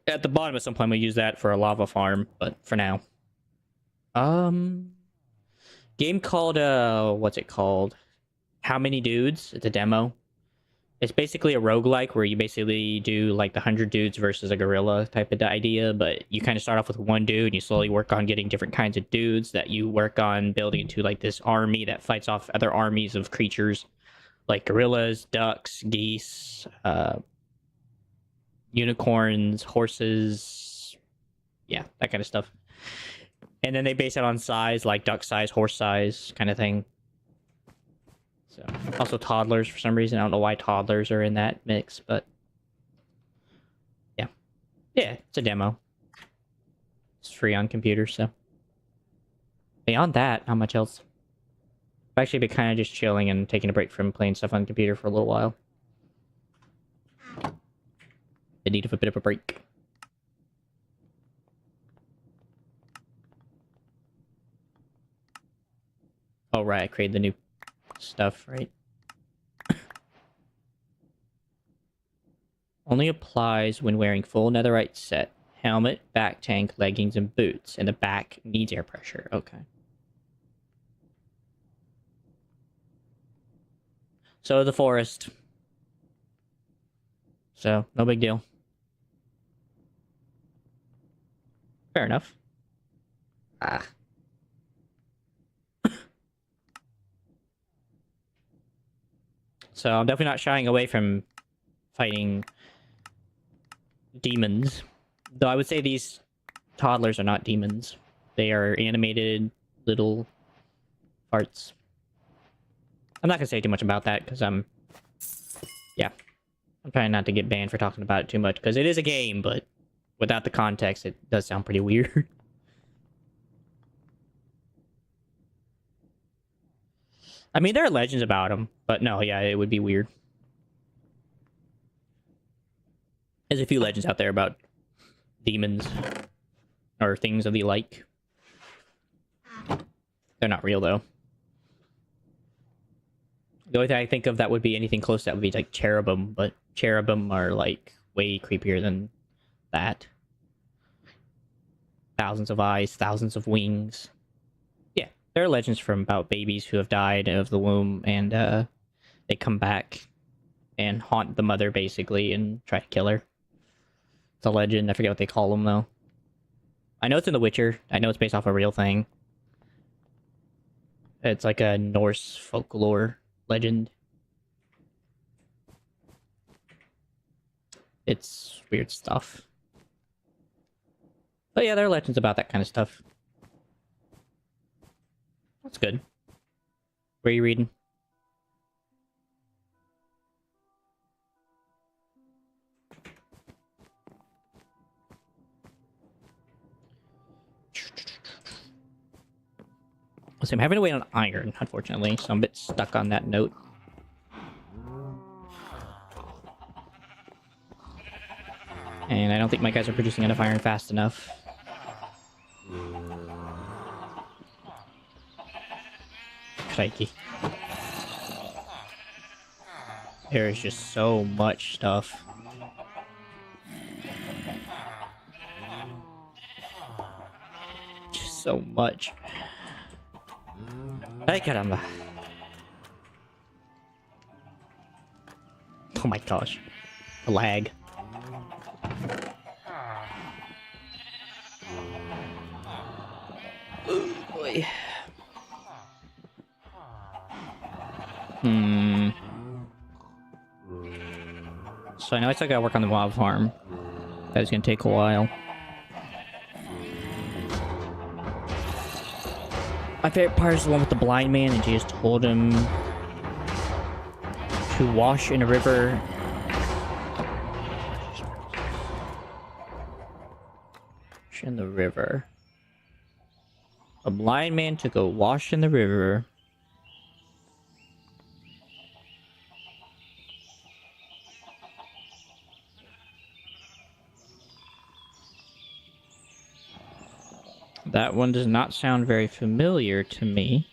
At the bottom at some point, we'll use that for a lava farm, but for now. Game called, what's it called? How Many Dudes? It's a demo. It's basically a roguelike where you basically do like the 100 dudes versus a gorilla type of idea, but you kind of start off with one dude and you slowly work on getting different kinds of dudes that you work on building into like this army that fights off other armies of creatures like gorillas, ducks, geese, unicorns, horses, yeah, that kind of stuff. And then they base it on size, like duck size, horse size kind of thing. So, also toddlers for some reason. I don't know why toddlers are in that mix, but yeah. Yeah, it's a demo. It's free on computers, so. Beyond that, not much else. I've actually been kind of just chilling and taking a break from playing stuff on the computer for a little while. In need of a bit of a break. Oh, right, I created the new stuff, right? Only applies when wearing full netherite set. Helmet, back tank, leggings, and boots. And the back needs air pressure. Okay. So the forest. So, no big deal. Fair enough. Ah. So I'm definitely not shying away from fighting demons. Though I would say these toddlers are not demons. They are animated little farts. I'm not going to say too much about that because yeah. I'm trying not to get banned for talking about it too much because it is a game, but without the context, it does sound pretty weird. I mean, there are legends about them, but no, yeah, it would be weird. There's a few legends out there about demons or things of the like. They're not real, though. The only thing I think of that would be anything close to that would be like cherubim, but cherubim are like way creepier than that. Thousands of eyes, thousands of wings. Yeah, there are legends from about babies who have died of the womb and they come back and haunt the mother basically and try to kill her. It's a legend. I forget what they call them though. I know it's in The Witcher. I know it's based off a real thing. It's like a Norse folklore legend. It's weird stuff. But yeah, there are legends about that kind of stuff. That's good. Where are you reading? So I'm having to wait on iron, unfortunately, so I'm a bit stuck on that note. And I don't think my guys are producing enough iron fast enough. Crikey. There is just so much stuff. so much. Ay, caramba. Oh my gosh. The lag. Oh boy. So I know I still gotta work on the mob farm. That is gonna take a while. My favorite part is the one with the blind man, and she just told him to wash in a river. Wash in the river. A blind man to go wash in the river. That one does not sound very familiar to me.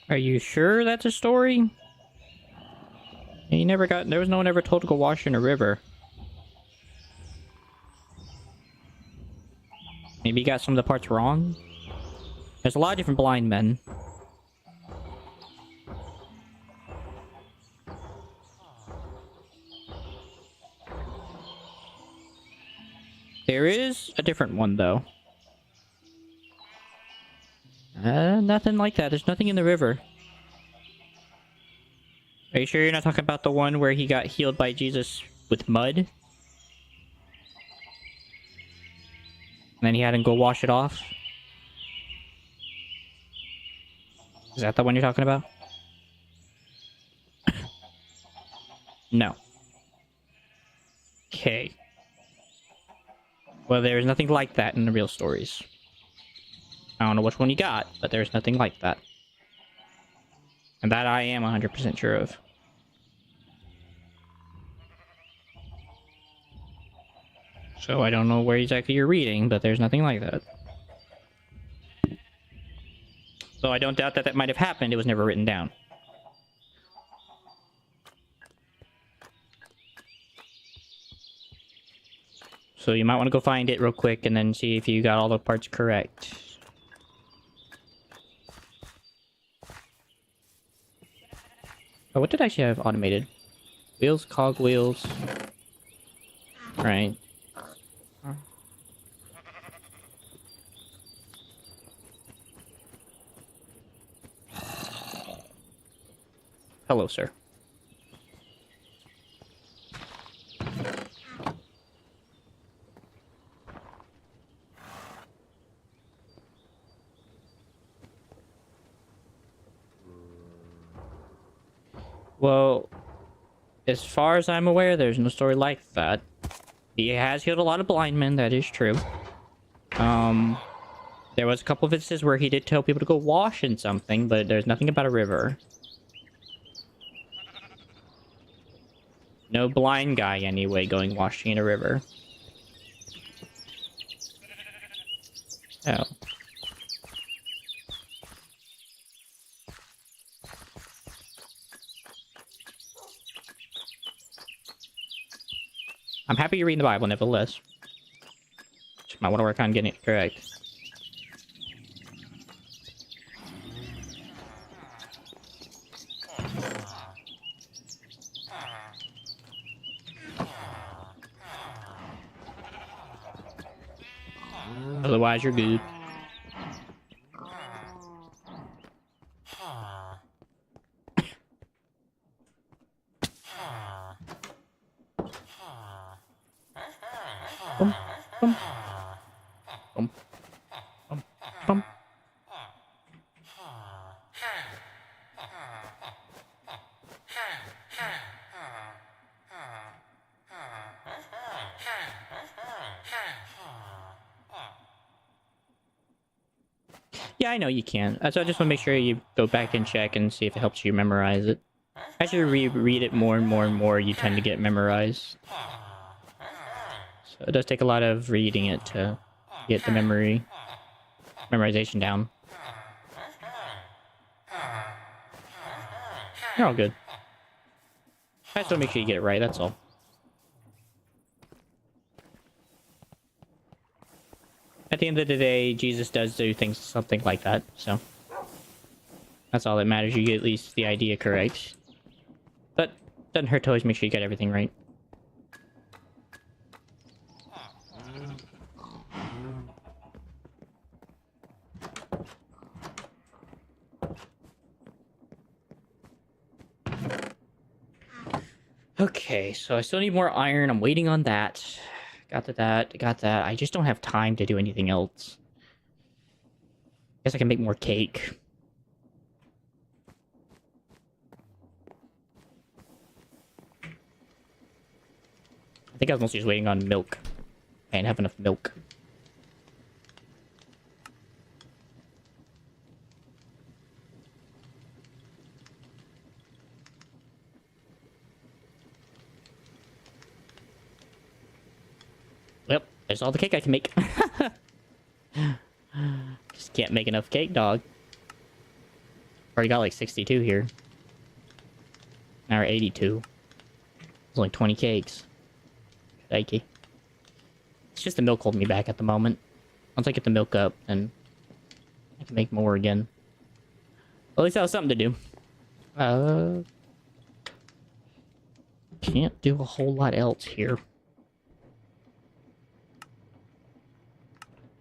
Are you sure that's a story? You never got. There was no one ever told to go wash in a river. Maybe you got some of the parts wrong? There's a lot of different blind men. There is a different one, though. Nothing like that. There's nothing in the river. Are you sure you're not talking about the one where he got healed by Jesus with mud? And then he had him go wash it off? Is that the one you're talking about? No. Okay. Well, there's nothing like that in the real stories. I don't know which one you got, but there's nothing like that. And that I am 100% sure of. So I don't know where exactly you're reading, but there's nothing like that. So I don't doubt that that might have happened, it was never written down. So you might want to go find it real quick and then see if you got all the parts correct. Oh, what did I actually have automated? Wheels, cog wheels. Right. Hello, sir. Well, as far as I'm aware, there's no story like that. He has healed a lot of blind men, that is true. There was a couple of instances where he did tell people to go wash in something, but there's nothing about a river. No blind guy, anyway, going washing in a river. Oh. I'm happy you're reading the Bible, nevertheless. Just might want to work on getting it correct. Otherwise, you're good. Bum, bum. Bum, bum, bum. Yeah, I know you can. So I just want to make sure you go back and check and see if it helps you memorize it. As you read it more and more and more, you tend to get memorized. So it does take a lot of reading it to get the memorization down. You're all good. I just want to make sure you get it right, that's all. At the end of the day, Jesus does do things, something like that, so... That's all that matters, you get at least the idea correct. But it doesn't hurt to always make sure you get everything right. Okay, so I still need more iron. I'm waiting on that. Got that. I just don't have time to do anything else. Guess I can make more cake. I think I was mostly just waiting on milk. I didn't have enough milk. Yep, there's all the cake I can make. Just can't make enough cake, dog. Already got like 62 here. Now we're 82. There's only 20 cakes. Crikey. It's just the milk holding me back at the moment. Once I get the milk up, then I can make more again. Well, at least that was something to do. Can't do a whole lot else here.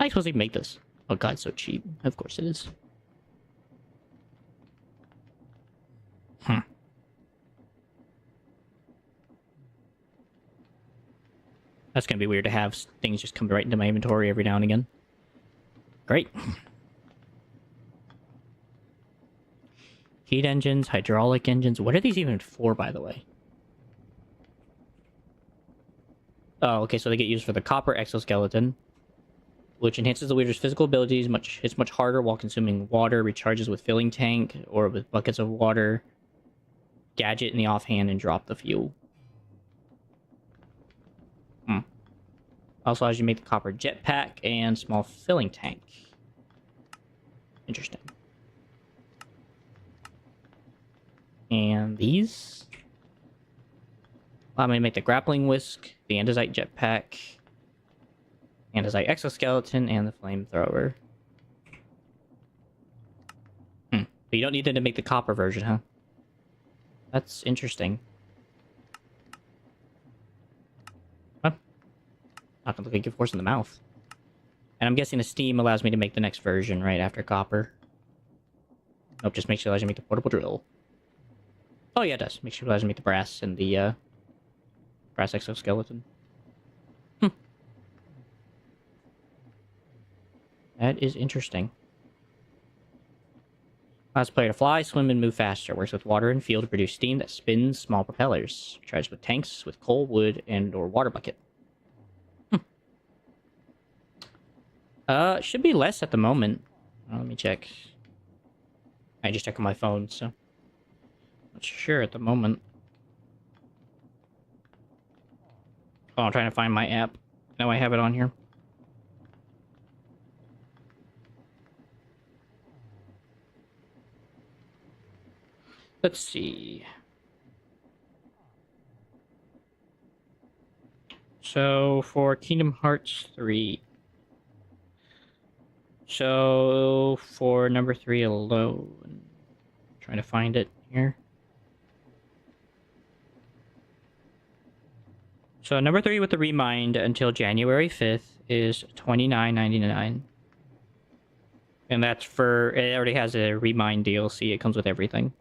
I suppose I can make this. Oh god, it's so cheap. Of course it is. That's gonna be weird to have things just come right into my inventory every now and again. Great. Heat engines, hydraulic engines. What are these even for, by the way? Oh, okay, so they get used for the copper exoskeleton, which enhances the wielder's physical abilities. It's much harder while consuming water, recharges with filling tank, or with buckets of water. Gadget in the offhand and drop the fuel. Also allows you to make the copper jetpack and small filling tank. Interesting. And these allow me to make the grappling whisk, the andesite jetpack, andesite exoskeleton, and the flamethrower. But you don't need them to make the copper version, huh? That's interesting. Huh? Not gonna look like you're forcing the mouth. And I'm guessing the steam allows me to make the next version right after copper. Nope, just make sure it allows you to make the portable drill. Oh yeah, it does. Make sure it allows you to make the brass and the brass exoskeleton. That is interesting. Allows the player to fly, swim, and move faster. Works with water and fuel to produce steam that spins small propellers. Charged with tanks, with coal, wood, and or water bucket. Should be less at the moment. Let me check. I just checked on my phone, so... Not sure at the moment. Oh, I'm trying to find my app. Now I have it on here. Let's see. So, for Kingdom Hearts 3... So, for number 3 alone... Trying to find it here. So, number 3 with the Remind until January 5th is $29.99. And that's for... It already has a Remind DLC. It comes with everything.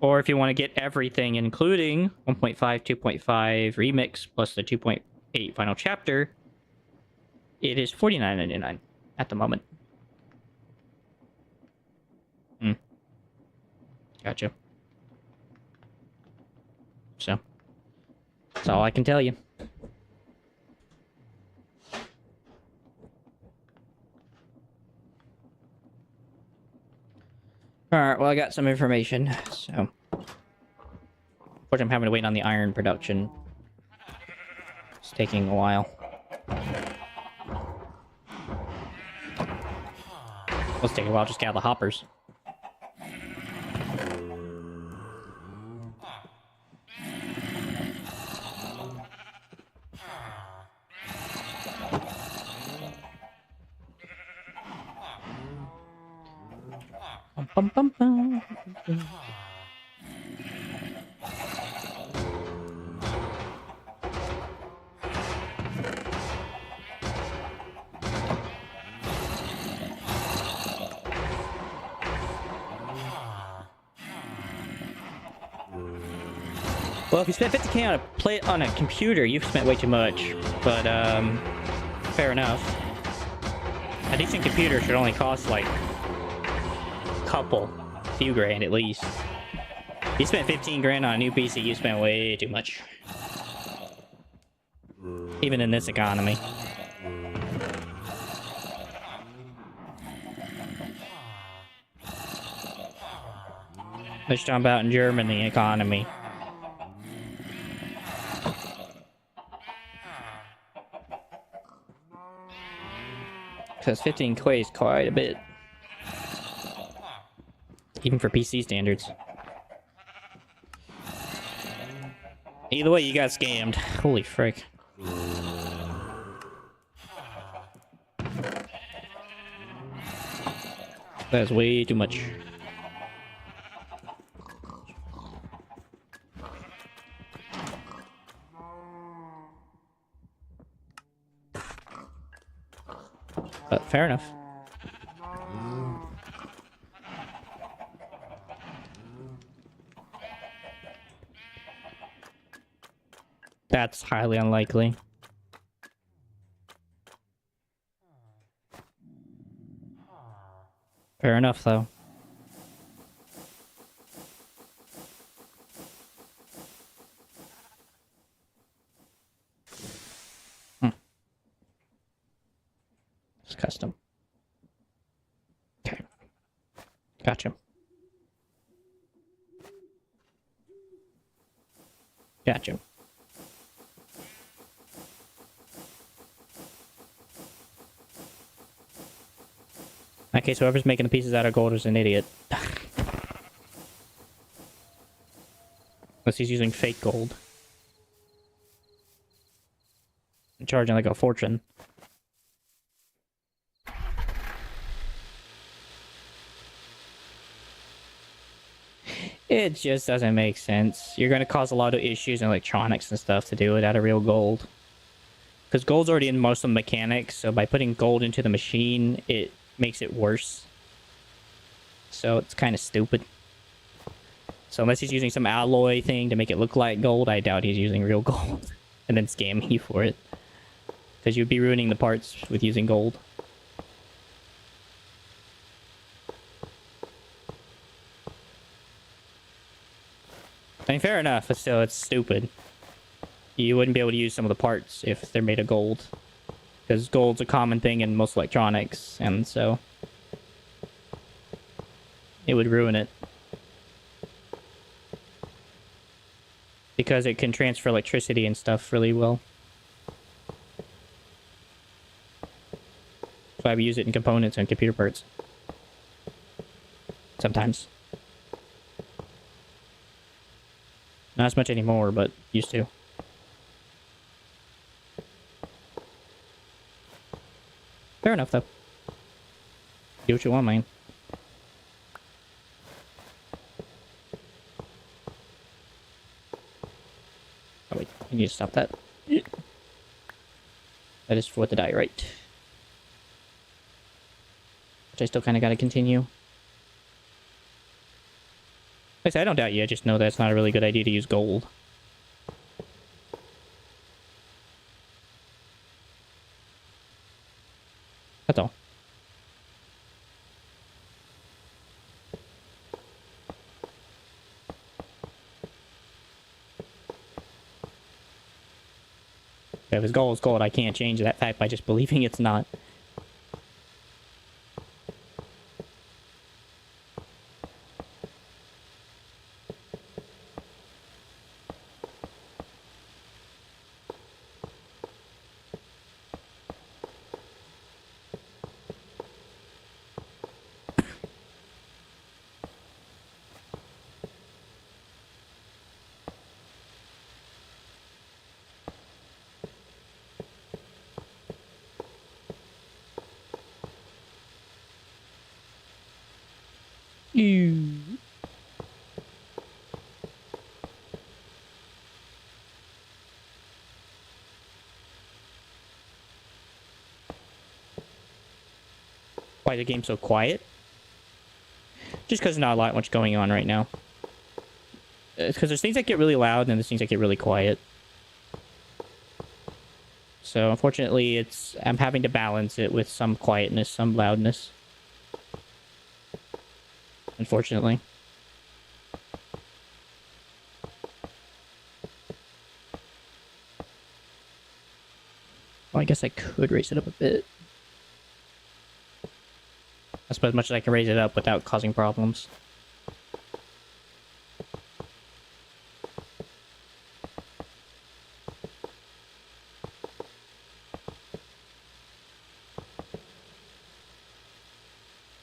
Or if you want to get everything, including 1.5, 2.5 Remix, plus the 2.8 Final Chapter, it is $49.99 at the moment. Gotcha. So, that's all I can tell you. Alright, well, I got some information, so... Unfortunately, I'm having to wait on the iron production. It's taking a while. Let's take a while just to get out the hoppers. Bum, bum, bum, bum. Well, if you spent 50K on a computer, you've spent way too much. But, fair enough. A decent computer should only cost, like, few grand at least. You spent 15 grand on a new PC, you spent way too much. Even in this economy. Let's talk about in Germany economy. Because 15K is quite a bit. Even for PC standards. Either way, you got scammed. Holy frick. That's way too much. But fair enough. That's highly unlikely. Fair enough, though. It's custom. Okay. Gotcha. Gotcha. In that case, whoever's making the pieces out of gold is an idiot. Unless he's using fake gold. And charging like a fortune. It just doesn't make sense. You're going to cause a lot of issues in electronics and stuff to do it out of real gold. Because gold's already in most of the mechanics, so by putting gold into the machine, it makes it worse. So it's kind of stupid. So unless he's using some alloy thing to make it look like gold, I doubt he's using real gold. And then scamming you for it. Because you'd be ruining the parts with using gold. I mean, fair enough, but still, it's stupid. You wouldn't be able to use some of the parts if they're made of gold. Because gold's a common thing in most electronics, and so... it would ruin it. Because it can transfer electricity and stuff really well. That's why we use it in components and computer parts. Sometimes. Not as much anymore, but used to. Fair enough, though. Do what you want, man. Oh, wait. I need to stop that. That is for the die, right? Which I still kind of got to continue. Like I said, I don't doubt you. I just know that's not a really good idea to use gold. That's all. If his goal is gold, I can't change that fact by just believing it's not. Ew. Why is the game so quiet? Just because not a lot much going on right now. It's because there's things that get really loud and there's things that get really quiet. So unfortunately, I'm having to balance it with some quietness, some loudness. Unfortunately. Well, I guess I could raise it up a bit. I suppose as much as I can raise it up without causing problems.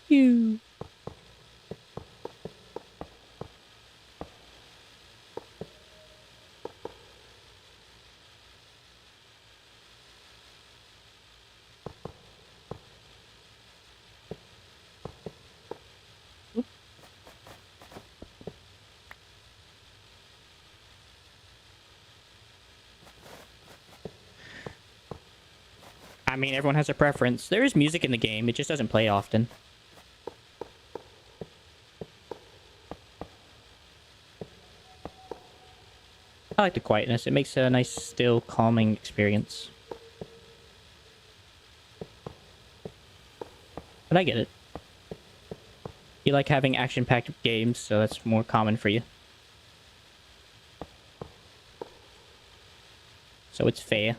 You. I mean, everyone has a preference. There is music in the game, it just doesn't play often. I like the quietness. It makes a nice, still, calming experience. But I get it. You like having action-packed games, so that's more common for you. So it's fair.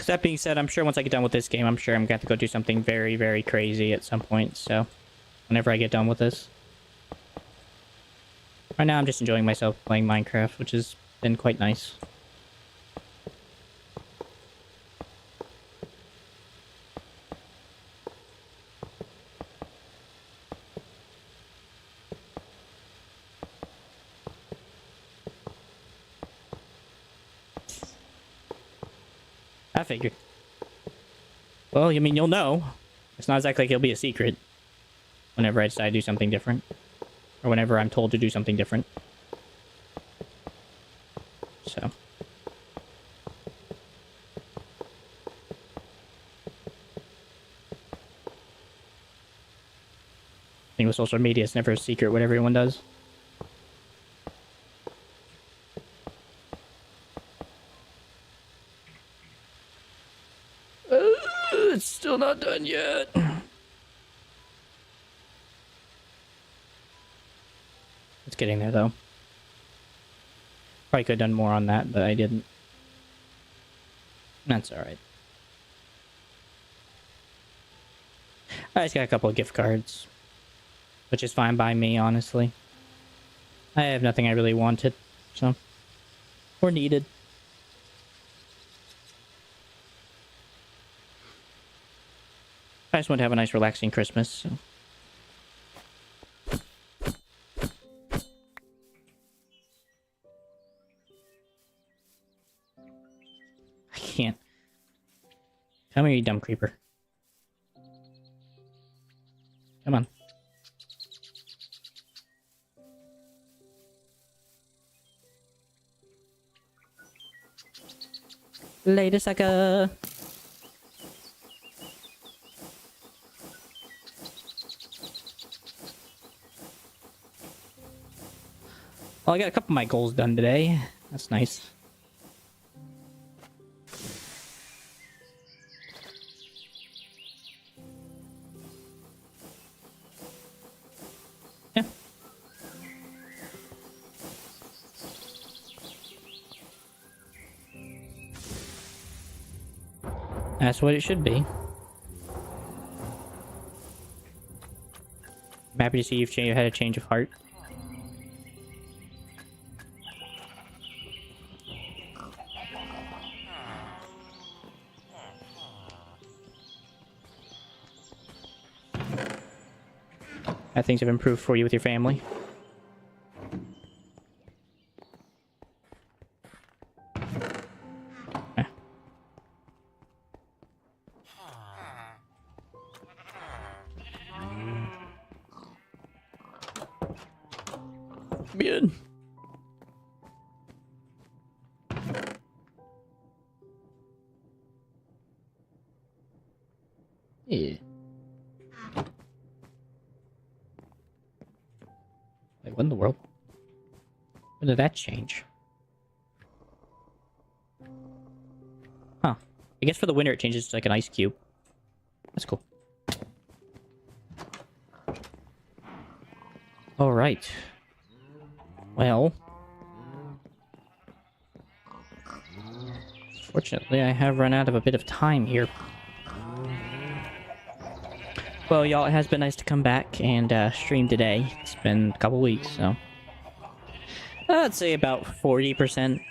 That being said, I'm sure once I get done with this game, I'm sure I'm going to have to go do something very, very crazy at some point, so whenever I get done with this. Right now, I'm just enjoying myself playing Minecraft, which has been quite nice. I figured. Well, I mean, you'll know. It's not exactly like it'll be a secret whenever I decide to do something different. Or whenever I'm told to do something different. So. I think with social media, it's never a secret what everyone does. It's still not done yet. It's getting there, though. Probably could have done more on that, but I didn't. That's alright. I just got a couple of gift cards. Which is fine by me, honestly. I have nothing I really wanted, so... Or needed. I just want to have a nice relaxing Christmas, so... I can't. Come here, you dumb creeper. Come on. Later, sucker! Well, I got a couple of my goals done today. That's nice. Yeah. That's what it should be. I'm happy to see you've had a change of heart. How things have improved for you with your family. Eh. Man. Yeah. Like, what in the world? When did that change? Huh. I guess for the winter it changes to like an ice cube. That's cool. Alright. Well. Fortunately, I have run out of a bit of time here. Well, y'all, it has been nice to come back and stream today. It's been a couple weeks, so... I'd say about 40%.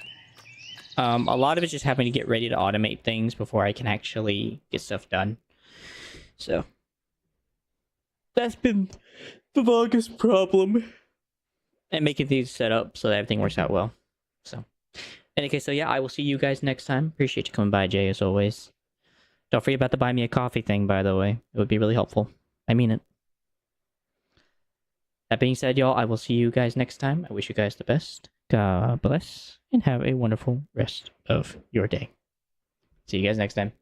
A lot of it's just having to get ready to automate things before I can actually get stuff done. So... that's been the longest problem. And making things set up so that everything works out well. So... in any case, so yeah, I will see you guys next time. Appreciate you coming by, Jay, as always. Don't forget about the buy me a coffee thing, by the way. It would be really helpful. I mean it. That being said, y'all, I will see you guys next time. I wish you guys the best. God bless, and have a wonderful rest of your day. See you guys next time.